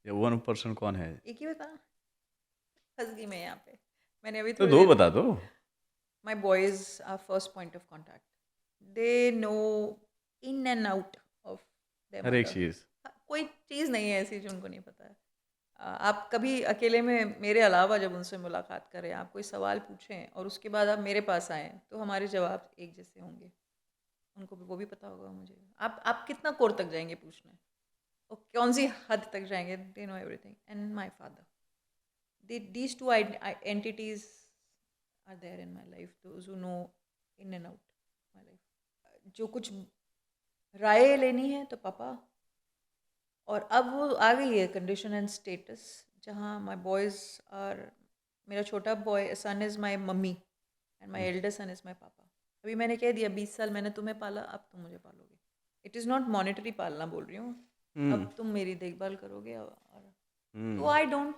या वन पर्सन कौन है? एक ही बता, फंस गई मैं यहाँ पे। मैंने अभी तो थोड़ी दो देर, बता दो। my boys are first point of contact. They know in and out of their हर एक mother. चीज़। कोई चीज़ नहीं है ऐसी जो उनको नहीं पता है। आप कभी अकेले में मेरे अलावा जब उनसे मुलाकात करें, आप कोई सवाल पूछें और उसके बाद आप मेरे पास आएँ, तो हमारे जवाब एक जैसे होंगे। उनको भी वो भी पता होगा मुझे। आप कितना कोर तक जाएँगे पूछने, और कौन-सी हद तक जाएँगे, दे know everything. And my father, these two entities are there in my life, those who know in and out my life। जो कुछ राय लेनी है तो पापा, और अब वो आ गई है कंडीशन एंड स्टेटस जहाँ माय बॉयज आर, मेरा छोटा boy son is my mummy, and my elder son is my papa. अभी मैंने कह दिया 20 साल मैंने तुम्हें पाला, अब तुम मुझे पालोगे। इट इज़ नॉट मॉनेटरी पालना बोल रही हूँ, हम्म, अब तुम मेरी देखभाल करोगे। और तो हम्म। आई डोंट,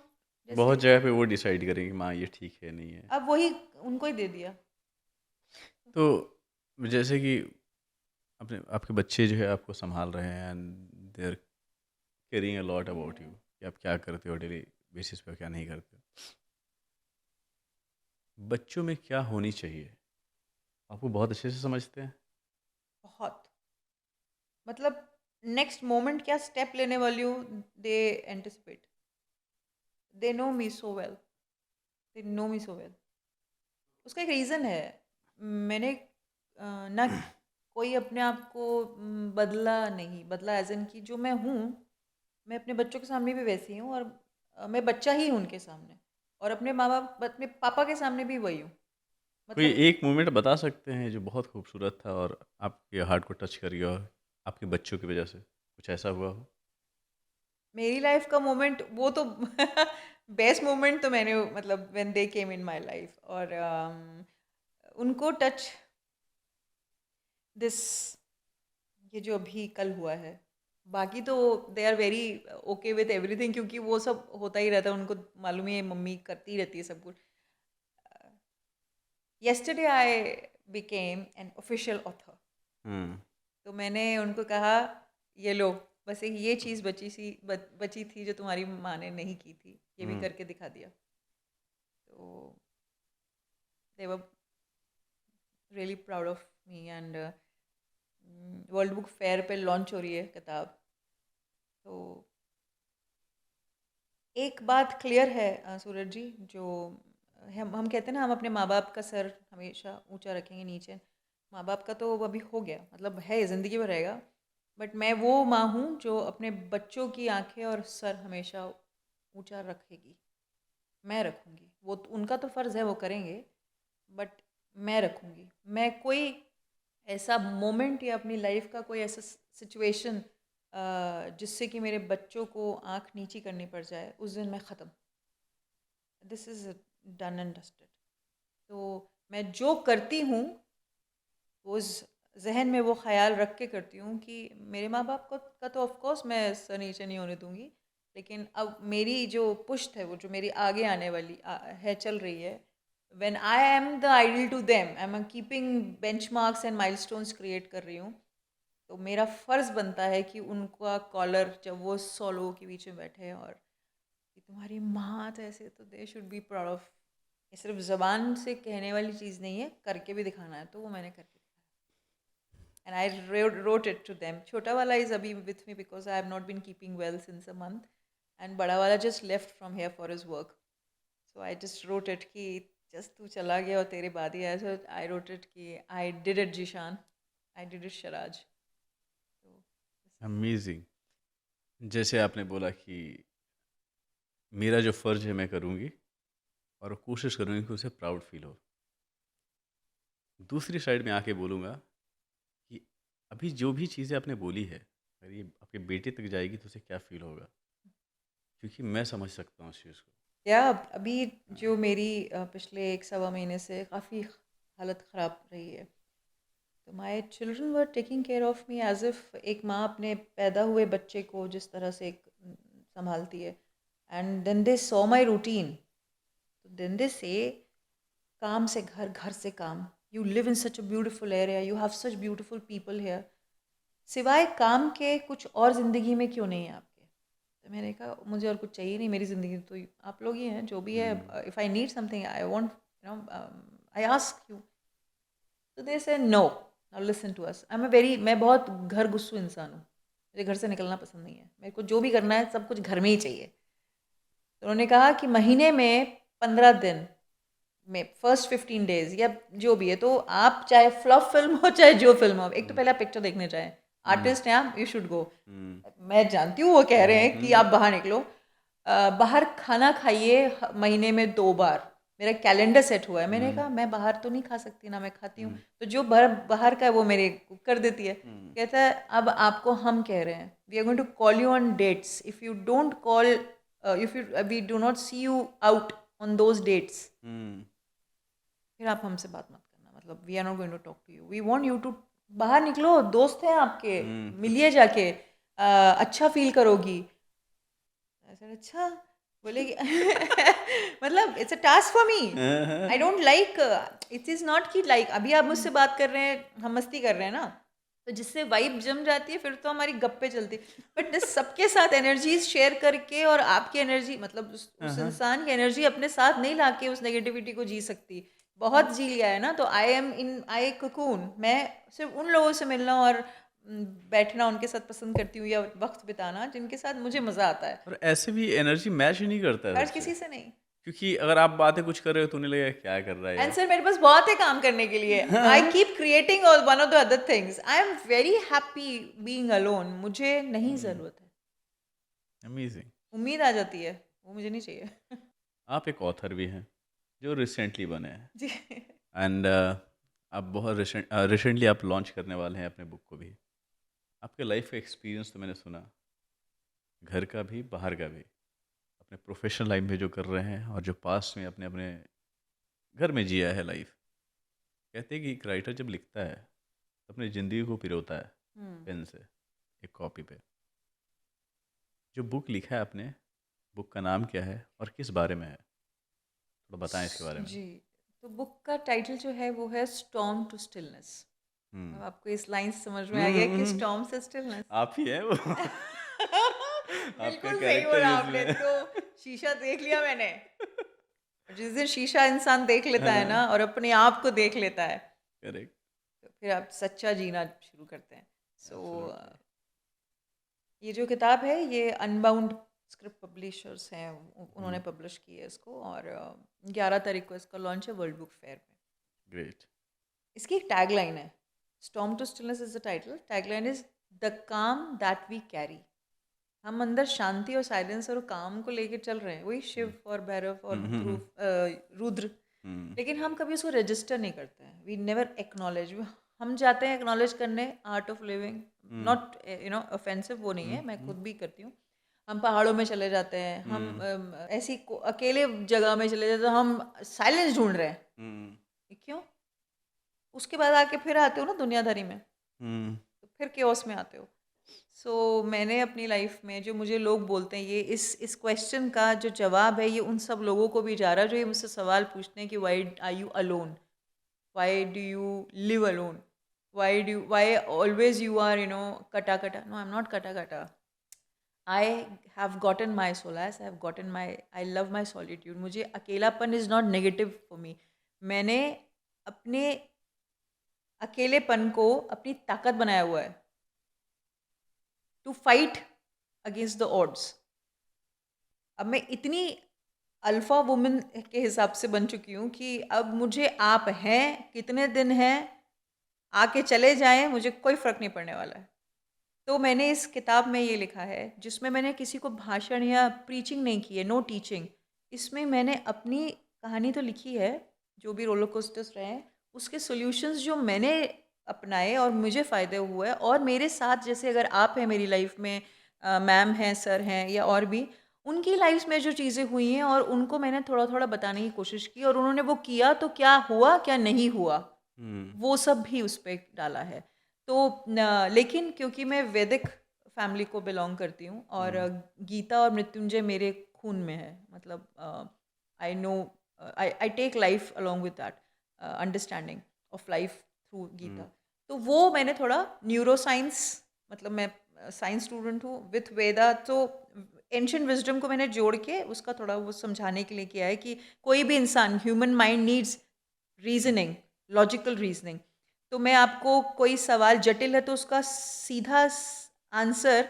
बहुत जैसे जगह पे वो डिसाइड करेंगे माँ ये ठीक है नहीं है। अब वही उनको ही दे दिया। तो जैसे कि अपने आपके बच्चे जो है आपको संभाल रहे हैं and they are caring a lot about you, कि आप क्या करते हो डेली बेसिस पे, क्या नहीं करते हो। बच्चों में क्या होनी चाहिए, आपको बहुत अच्छे से समझते हैं। बहुत, मतलब नेक्स्ट मोमेंट क्या स्टेप लेने वाली हूँ, they anticipate, they know me so well, they know me so well. उसका एक रीज़न है। मैंने ना कोई अपने आप को बदला नहीं, बदला एज इन कि जो मैं हूँ, मैं अपने बच्चों के सामने भी वैसी हूँ, और मैं बच्चा ही हूँ उनके सामने, और अपने माँ बाप, अपने पापा के सामने भी वही हूँ। कोई मतलब एक मोमेंट बता सकते हैं जो बहुत खूबसूरत था और आपके हार्ट को टच कर गया हो, आपके बच्चों की वजह से कुछ ऐसा हुआ हो? मेरी लाइफ का मोमेंट वो तो बेस्ट मोमेंट तो मैंने, मतलब when they came in my life, और उनको टच दिस, ये जो अभी कल हुआ है। बाकी तो they are very okay with everything, क्योंकि वो सब होता ही रहता है, उनको मालूम ही है मम्मी करती रहती है सब कुछ। yesterday I became an official author. Hmm, तो मैंने उनको कहा, ये लो, बस एक ये चीज़ बची थी जो तुम्हारी माँ ने नहीं की थी, ये भी हम्म, करके दिखा दिया। तो they were really proud of me. And world book fair पे लॉन्च हो रही है किताब, एक बात क्लियर है सूरज जी, जो हम कहते हैं ना, हम अपने माँ बाप का सर हमेशा ऊंचा रखेंगे, नीचे माँ बाप का तो अभी हो गया, मतलब है, ज़िंदगी भर रहेगा। बट मैं वो माँ हूँ जो अपने बच्चों की आंखें और सर हमेशा ऊंचा रखेगी। मैं रखूँगी, वो तो उनका तो फ़र्ज़ है, वो करेंगे, बट मैं रखूँगी। मैं कोई ऐसा मोमेंट या अपनी लाइफ का कोई ऐसा सिचुएशन जिससे कि मेरे बच्चों को आंख नीची करनी पड़ जाए, उस दिन मैं ख़त्म। This is done and dusted. तो मैं जो करती हूँ, उस जहन में वो ख्याल रख के करती हूँ कि मेरे माँ बाप को का तो ऑफ कोर्स मैं सर नीचे नहीं होने दूंगी, लेकिन अब मेरी जो पुश्त है, वो जो मेरी आगे आने वाली है, चल रही है, when I am the idol to them, I am keeping benchmarks and milestones create कर रही हूँ, तो मेरा फ़र्ज़ बनता है कि उनका कॉलर, जब वो 100 लोगों के बीच में बैठे और कि तुम्हारी माँ तो ऐसे, तो they should be proud of. ये सिर्फ ज़बान से कहने वाली चीज़ नहीं है, करके भी दिखाना है, तो वो मैंने करके दिखाया। And I wrote it to them. छोटा वाला is अभी with me because I have not been keeping well since a month, and बड़ा वाला just left from here for his work. So I just wrote it कि just तू चला गया और तेरे बाद ही आया, so I wrote it कि I did it Jishan, I did it Sharaj. So this is amazing. जैसे आपने बोला कि मेरा जो फ़र्ज़ है मैं करूँगी और कोशिश करूँगी कि उसे प्राउड फील हो। दूसरी साइड में आके बोलूँगा कि अभी जो भी चीज़ें आपने बोली है, अगर ये आपके बेटे तक जाएगी तो उसे क्या फील होगा, क्योंकि मैं समझ सकता हूँ उस चीज़ को। या अभी हाँ। जो मेरी पिछले 1 सवा महीने से काफ़ी हालत ख़राब रही है, तो my children were taking care of me as if एक माँ अपने पैदा हुए बच्चे को जिस तरह से संभालती है। And then they saw my routine, तो देन दे से काम से घर, घर से काम, you live in such a beautiful area, you have such beautiful people here, सिवाय काम के कुछ और ज़िंदगी में क्यों नहीं है आपके? तो मैंने कहा मुझे और कुछ चाहिए नहीं, मेरी ज़िंदगी तो आप लोग ही हैं, जो भी है। हुँ, if I need something I want, you know, I ask you, तो they say no, now listen to us. मैं बहुत घर गुस्सू इंसान हूँ, मुझे घर से निकलना पसंद नहीं है, मेरे को जो भी करना है सब कुछ घर में ही चाहिए। तो उन्होंने कहा कि महीने में 15 दिन में फर्स्ट 15 डेज या जो भी है, तो आप चाहे फ्लॉप फिल्म हो चाहे जो फिल्म हो, एक तो हुँ, पहले आप पिक्चर देखने जाएं, हुँ, आर्टिस्ट हैं आप, यू शुड गो। हुँ, मैं जानती हूँ वो कह रहे हुँ, हैं कि हुँ, आप बाहर निकलो, बाहर खाना खाइए महीने में 2 बार, मेरा कैलेंडर सेट हुआ है। मैंने हुँ, कहा मैं बाहर तो नहीं खा सकती ना, मैं खाती हूँ, हुँ, तो जो बाहर बाहर का है वो मेरे को कर देती है। हुँ, कहता है अब आपको हम कह रहे हैं, we are going to call you on dates, if you don't call, if you we do not see you out on those dates, हुँ, फिर आप हमसे बात मत करना, मतलब we are not going to talk to you, we want you to बाहर निकलो, दोस्त हैं आपके, हुँ, मिलिए जाके, अच्छा फील करोगी। ऐसा अच्छा, बोले कि मतलब it's a task for me, I don't like, it is not कि लाइक अभी आप मुझसे बात कर रहे हैं, हम मस्ती कर रहे हैं ना, तो जिससे वाइब जम जाती है फिर तो हमारी गप्पे चलती, बट सबके साथ एनर्जीज शेयर करके, और आपकी एनर्जी, मतलब हाँ, उस हाँ। इंसान की एनर्जी अपने साथ नहीं लाके उस नेगेटिविटी को जी सकती, बहुत जी लिया है ना, तो I am in I cocoon, मैं सिर्फ उन लोगों से मिलना और बैठना उनके साथ पसंद करती हूँ, या वक्त बिताना जिनके साथ मुझे मज़ा आता है, और ऐसे भी एनर्जी मैच ही नहीं करता है हर सबसे, किसी से नहीं। क्योंकि अगर आप बातें कुछ कर रहे हो तो उन्हें लगेगा क्या कर रहा है यार। आंसर मेरे पास बहुत है काम करने के लिए, आई हाँ। Keep creating one of the other things, I am very happy being alone, मुझे नहीं हुँ, ज़रूरत है, अमेज़िंग। उम्मीद आ जाती है, वो मुझे नहीं चाहिए। आप एक ऑथर भी हैं, जो रिसेंटली बने हैं, जी। एंड आप बहुत रिसेंटली आप लॉन्च करने वाले हैं अपने बुक को भी। आपके लाइफ का एक्सपीरियंस तो मैंने सुना, घर का भी, बाहर का भी। अपने प्रोफ़ेशनल लाइफ़ में जो कर रहे हैं और जो पास्ट में अपने अपने घर में जिया है लाइफ़। कहते हैं कि एक राइटर जब लिखता है, तो अपनी ज़िंदगी को पिरोता है हम्म। पेन से, एक कॉपी पे। जो बुक लिखा है आपने, बुक का नाम क्या है और किस बारे में है? थोड़ा बताएँ इसके बारे में। जी, तो बुक का टाइटल जो है वो है स्टॉर्म टू स्टिलनेस। हुँ। अब आपको इस लाइन से समझ में हुँ, आ गया हुँ, कि हुँ। स्टॉर्म से स्टिलनेस। आप ही हैं वो। आपका बिल्कुल सही कैरेक्टर बोला ही आपने, उसमें तो है। शीशा देख लिया मैंने, और जिस दिन शीशा इंसान देख लेता है हाँ, ना और अपने आप को देख लेता है, करेक्ट, तो फिर आप सच्चा जीना शुरू करते हैं। So absolutely. ये जो किताब है ये अनबाउंड स्क्रिप्ट पब्लिशर्स हैं, उन्होंने पब्लिश की है इसको, और 11 तारीख को इसका लॉन्च है वर्ल्ड बुक फेयर में। ग्रेट। इसकी एक टैगलाइन है, storm to stillness is the title, tagline is the calm that we carry. हम अंदर शांति और साइलेंस और काम को लेके चल रहे हैं, वही शिव और भैरव और रुद्र, लेकिन हम कभी उसको रजिस्टर नहीं करते हैं। We never acknowledge. हम जाते हैं एक्नॉलेज करने Art of Living, not offensive, वो नहीं है, मैं खुद भी करती हूँ। हम पहाड़ों में चले जाते हैं, हम ऐसी अकेले जगह में चले जाते हैं, हम साइलेंस ढूंढ रहे हैं। क्यों? उसके बाद आके फिर आते हो ना दुनियादारी में, तो फिर केओस में आते हो। सो मैंने अपनी लाइफ में, जो मुझे लोग बोलते हैं, ये इस क्वेश्चन का जो जवाब है, ये उन सब लोगों को भी जा रहा है जो ये मुझसे सवाल पूछते हैं कि why are you alone, why do you live alone, why always you are कटा कटा। नो, आई एम नॉट कटा कटा। I have gotten my solace, I have gotten my, I love my solitude. मुझे अकेलापन is not negative for me. मैंने अपने अकेलेपन को अपनी ताकत बनाया हुआ है, to fight against the odds. अब मैं इतनी अल्फा वुमन के हिसाब से बन चुकी हूँ कि अब मुझे आप हैं, कितने दिन हैं, आके चले जाएं, मुझे कोई फ़र्क नहीं पड़ने वाला है। तो मैंने इस किताब में ये लिखा है, जिसमें मैंने किसी को भाषण या प्रीचिंग नहीं की है, नो टीचिंग। इसमें मैंने अपनी कहानी तो लिखी है, जो भी रोलर कोस्टर्स रहे हैं, उसके सॉल्यूशंस जो मैंने अपनाए और मुझे फ़ायदे हुए, और मेरे साथ जैसे अगर आप हैं मेरी लाइफ में, मैम हैं, सर हैं, या और भी उनकी लाइफ में जो चीज़ें हुई हैं, और उनको मैंने थोड़ा थोड़ा बताने की कोशिश की, और उन्होंने वो किया तो क्या हुआ, क्या नहीं हुआ, वो सब भी उस पर डाला है। तो लेकिन क्योंकि मैं वैदिक फैमिली को बिलोंग करती हूँ, और गीता और मृत्युंजय मेरे खून में है, मतलब I know, I take life along with that understanding of life through Gita. तो वो मैंने थोड़ा न्यूरो साइंस, मतलब मैं साइंस स्टूडेंट हूँ विथ वेदा, तो एंशियंट विजडम को मैंने जोड़ के उसका थोड़ा वो समझाने के लिए किया है कि कोई भी इंसान, human mind needs reasoning, logical reasoning. तो मैं आपको कोई सवाल जटिल है तो उसका सीधा आंसर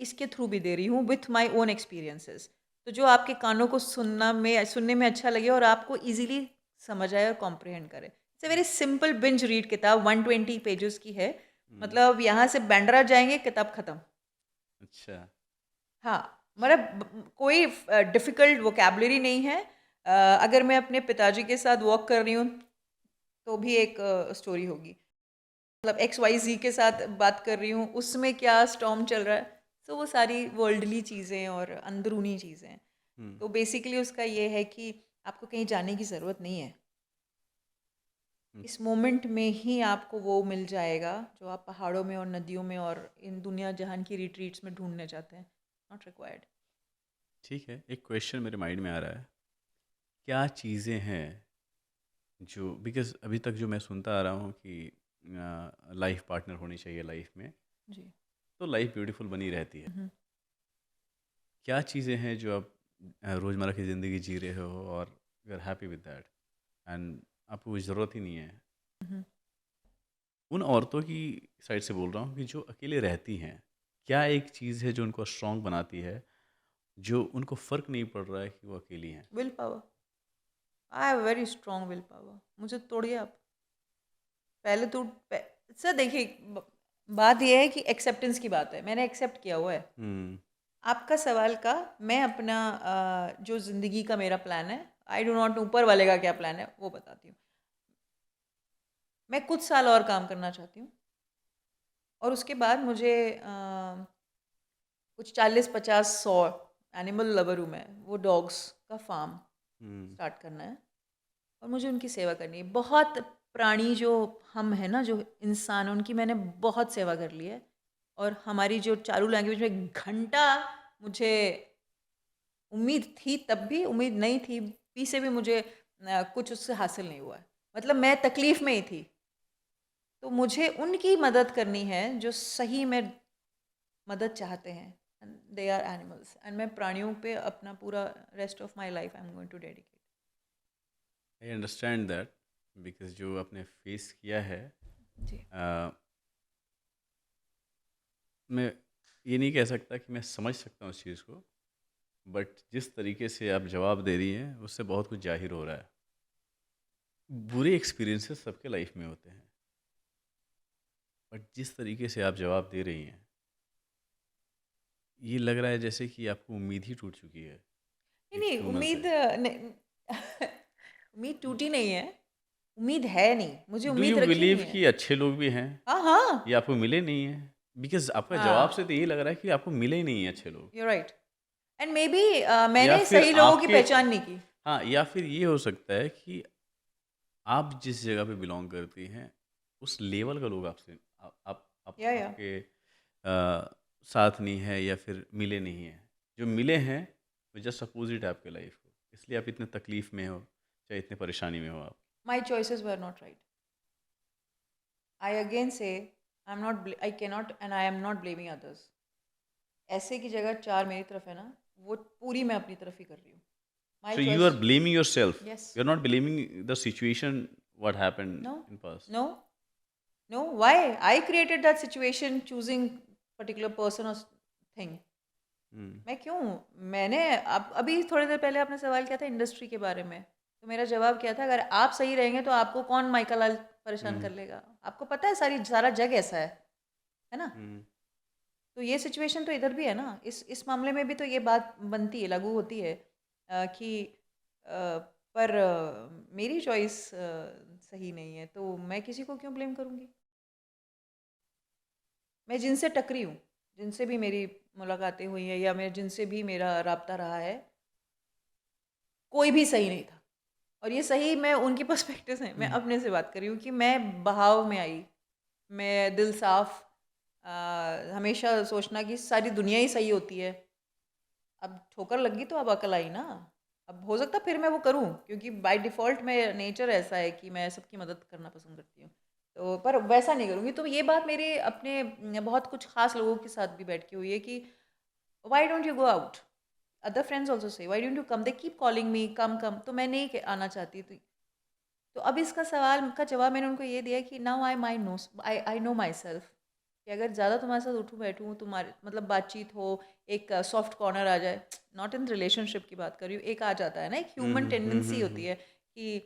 इसके थ्रू भी दे रही हूँ, विथ माय ओन एक्सपीरियंसेस। तो जो आपके कानों को सुनने में अच्छा लगे और आपको इजीली समझ आए और कॉम्प्रिहेंड करे। It's a very simple binge read किताब, 120 पेजेस की है। मतलब यहाँ से बैंड्रा जाएंगे, किताब खत्म। अच्छा। हाँ, मतलब कोई डिफ़िकल्ट वोकैबुलरी नहीं है। अगर मैं अपने पिताजी के साथ वॉक कर रही हूँ, तो भी एक स्टोरी होगी। मतलब XYZ के साथ बात कर रही हूँ, उसमें क्या स्टॉर्म चल रहा है। तो वो सारी वर्ल्डली चीज़ें और अंदरूनी चीज़ें हैं। तो बेसिकली उसका ये है कि आपको कहीं जाने की ज़रूरत नहीं है। इस मोमेंट में ही आपको वो मिल जाएगा जो आप पहाड़ों में और नदियों में और इन दुनिया जहान की रिट्रीट्स में ढूंढने जाते हैं। Not required. ठीक है, एक क्वेश्चन मेरे माइंड में आ रहा है, क्या चीज़ें हैं जो, बिकॉज अभी तक जो मैं सुनता आ रहा हूँ कि लाइफ पार्टनर होनी चाहिए लाइफ में, जी। तो लाइफ ब्यूटीफुल बनी रहती है। हम्म। क्या चीज़ें हैं जो आप रोज़मर्रा की ज़िंदगी जी रहे हो और you are happy with that, and आपको कोई ज़रूरत ही नहीं है? हम्म। उन औरतों की साइड से बोल रहा हूँ कि जो अकेले रहती हैं, क्या एक चीज़ है जो उनको स्ट्रॉन्ग बनाती है, जो उनको फ़र्क नहीं पड़ रहा है कि वो अकेली हैं? Will power. I have very strong will power. मुझे तोड़िए आप। पहले तो सर देखिए, बात यह है कि एक्सेप्टेंस की बात है। मैंने एक्सेप्ट किया हुआ है। हम्म। आपका सवाल का, मैं अपना जो ज़िंदगी का मेरा प्लान है, आई डो नॉट, ऊपर वाले का क्या प्लान है वो बताती हूँ। मैं कुछ साल और काम करना चाहती हूँ, और उसके बाद मुझे कुछ 40-50-100 एनिमल लवर हूँ मैं, वो डॉग्स का फार्म हम्म। स्टार्ट करना है, और मुझे उनकी सेवा करनी है। बहुत प्राणी जो हम हैं ना, जो इंसान, उनकी मैंने बहुत सेवा कर ली है। और हमारी जो चारू लैंग्वेज में घंटा, मुझे उम्मीद थी तब भी, उम्मीद नहीं थी भी से भी मुझे कुछ उससे हासिल नहीं हुआ है। मतलब मैं तकलीफ़ में ही थी। तो मुझे उनकी मदद करनी है जो सही में मदद चाहते हैं। दे आर एनिमल्स, एंड मैं प्राणियों पे अपना पूरा rest of my life I am going to dedicate. I understand that, because जो आपने फेस किया है, जी। मैं ये नहीं कह सकता कि मैं समझ सकता हूँ उस चीज़ को, बट जिस तरीके से आप जवाब दे रही हैं उससे बहुत कुछ जाहिर हो रहा है। बुरे एक्सपीरियंसेस सबके लाइफ में होते हैं, बट जिस तरीके से आप जवाब दे रही हैं, ये लग रहा है जैसे कि आपको उम्मीद ही टूट चुकी है नहीं एक नहीं, ह्यूमन से। उम्मीद नहीं उम्मीद टूटी नहीं है, उम्मीद है नहीं, मुझे डू उम्मीद यू रखी नहीं बिलीव है। कि अच्छे लोग भी हैं? हाँ हाँ ये आपको मिले नहीं हैं? बिकॉज आपका जवाब से हाँ, तो यही लग रहा है कि आपको मिले ही नहीं हैं अच्छे लोग। You right. And may be या मैंने फिर सही लोगों की आपके, पहचान नहीं की। हाँ, या फिर ये हो सकता है कि आप जिस जगह पे बिलोंग करती हैं उस लेवल का लोग आपसे या आपके साथ नहीं है, या फिर मिले नहीं हैं। जो मिले हैं वो जस्ट अपोजिट है आपके लाइफ को, इसलिए आप इतने तकलीफ में हो, चाहे इतने परेशानी में हो आप। My choices were not right. I again say I am not, I can not and I am not blaming others. ऐसे की जगह चार मेरी तरफ है ना, वो पूरी मैं अपनी तरफ ही कर रही हूँ। My So you are choice. blaming yourself. Yes. You're not blaming the situation, what happened no in past. No no, why I created that situation choosing particular person और थिंग। Hmm. मैं क्यों, मैंने अब अभी थोड़ी देर पहले आपने सवाल किया था इंडस्ट्री के बारे में, तो मेरा जवाब क्या था, अगर आप सही रहेंगे तो आपको कौन माइकल लाल परेशान कर Hmm. लेगा। आपको पता है सारा जग ऐसा है ना। Hmm. तो ये सिचुएशन तो इधर भी है ना, इस मामले में भी तो ये बात बनती है, लागू होती है कि पर मेरी चॉइस सही नहीं है तो मैं किसी को क्यों ब्लेम करूँगी। मैं जिनसे टकरी हूँ, जिनसे भी मेरी मुलाकातें हुई हैं या मैं जिनसे भी मेरा राब्ता रहा है, कोई भी सही नहीं था। और ये सही मैं उनकी पर्सपेक्टिव से, मैं अपने से बात कर रही हूँ कि मैं बहाव में आई, मैं दिल साफ, हमेशा सोचना कि सारी दुनिया ही सही होती है। अब ठोकर लगी तो अब अकल आई ना। अब हो सकता फिर मैं वो करूं, क्योंकि बाय डिफ़ॉल्ट मैं नेचर ऐसा है कि मैं सबकी मदद करना पसंद करती हूँ। तो पर वैसा नहीं करूँगी। तो ये बात मेरे अपने बहुत कुछ ख़ास लोगों के साथ भी बैठ के हुई है कि why don't you go out? Other friends also say why don't you come? They keep calling me, come come. तो मैं नहीं आना चाहती थी। तो अब इसका सवाल का जवाब मैंने उनको ये दिया कि now I know my self, कि अगर ज़्यादा तुम्हारे साथ उठूँ बैठूँ, तुम्हारे मतलब बातचीत हो, एक सॉफ्ट कॉर्नर आ जाए, नॉट इन रिलेशनशिप की बात कर रही हूँ, एक आ जाता है ना, एक ह्यूमन टेंडेंसी होती है कि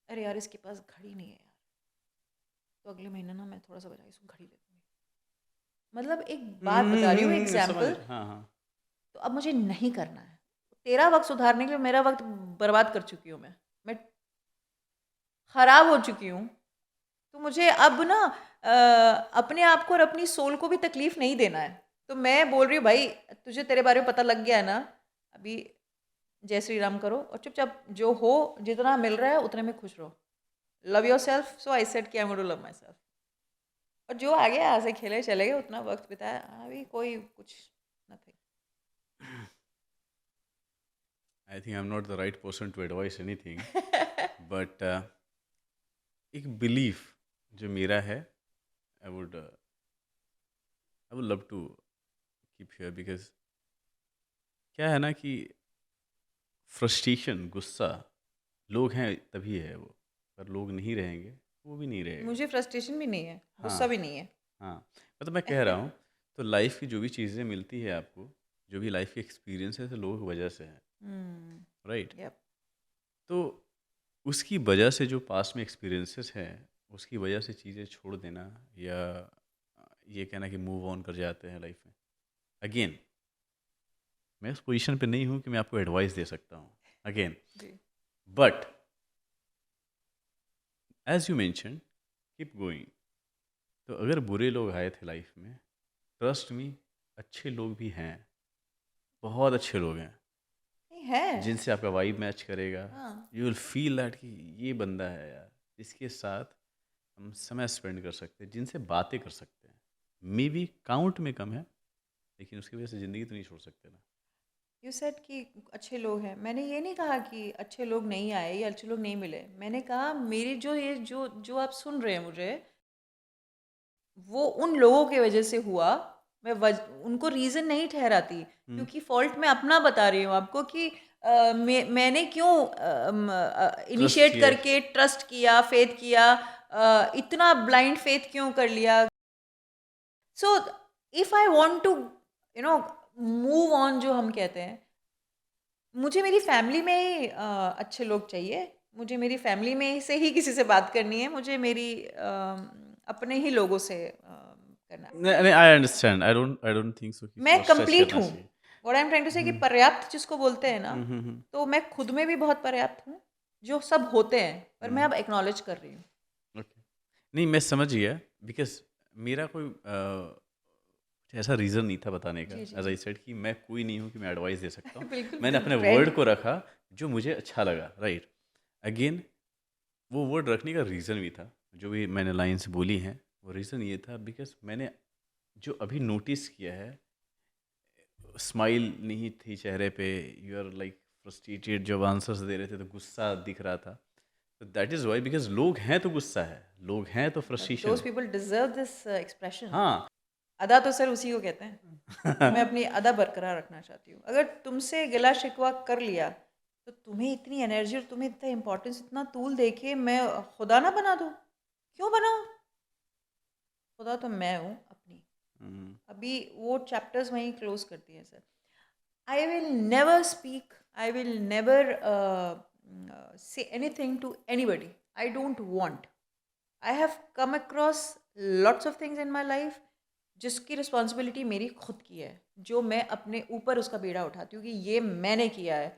अरे यार इसके पास घड़ी नहीं है यार, तो अगले महीने ना मैं थोड़ा सा बजाय इसको घड़ी ले लूँगी। मतलब एक बात बता रही हूँ, समझ, एग्जाम्पल। हाँ हाँ। तो अब मुझे नहीं करना है। तेरा वक्त सुधारने के लिए मेरा वक्त बर्बाद कर चुकी हूँ मैं खराब हो चुकी हूँ। तो मुझे अब ना अपने आप को और अपनी सोल को भी तकलीफ नहीं देना है। तो मैं बोल रही हूँ भाई, तुझे तेरे बारे में पता लग गया है ना, अभी जय श्री राम करो और चुपचाप जो हो, जितना मिल रहा है उतने में खुश रहो। Love yourself. So I said कि I am going to love myself. और जो आ गया ऐसे खेले चले गए, उतना वक्त बिताया, अभी कोई कुछ nothing. I think I am not the right person to advice anything, but एक बिलीफ जो मेरा है, I would love to keep here, because क्या है ना कि फ्रस्ट्रेशन, गुस्सा, लोग हैं तभी है वो, पर लोग नहीं रहेंगे वो भी नहीं रहेगा। मुझे फ्रस्ट्रेशन भी नहीं है, गुस्सा हाँ भी नहीं है। हाँ, मतलब मैं कह रहा हूँ, तो लाइफ की जो भी चीज़ें मिलती है आपको, जो भी लाइफ के एक्सपीरियंस है, तो लोगों की वजह से है, राइट? यप। तो उसकी वजह से जो पास्ट में एक्सपीरियंसेस हैं, उसकी वजह से चीज़ें छोड़ देना, या ये कहना कि मूव ऑन कर जाते हैं लाइफ में, अगेन मैं उस पोजीशन पे नहीं हूँ कि मैं आपको एडवाइस दे सकता हूँ अगेन, जी। But as you mention, keep going. तो अगर बुरे लोग आए थे लाइफ में, ट्रस्ट मी, अच्छे लोग भी हैं, बहुत अच्छे लोग हैं नहीं है। जिनसे आपका वाइब मैच करेगा। हाँ। यू विल फील दैट कि ये बंदा है यार, इसके साथ हम समय स्पेंड कर सकते हैं, जिनसे बातें कर सकते हैं। मे बी काउंट में कम है, लेकिन उसकी वजह से ज़िंदगी तो नहीं छोड़ सकते ना। यू सेड कि अच्छे लोग हैं। मैंने ये नहीं कहा कि अच्छे लोग नहीं आए या अच्छे लोग नहीं मिले। मैंने कहा मेरी जो ये जो जो आप सुन रहे हैं मुझे, वो उन लोगों की वजह से हुआ। मैं उनको रीज़न नहीं ठहराती, क्योंकि फॉल्ट मैं अपना बता रही हूँ आपको कि मैंने क्यों ट्रस्ट इनिशिएट किया। करके ट्रस्ट किया, फेथ किया, इतना ब्लाइंड फेथ क्यों कर लिया। So if I want to you know move on, जो हम कहते हैं, मुझे मेरी फैमिली में ही अच्छे लोग चाहिए, मुझे मेरी फैमिली में से ही किसी से बात करनी है, मुझे मेरी अपने ही लोगों से करना है। नहीं, I understand, I don't think so किसी मैं को स्ट्रेच कंप्लीट करना हूँ। चाहिए। What I am trying to say कि पर्याप्त जिसको बोलते हैं ना, तो मैं खुद में भी बहुत पर्याप्त हूँ, जो सब होते हैं, पर मैं अब एक्नॉलेज कर रही हूँ। ओके, नहीं मैं समझ गया, बिकॉज मेरा कोई ऐसा रीज़न नहीं था बताने का, जी, जी, एज जी। आई सेड कि मैं कोई नहीं हूँ कि मैं एडवाइस दे सकता हूँ। बिल्कुल, मैंने अपने फ्रेंड। वर्ड को रखा जो मुझे अच्छा लगा, राइट। अगेन वो वर्ड रखने का रीज़न भी था, जो भी मैंने लाइन्स बोली हैं, वो रीज़न ये था बिकॉज मैंने जो अभी नोटिस किया है, स्माइल नहीं थी चेहरे पे, यू आर लाइक फ्रस्ट्रेटेड, जब आंसर्स दे रहे थे तो गुस्सा दिख रहा था। तो दैट इज़ वाई, बिकॉज लोग हैं तो गुस्सा है, लोग हैं तो फ्रस्ट्रेशन दोज है। People deserve this expression. हाँ। अदा तो सर उसी को कहते हैं। तो मैं अपनी अदा बरकरार रखना चाहती हूँ। अगर तुमसे गिला शिकवा कर लिया, तो तुम्हें इतनी एनर्जी और तुम्हें इतना इंपॉर्टेंस, इतना तूल देके मैं खुदा ना बना दूँ? क्यों बनाऊँ? खुदा तो मैं हूँ अपनी। अभी वो चैप्टर्स वहीं क्लोज करती हैं sir. I will never speak, I will never say anything to anybody. I don't want. I have come across lots of things in my life जिसकी रिस्पॉन्सिबिलिटी मेरी खुद की है, जो मैं अपने ऊपर उसका बीड़ा उठाती हूँ कि ये मैंने किया है।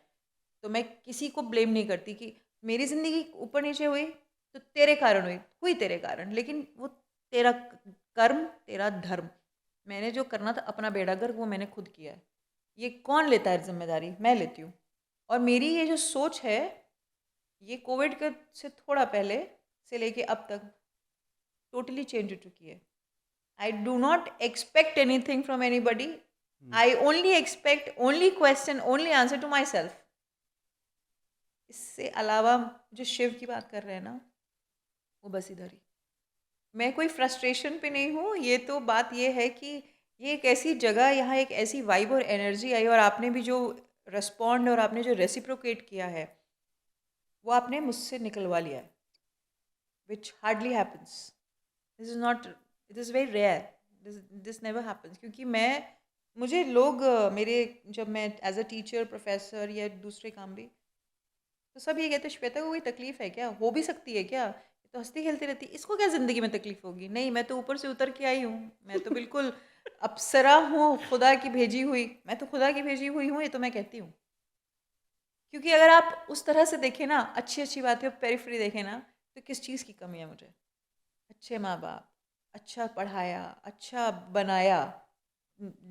तो मैं किसी को ब्लेम नहीं करती कि मेरी ज़िंदगी ऊपर नीचे हुई तो तेरे कारण हुई तेरे कारण, लेकिन वो तेरा कर्म, तेरा धर्म। मैंने जो करना था अपना बेड़ा गर्क, वो मैंने खुद किया है। ये कौन लेता है जिम्मेदारी? मैं लेती हूँ। और मेरी ये जो सोच है, ये कोविड के से थोड़ा पहले से लेके अब तक टोटली चेंज हो चुकी है। I do not expect anything from anybody. I only expect, only question, only answer to myself. इससे अलावा जो शिव की बात कर रहे हैं ना, वो बस इधर ही। मैं कोई फ्रस्ट्रेशन पे नहीं हूँ, ये तो बात ये है कि ये एक ऐसी जगह, यहाँ एक ऐसी वाइब और एनर्जी आई, और आपने भी जो रेस्पॉन्ड और आपने जो रेसिप्रोकेट किया है, वो आपने मुझसे निकलवा लिया है, which hardly happens. This is not, it is very rare, this never happens. क्योंकि मुझे लोग मेरे, जब मैं एज अ टीचर, प्रोफेसर या दूसरे काम भी, तो सब ये कहते हैं श्वेता को कोई तकलीफ है क्या, हो भी सकती है क्या, ये तो हंसती खेलती रहती है, इसको क्या ज़िंदगी में तकलीफ होगी? नहीं, मैं तो ऊपर से उतर के आई हूँ, मैं तो बिल्कुल अप्सरा हूँ, खुदा की भेजी हुई। मैं तो खुदा की भेजी हुई हूँ, ये तो मैं कहती हूँ। क्योंकि अगर आप उस तरह से देखें ना, अच्छी अच्छी बातें पेरिफेरी देखें ना, तो किस चीज़ की कमी है मुझे? अच्छे माँ बाप, अच्छा पढ़ाया, अच्छा बनाया।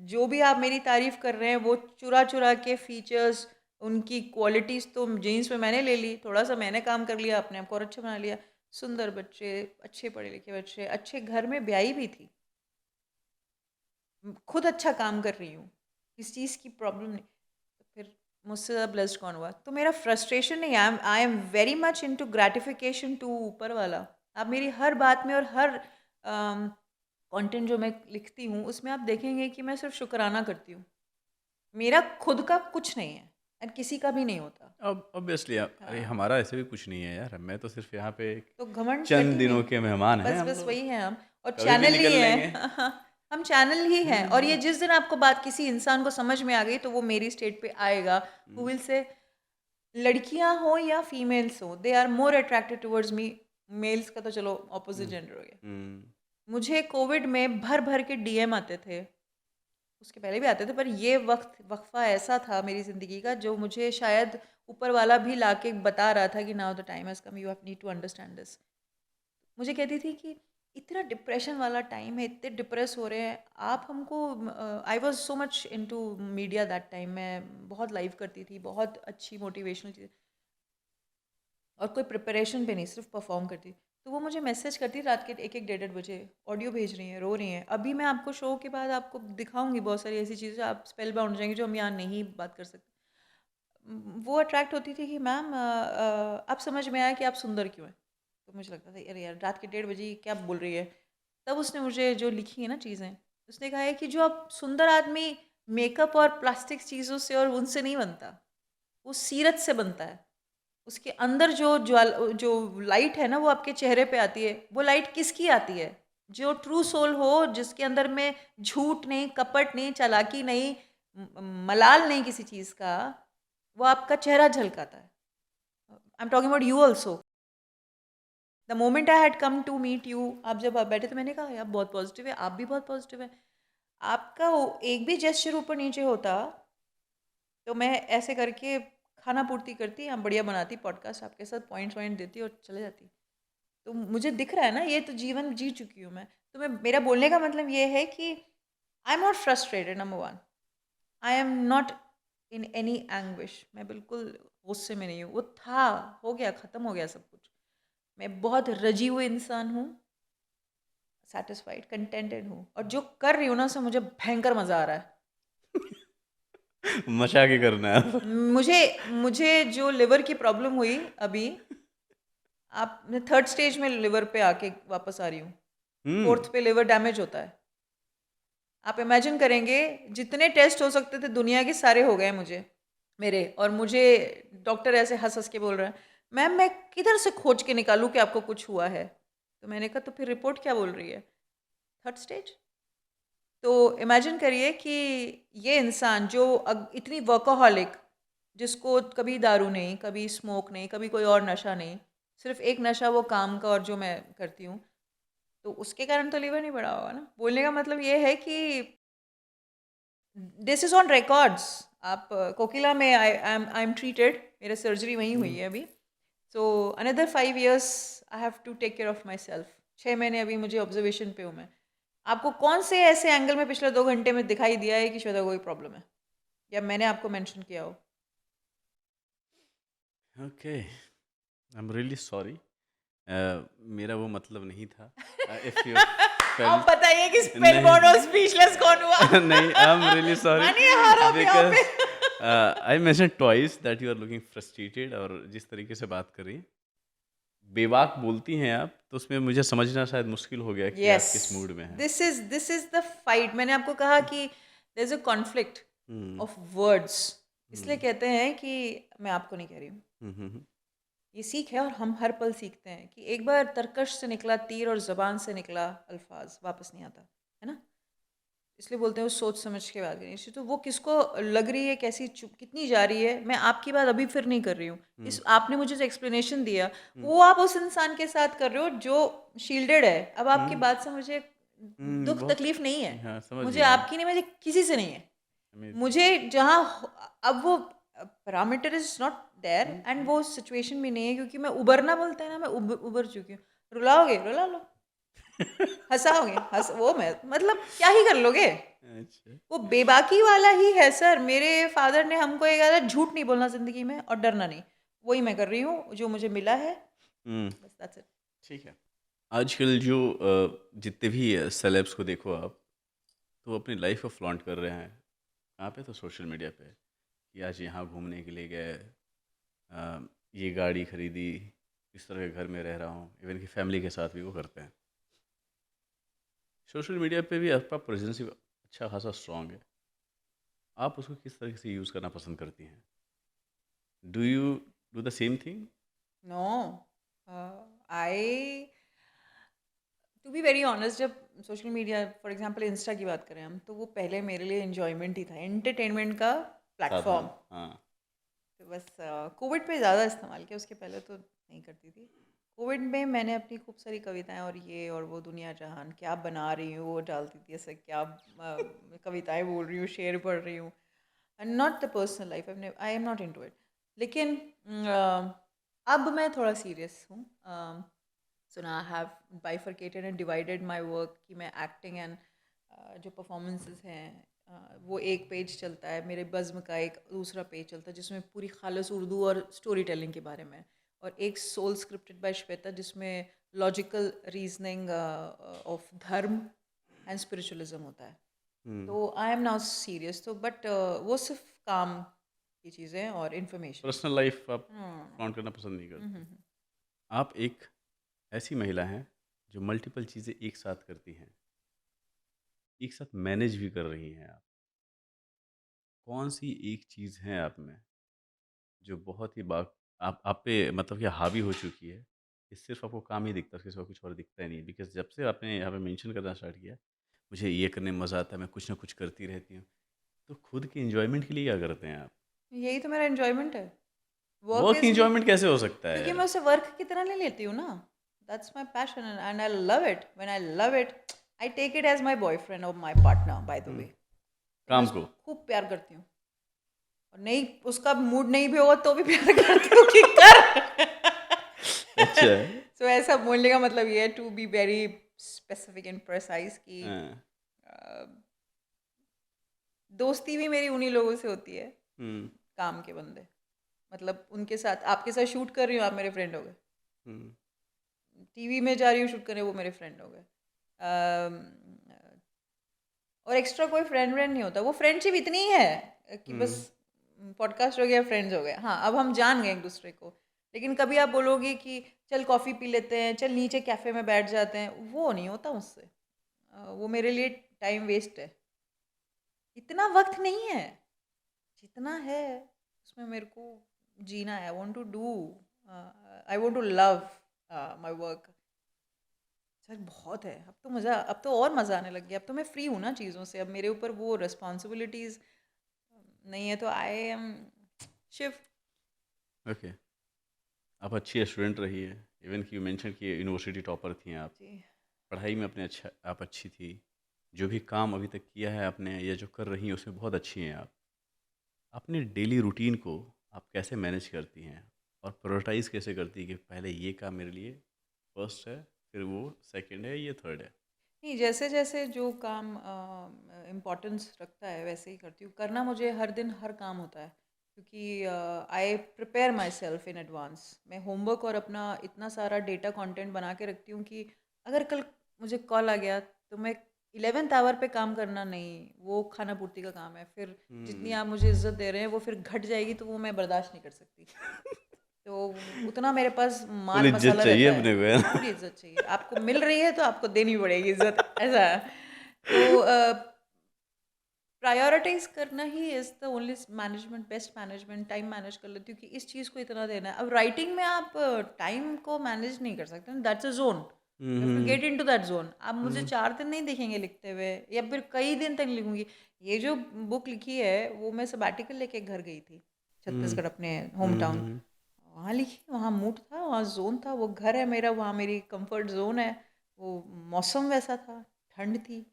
जो भी आप मेरी तारीफ़ कर रहे हैं, वो चुरा चुरा के फीचर्स, उनकी क्वालिटीज़ तो जीन्स में मैंने ले ली, थोड़ा सा मैंने काम कर लिया, अपने आप को और अच्छा बना लिया। सुंदर बच्चे, अच्छे पढ़े लिखे बच्चे, अच्छे घर में ब्याही भी थी, खुद अच्छा काम कर रही हूँ, किस चीज़ की प्रॉब्लम नहीं। तो फिर मुझसे ज़्यादा ब्लेस्ड कौन हुआ? तो मेरा फ्रस्ट्रेशन नहीं, I am very much into gratification to ऊपर वाला। आप मेरी हर बात में और हर कंटेंट जो मैं लिखती हूँ, उसमें आप देखेंगे कि मैं सिर्फ शुक्राना करती हूँ। मेरा खुद का कुछ नहीं है, और किसी का भी नहीं होता। अब ऑब्वियसली, अरे हाँ, हमारा ऐसे भी कुछ नहीं है यार, मैं तो सिर्फ यहाँ पे तो घमंड चंद करती दिनों नहीं। के मेहमान हैं बस हम बस लोग, वही हैं हम, और कभी भी चैनल ही निकल लेंगे। हैं। हम चैनल ही हैं, और ये जिस दिन आपको बात किसी इंसान को समझ में आ गई, तो वो मेरी स्टेट पे आएगा, हु विल से, लड़कियां हो या फीमेल्स हो, they are more attracted towards me. Males का तो चलो ऑपोजिट जेंडर हो गया। हम्म, मुझे कोविड में भर भर के डीएम आते थे, उसके पहले भी आते थे, पर ये वक्फा ऐसा था मेरी ज़िंदगी का, जो मुझे शायद ऊपर वाला भी लाके बता रहा था कि now the time has come, you have need to understand this. मुझे कहती थी कि इतना डिप्रेशन वाला टाइम है, इतने डिप्रेस हो रहे हैं आप, हमको। I was so much into media that time, मैं बहुत लाइव करती थी, बहुत अच्छी मोटिवेशनल चीज़, और कोई प्रिपरेशन भी नहीं, सिर्फ परफॉर्म करती। तो वो मुझे मैसेज करती रात के 1-1 1:30 बजे, ऑडियो भेज रही हैं, रो रही हैं। अभी मैं आपको शो के बाद आपको दिखाऊंगी बहुत सारी ऐसी चीज़ें, आप स्पेल बाउंड हो जाएंगी, जो हम यहाँ नहीं बात कर सकते। वो अट्रैक्ट होती थी कि मैम अब समझ में आया कि आप सुंदर क्यों हैं। तो मुझे लगता था अरे यार, रात के 1:30 बजे क्या बोल रही है। तब उसने मुझे जो लिखी है ना चीज़ें, उसने कहा है कि जो आप सुंदर आदमी मेकअप और प्लास्टिक चीज़ों से और उनसे नहीं बनता, वो सीरत से बनता है। उसके अंदर जो लाइट है ना, वो आपके चेहरे पे आती है। वो लाइट किसकी आती है? जो ट्रू सोल हो, जिसके अंदर में झूठ नहीं, कपट नहीं, चालाकी नहीं, मलाल नहीं किसी चीज़ का, वो आपका चेहरा झलकाता है। I am talking about you also. The moment I had come to meet you, आप जब आप बैठे थे, मैंने कहा यार बहुत पॉजिटिव है, आप भी बहुत पॉजिटिव है। आपका एक भी जेस्चर ऊपर नीचे होता तो मैं ऐसे करके खाना पूर्ति करती या बढ़िया बनाती पॉडकास्ट आपके साथ, पॉइंट्स वॉइंट देती और चले जाती। तो मुझे दिख रहा है ना, ये तो जीवन जी चुकी हूँ मैं। तो मैं, मेरा बोलने का मतलब ये है कि I am not frustrated, number one. I am not in any anguish, मैं बिल्कुल गुस्से में नहीं हूँ। वो था, हो गया, ख़त्म हो गया सब कुछ। मैं बहुत रजी हुई इंसान हूँ, सेटिस्फाइड, कंटेंटेड हूँ, और जो कर रही हूँ ना, उससे मुझे भयंकर मज़ा आ रहा है। मचा के करना है आप। मुझे मुझे जो लिवर की प्रॉब्लम हुई अभी, आप, मैं थर्ड स्टेज में लिवर पे आके वापस आ रही हूँ। हम्म। फोर्थ पे लिवर डैमेज होता है। आप इमेजिन करेंगे, जितने टेस्ट हो सकते थे दुनिया के सारे हो गए मुझे, मेरे, और मुझे डॉक्टर ऐसे हंस हंस के बोल रहा है, मैम मैं किधर से खोज के निकालूं कि आपको कुछ हुआ है। तो मैंने कहा तो फिर रिपोर्ट क्या बोल रही है, थर्ड स्टेज। तो इमेजिन करिए कि ये इंसान जो इतनी वर्कोहॉलिक, जिसको कभी दारू नहीं, कभी स्मोक नहीं, कभी कोई और नशा नहीं, सिर्फ एक नशा वो काम का और जो मैं करती हूँ, तो उसके कारण तो लीवर नहीं बढ़ा होगा ना। बोलने का मतलब ये है कि दिस इज ऑन रिकॉर्ड्स। आप कोकिला में आई एम ट्रीटेड, मेरा सर्जरी वहीं हुई है अभी। So another 5 years I have to take care of myself. 6 महीने अभी मुझे ऑब्जर्वेशन पे हूँ मैं। आपको कौन से ऐसे एंगल में पिछले 2 घंटे में दिखाई दिया है कि श्वेता को कोई प्रॉब्लम है, या मैंने आपको मेंशन किया हो? Okay, I am really sorry. मेरा वो मतलब नहीं था। इफ यू आप फेल्ट, बताइए कि स्पेल नहीं। बोर्ड और स्पीचलेस कौन हुआ? नहीं, आई एम रियली सॉरी मानिए हार आप यहाँ बिकॉज पे। I mention twice that you are looking frustrated, और जिस तरीके से बात कर रही हैं, बेबाक बोलती हैं आप, तो उसमें मुझे समझना शायद मुश्किल हो गया कि यस, आप किस मूड में हैं। This is the fight. मैंने आपको कहा कि there is a conflict hmm. Of words. इसलिए हम्म। कहते हैं कि मैं आपको नहीं कह रही हूँ, हम्म। ये सीख है, और हम हर पल सीखते हैं कि एक बार तरकश से निकला तीर और ज़बान से निकला अल्फाज वापस नहीं आता, है ना। इसलिए बोलते हैं वो सोच समझ के बात करनी चाहिए। तो वो किसको लग रही है, कैसी चुप कितनी जा रही है, मैं आपकी बात अभी फिर नहीं कर रही हूँ। हम्म। इस आपने मुझे जो एक्सप्लेनेशन दिया, हम्म। वो आप उस इंसान के साथ कर रहे हो जो शील्डेड है। अब आपकी हम्म। बात से मुझे दुख बहुत। तकलीफ नहीं है, हाँ, समझ मुझे गया। आपकी नहीं, मुझे किसी से नहीं है। अमेजिंग। मुझे जहाँ अब वो parameter is not there, hmm. And वो सिचुएशन भी नहीं है, क्योंकि मैं उबरना बोलते हैं ना, मैं उबर चुकी हूँ। रुलाओगे रुला लो, हंसाओगे हंस, वो मैं मतलब क्या ही कर लोगे। अच्छा। वो बेबाकी वाला ही है सर। मेरे फादर ने हमको ये कहा था, झूठ नहीं बोलना ज़िंदगी में और डरना नहीं। वही मैं कर रही हूँ, जो मुझे मिला है, हम्म। बस दैट्स इट। ठीक है। आजकल जो जितने भी सेलेब्स को देखो आप, तो वो अपनी लाइफ को फ्लॉन्ट कर रहे हैं। कहाँ पे? तो सोशल मीडिया पे, कि आज यहाँ घूमने के लिए गए, ये गाड़ी खरीदी, इस तरह के घर में रह रहा हूँ, इवन कि फैमिली के साथ भी वो करते हैं। सोशल मीडिया पे भी आपका प्रेजेंस अच्छा खासा स्ट्रांग है। आप उसको किस तरह से यूज़ करना पसंद करती हैं? Do you do the same thing? No, I, to be very honest, जब social media for example Insta की बात करें हम, तो वो पहले मेरे लिए एंजॉयमेंट ही था, एंटरटेनमेंट का साधन। प्लेटफॉर्म। हाँ। तो बस कोविड पे ज़्यादा इस्तेमाल किया, उसके पहले तो नहीं करती थी। कोविड में मैंने अपनी खूब सारी कविताएं और ये और वो दुनिया जहान क्या बना रही हूँ वो डालती थी, ऐसे क्या कविताएं बोल रही हूँ, शेर पढ़ रही हूँ, and not the personal life, I am not into it. लेकिन अब मैं थोड़ा सीरियस हूँ। सो ना I have bifurcated and divided my work, कि मैं एक्टिंग एंड जो परफॉर्मेंसेस हैं, वो एक पेज चलता है, मेरे बज़्म का एक दूसरा पेज चलता है जिसमें पूरी खालस उर्दू और स्टोरी टेलिंग के बारे में है, और एक सोल स्क्रिप्टेड बाय श्वेता जिसमें लॉजिकल रीजनिंग ऑफ धर्म एंड स्पिरिचुअलिज्म होता है। हम्म। तो आई एम नाउ सीरियस, तो बट वो सिर्फ काम की चीज़ें और इन्फॉर्मेशन। पर्सनल लाइफ आप हम्म। फ्लॉन्ट करना पसंद नहीं करते। हम्म। आप एक ऐसी महिला हैं जो मल्टीपल चीज़ें एक साथ करती हैं, एक साथ मैनेज भी कर रही हैं आप। कौन सी एक चीज़ है आप में जो बहुत ही आप पे मतलब कि हावी हो चुकी है, कि सिर्फ आपको काम ही दिखता है, उसके सिवा कुछ और दिखता ही नहीं? बिकॉज जब से आपने यहाँ पे मेंशन करना स्टार्ट किया, मुझे ये करने में मज़ा आता है, मैं कुछ ना कुछ करती रहती हूँ। तो खुद के एंजॉयमेंट के लिए क्या करते हैं आप? यही तो मेरा एन्जॉयमेंट है। वर्क वर्क इज़ एंजॉयमेंट कैसे हो सकता है क्योंकि यार? मैं उसे वर्क की तरह नहीं लेती हूँ ना। That's my passion and I love it. When I love it, I take it as my boyfriend और my partner by the hmm, way. तो मैं काम उसको को। खूब प्यार करती हूँ और नहीं उसका मूड नहीं भी होगा तो भी प्यार करती हूँ कि कर। अच्छा है। सो ऐसा बोलने का मतलब ये है to be very specific and precise कि हाँ, अ, दोस्ती भी मेरी उन्हीं लोगों से होती है, हुँ, काम के बंदे। मतलब उनके साथ आपके साथ शूट कर रही हूँ, आप मेरे फ्रेंड हो गए। हुँ, टीवी में जा रही हूँ शूट करने, वो मेरे फ्रेंड हो गए। और एक्स्ट्रा कोई फ्रेंड व्रेंड नहीं होता, वो फ्रेंडशिप इतनी ही है कि बस हुँ, पॉडकास्ट हो गया, फ्रेंड्स हो गए। हाँ, अब हम जान गए एक दूसरे को। लेकिन कभी आप बोलोगे कि चल कॉफ़ी पी लेते हैं, चल नीचे कैफ़े में बैठ जाते हैं, वो नहीं होता मुझसे। वो मेरे लिए टाइम वेस्ट है। इतना वक्त नहीं है, जितना है उसमें मेरे को जीना है। I want to do, I want to love my work. सर बहुत है, अब तो मज़ा, अब तो और मज़ा आने लग गया। अब तो मैं फ्री हूँ ना चीज़ों से, अब मेरे ऊपर वो रिस्पॉन्सिबिलिटीज़ नहीं है, तो आई एम शिव। ओके। आप अच्छी स्टूडेंट रही है, इवन कि यू मेंशन कि यूनिवर्सिटी टॉपर थी आप, जी पढ़ाई में अपने अच्छा आप अच्छी थी, जो भी काम अभी तक किया है आपने या जो कर रही हैं उसमें बहुत अच्छी हैं आप। अपने डेली रूटीन को आप कैसे मैनेज करती हैं और प्रायोरिटाइज कैसे करती हैं कि पहले ये काम मेरे लिए फर्स्ट है, फिर वो सेकंड है, ये थर्ड है? नहीं, जैसे जैसे जो काम इम्पोर्टेंस रखता है वैसे ही करती हूँ। करना मुझे हर दिन हर काम होता है, क्योंकि I prepare my self in advance. मैं होमवर्क और अपना इतना सारा डेटा कंटेंट बना के रखती हूँ कि अगर कल मुझे कॉल आ गया तो मैं 11th आवर पे काम करना नहीं, वो खाना पूर्ति का काम है। फिर जितनी हम्म। आप मुझे इज्जत दे रहे हैं वो फिर घट जाएगी, तो वो मैं बर्दाश्त नहीं कर सकती। तो उतना मेरे पास फुल माल इज्जत मसाला चाहिए रहता है। अपने को, है ना? पूरी इज्जत चाहिए, आपको मिल रही है तो आपको देनी पड़ेगी इज्जत, ऐसा है। तो प्रायोरिटाइज करना he is the only management, best management. Time manage कर लेती हूँ कि इस चीज़ को इतना देना है। अब राइटिंग में आप टाइम को मैनेज नहीं कर सकते, that's a zone, you have to hmm. Get into that zone. आप मुझे हम्म। 4 दिन नहीं दिखेंगे लिखते हुए, या फिर कई दिन तक लिखूंगी। ये जो बुक लिखी है वो मैं सबैटिकल लेके घर गई थी, हम्म। छत्तीसगढ़ अपने होम टाउन। हम्म। वहाँ लिखी, वहाँ मूड था, वहाँ जोन था, वो घर है मेरा, वहाँ मेरी कंफर्ट जोन है। वो मौसम वैसा था, ठंड थी।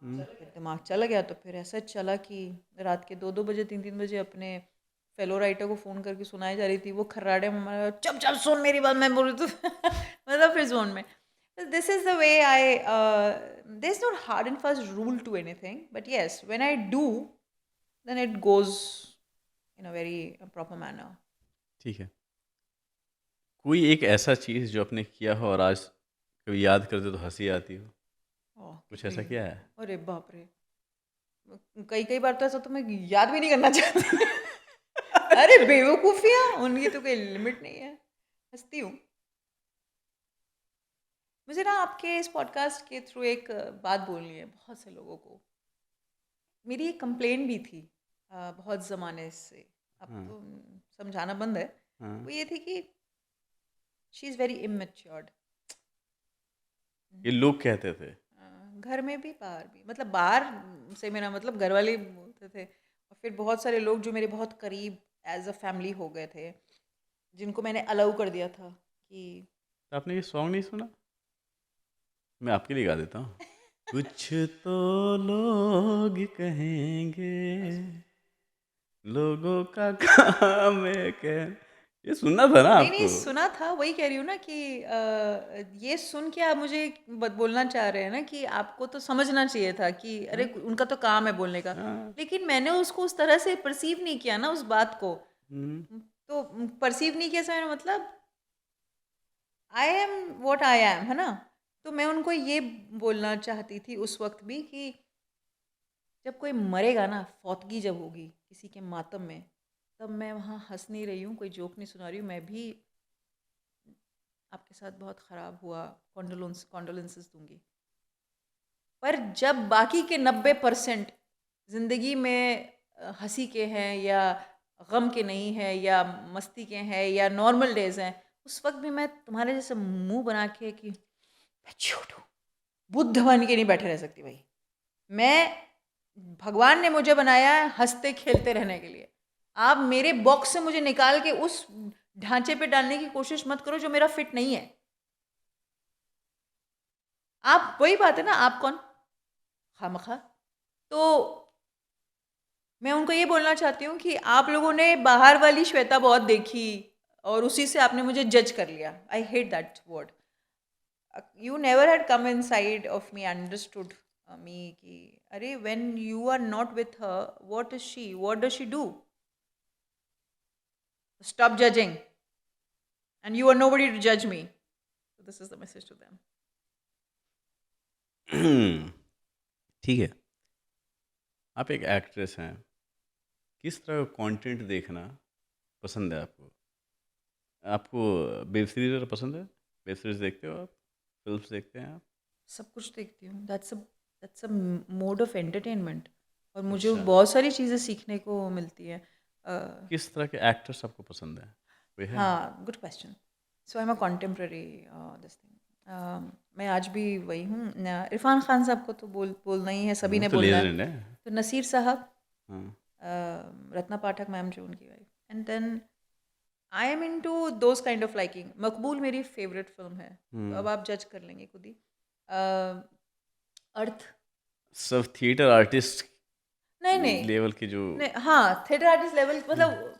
हम्म। फिर दिमाग चला गया, तो फिर ऐसा चला कि रात के 2-2 बजे 3-3 बजे अपने फेलो राइटर को फ़ोन करके सुनाई जा रही थी वो खर्राटे में, हमारा चुप चाप सुन मेरी बात, मैं बोल रही तो मतलब फिर जोन में। This is the way I, this is not hard and fast rule to anything, but yes when I do then it goes in a very proper manner. ठीक है। कोई एक ऐसा चीज़ जो आपने किया हो और आज कभी याद करते तो हंसी आती हो, ओह कुछ कितनी, ऐसा किया है? अरे बाप रे, कई कई बार तो ऐसा तो मैं याद भी नहीं करना चाहती। अरे बेवकूफियाँ, उनकी तो कोई लिमिट नहीं है, हंसती हूँ। मुझे ना आपके इस पॉडकास्ट के थ्रू एक बात बोलनी है बहुत से लोगों को। मेरी एक कंप्लेन भी थी बहुत ज़माने से, अब हाँ, तो समझाना बंद है। हाँ। वो ये थी कि शी इज़ वेरी इमेच्योर्ड। ये लोग कहते थे। घर में भी बाहर भी, मतलब बाहर से मेरा मतलब घर वाले बोलते थे, और फिर बहुत सारे लोग जो मेरे बहुत करीब एज अ फैमिली हो गए थे, जिनको मैंने अलाउ कर दिया था कि तो आपने ये सॉन्ग नहीं सुना? मैं आपके लिए गा देता हूँ। कुछ तो लोग कहेंगे, लोगों का काम है कह। ये सुनना था ना नहीं नहीं आपको? सुना था, वही कह रही हूँ ना कि ये सुन के आप मुझे बोलना चाह रहे हैं ना कि आपको तो समझना चाहिए था कि अरे हाँ, उनका तो काम है बोलने का। हाँ। लेकिन मैंने उसको उस तरह से परसीव नहीं किया ना उस बात को। हुँ, तो परसीव नहीं किया से मेरा मतलब I M what I M, है ना। तो मैं उनको ये बोलना चाहती थी उस वक्त भी कि जब कोई मरेगा ना, फौतगी जब होगी किसी के मातम में, तब मैं वहाँ हंस नहीं रही हूँ, कोई जोक नहीं सुना रही हूँ, मैं भी आपके साथ बहुत ख़राब हुआ, कॉन्डोलेंसेस दूंगी। पर जब बाकी के 90% ज़िंदगी में हंसी के हैं या गम के नहीं हैं या मस्ती के हैं या नॉर्मल डेज हैं, उस वक्त भी मैं तुम्हारे जैसे मुंह बना के कि मैं झूठ हूँ, बुद्ध बन के नहीं बैठे रह सकती भाई। मैं, भगवान ने मुझे बनाया है हंसते खेलते रहने के लिए। आप मेरे बॉक्स से मुझे निकाल के उस ढांचे पे डालने की कोशिश मत करो जो मेरा फिट नहीं है। आप वही बात है ना, आप कौन खामखा। तो मैं उनको ये बोलना चाहती हूँ कि आप लोगों ने बाहर वाली श्वेता बहुत देखी और उसी से आपने मुझे जज कर लिया। I hate that word. You never had come inside of me, understood me कि अरे when you are not with her what is she, what does she do, stop judging and you are nobody to जज me. This is the message to them. ठीक है, आप एक actress हैं, किस तरह का कंटेंट देखना पसंद है आपको? आपको वेब सीरीज पसंद है? वेब सीरीज देखते हो आप? फिल्म्स देखते हैं आप? सब कुछ देखती हूँ। That's a mode of entertainment और मुझे अच्छा, बहुत सारी चीज़ें सीखने को मिलती है। किस तरह के एक्टर्स आपको पसंद है? कोई है? हाँ, good question. So I am a contemporary this thing. मैं आज भी वही हूँ। इरफान खान साहब को तो बोलना ही है, सभी वो ने तो बोलना लेजेंड है। है। तो नसीर साहब, हाँ। रत्ना पाठक मैम जो उनकी wife, and then I am into those kind of liking. Maqbool मेरी फेवरेट फिल्म है, तो अब आप जज कर लेंगे खुद ही। अर्थ, सब थिएटर आर्टिस्ट नहीं नहीं लेवल के जो, नहीं, हाँ थिएटर आर्टिस्ट लेवल मतलब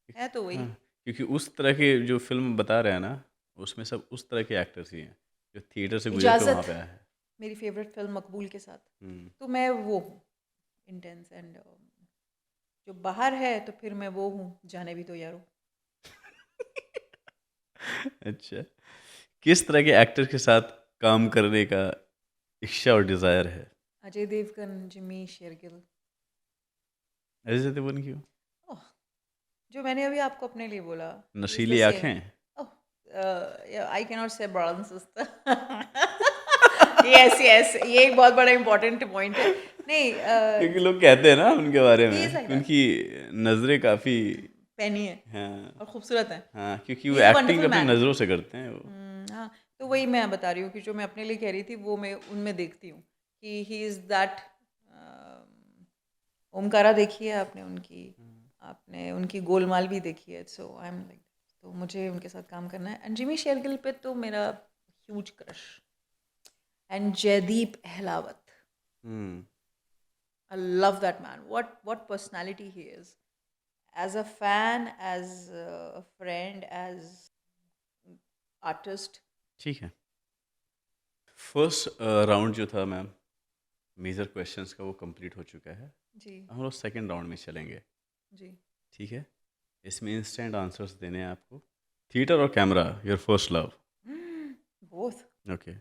है तो वही। हाँ, क्योंकि उस तरह के जो फिल्म बता रहे हैं ना, उसमें सब उस तरह के एक्टर्स ही हैं जो थिएटर से गुजर के वहाँ इजाज़त पे आए हैं। मेरी फेवरेट फिल्म मकबूल के साथ। हम्म, तो मैं वो हूँ इंटेंस, एंड जो बाहर है तो फिर मैं वो हूँ जाने भी तो यारो। अच्छा, किस तरह के एक्टर के साथ काम करने का इच्छा और डिज़ायर है? अजय देवगन, जिमी शेरगिल। अजय देवगन क्यों? ओह, जो मैंने अभी आपको अपने लिए बोला, ही इज द नशीली सेम। आंखें? ओह, आई कैन नॉट से brother and sister. Yes yes, ये एक बहुत बड़ा इंपॉर्टेंट पॉइंट है। नहीं, क्योंकि लोग कहते हैं ना उनके बारे ही में इज लाइक कि दैट। उनकी नज़रें काफ़ी, पैनी है हाँ और खूबसूरत है। हाँ, क्योंकि ही वो इज अ एक्टिंग वंडरफुल अपनी मैन। नज़रों से करते हैं वो। हाँ, तो वही मैं बता रही हूँ कि जो मैं अपने लिए कह रही थी वो मैं उनमें देखती हूँ कि ही इज़ दैट। ओमकारा देखी है आपने उनकी, आपने उनकी गोलमाल भी देखी है। सो आई एम लाइक, तो मुझे उनके साथ काम करना है। एंड जिमी शेरगिल पे तो मेरा huge crush. And Jaideep Ahlawat, hmm, I love that man. What personality he is, as a fan, as a friend, as artist. ठीक है। फर्स्ट राउंड जो था मैम, मेजर क्वेश्चंस का, वो कंप्लीट हो चुका है। जी हम लोग सेकंड राउंड में चलेंगे। जी। ठीक है, इसमें इंस्टेंट आंसर्स देने हैं आपको। थिएटर और camera, your first love? Both. Okay,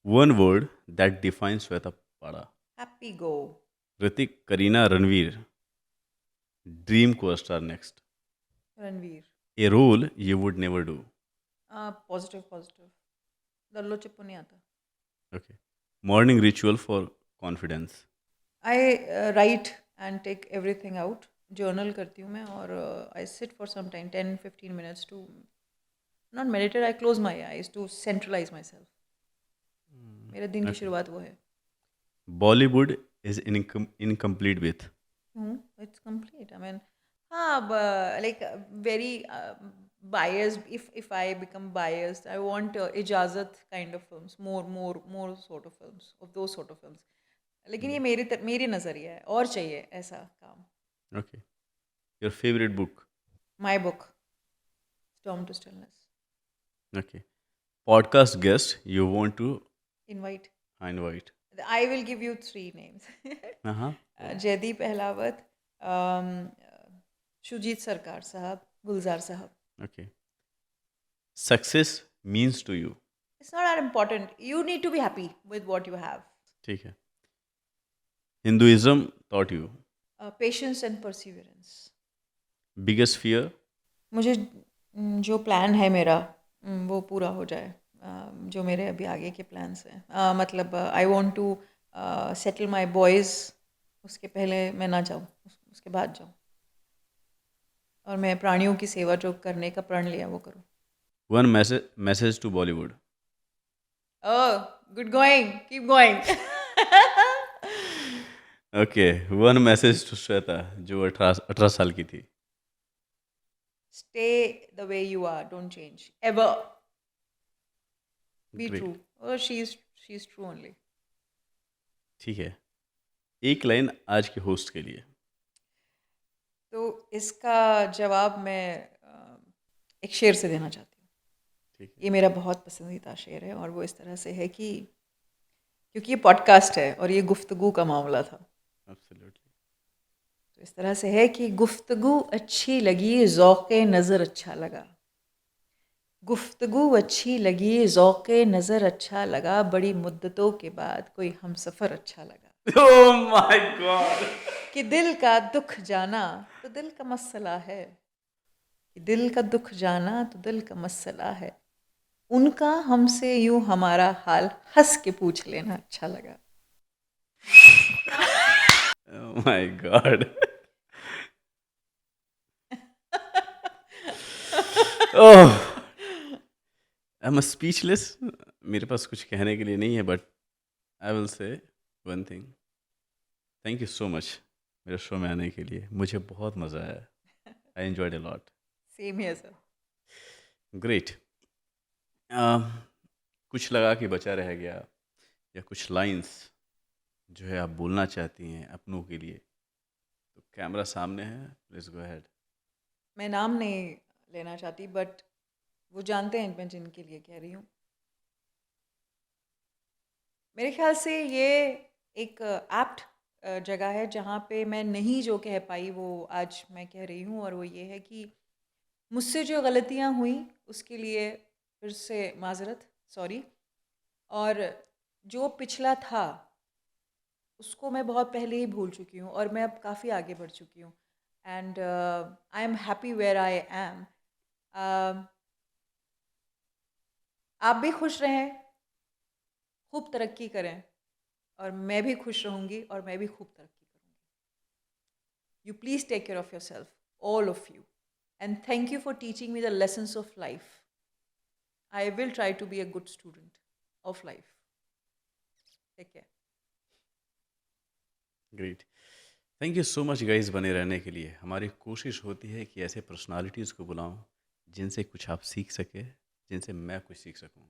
one word that defines Shweta Pada? Happy go. Hrithik, Kareena, Ranveer? Dream co-star next? Ranveer. A role you would never do? Positive positive, दल्लो चिप्पू नहीं आता। Okay, morning ritual for confidence? I write and take everything out. Journal करती हूँ मैं, और I sit for some time 10-15 minutes to not meditate, I close my eyes to centralise my self. मेरे दिन की ओके, शुरुआत वो है। Bollywood is incomplete with? It's complete, I mean हाँ, like very biased. If I become biased, I want ijazat kind of films, more sort of films, of those sort of films. लेकिन ये मेरी नज़रिया है, और चाहिए ऐसा काम। Okay, your favourite book? My book, storm to stillness. Okay, podcast guest you want to invite, invite? I will give you 3 names. हाँ हाँ, जयदीप अहलावत, शुजीत सरकार साहब, गुलजार साहब। Okay, success means to you? It's not that important. You need to be happy with what you have. ठीक है, Hinduism taught you? Patience and perseverance. Biggest fear? मुझे जो plan है मेरा वो पूरा हो जाए। जो मेरे अभी आगे के प्लान्स हैं, मतलब I want to settle my boys, उसके पहले मैं ना जाऊँ, उसके बाद जाऊँ, और मैं प्राणियों की सेवा जो करने का प्रण लिया वो करूँ। One message to Bollywood? Oh, good going, keep going. Okay, one message to Shweta जो 18 साल की थी. Stay the way you are. Don't change. Ever. Be great. true. Oh, she's true only. ठीक है, एक लाइन आज के होस्ट के लिए. तो इसका जवाब मैं एक शेर से देना चाहती हूँ. ठीक है. ये मेरा बहुत पसंदीदा शेर है और वो इस तरह से है कि क्योंकि ये पॉडकास्ट है और ये गुफ्तगू का मामला था, एब्सोल्युटली. तो इस तरह से है कि गुफ्तगू अच्छी लगी, ज़ौक़े नज़र अच्छा लगा. गुफ्तगू अच्छी लगी, ज़ौक़े नज़र अच्छा लगा, बड़ी मुद्दतों के बाद कोई हमसफ़र अच्छा लगा. Oh my God. कि दिल का दुख जाना तो दिल का मसला है, कि दिल का दुख जाना तो दिल का मसला है, उनका हमसे यूं हमारा हाल हंस के पूछ लेना अच्छा लगा. Oh my God. Oh, I am speechless. मेरे पास कुछ कहने के लिए नहीं है, but I will say one thing. Thank you so much मेरे शो में आने के लिए. मुझे बहुत मज़ा आया. I enjoyed a lot. Same here sir. Great. कुछ लगा कि बचा रह गया या कुछ लाइंस जो है आप बोलना चाहती हैं अपनों के लिए, तो कैमरा सामने है, प्लीज़ गो अहेड. मैं नाम नहीं लेना चाहती बट वो जानते हैं मैं जिनके लिए कह रही हूँ. मेरे ख्याल से ये एक एप्ट जगह है जहाँ पे मैं नहीं जो कह पाई वो आज मैं कह रही हूँ, और वो ये है कि मुझसे जो गलतियाँ हुई उसके लिए फिर से माजरत, सॉरी. और जो पिछला था उसको मैं बहुत पहले ही भूल चुकी हूँ और मैं अब काफ़ी आगे बढ़ चुकी हूँ. And I am happy where I am. आप भी खुश रहें, खूब तरक्की करें, और मैं भी खुश रहूँगी और मैं भी खूब तरक्की करूँगी. You please take care of yourself, all of you. And thank you for teaching me the lessons of life. I will try to be a good student of life. Take care. Great. Thank you so much guys बने रहने के लिए. हमारी कोशिश होती है कि ऐसे पर्सनालिटीज़ को बुलाऊं जिनसे कुछ आप सीख सके, जिनसे मैं कुछ सीख सकूं.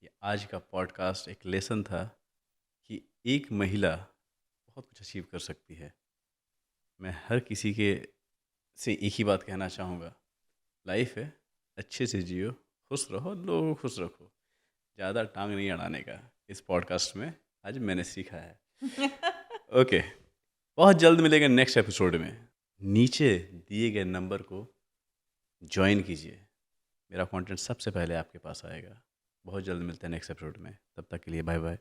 ये आज का पॉडकास्ट एक लेसन था कि एक महिला बहुत कुछ अचीव कर सकती है. मैं हर किसी के से एक ही बात कहना चाहूँगा, लाइफ है, अच्छे से जियो, खुश रहो, लोगों को खुश रखो. ज़्यादा टांग नहीं अड़ाने का. इस पॉडकास्ट में आज मैंने सीखा है. ओके, बहुत जल्द मिलेंगे नेक्स्ट एपिसोड में. नीचे दिए गए नंबर को ज्वाइन कीजिए. मेरा कंटेंट सबसे पहले आपके पास आएगा. बहुत जल्द मिलते हैं नेक्स्ट एपिसोड में. तब तक के लिए बाय बाय.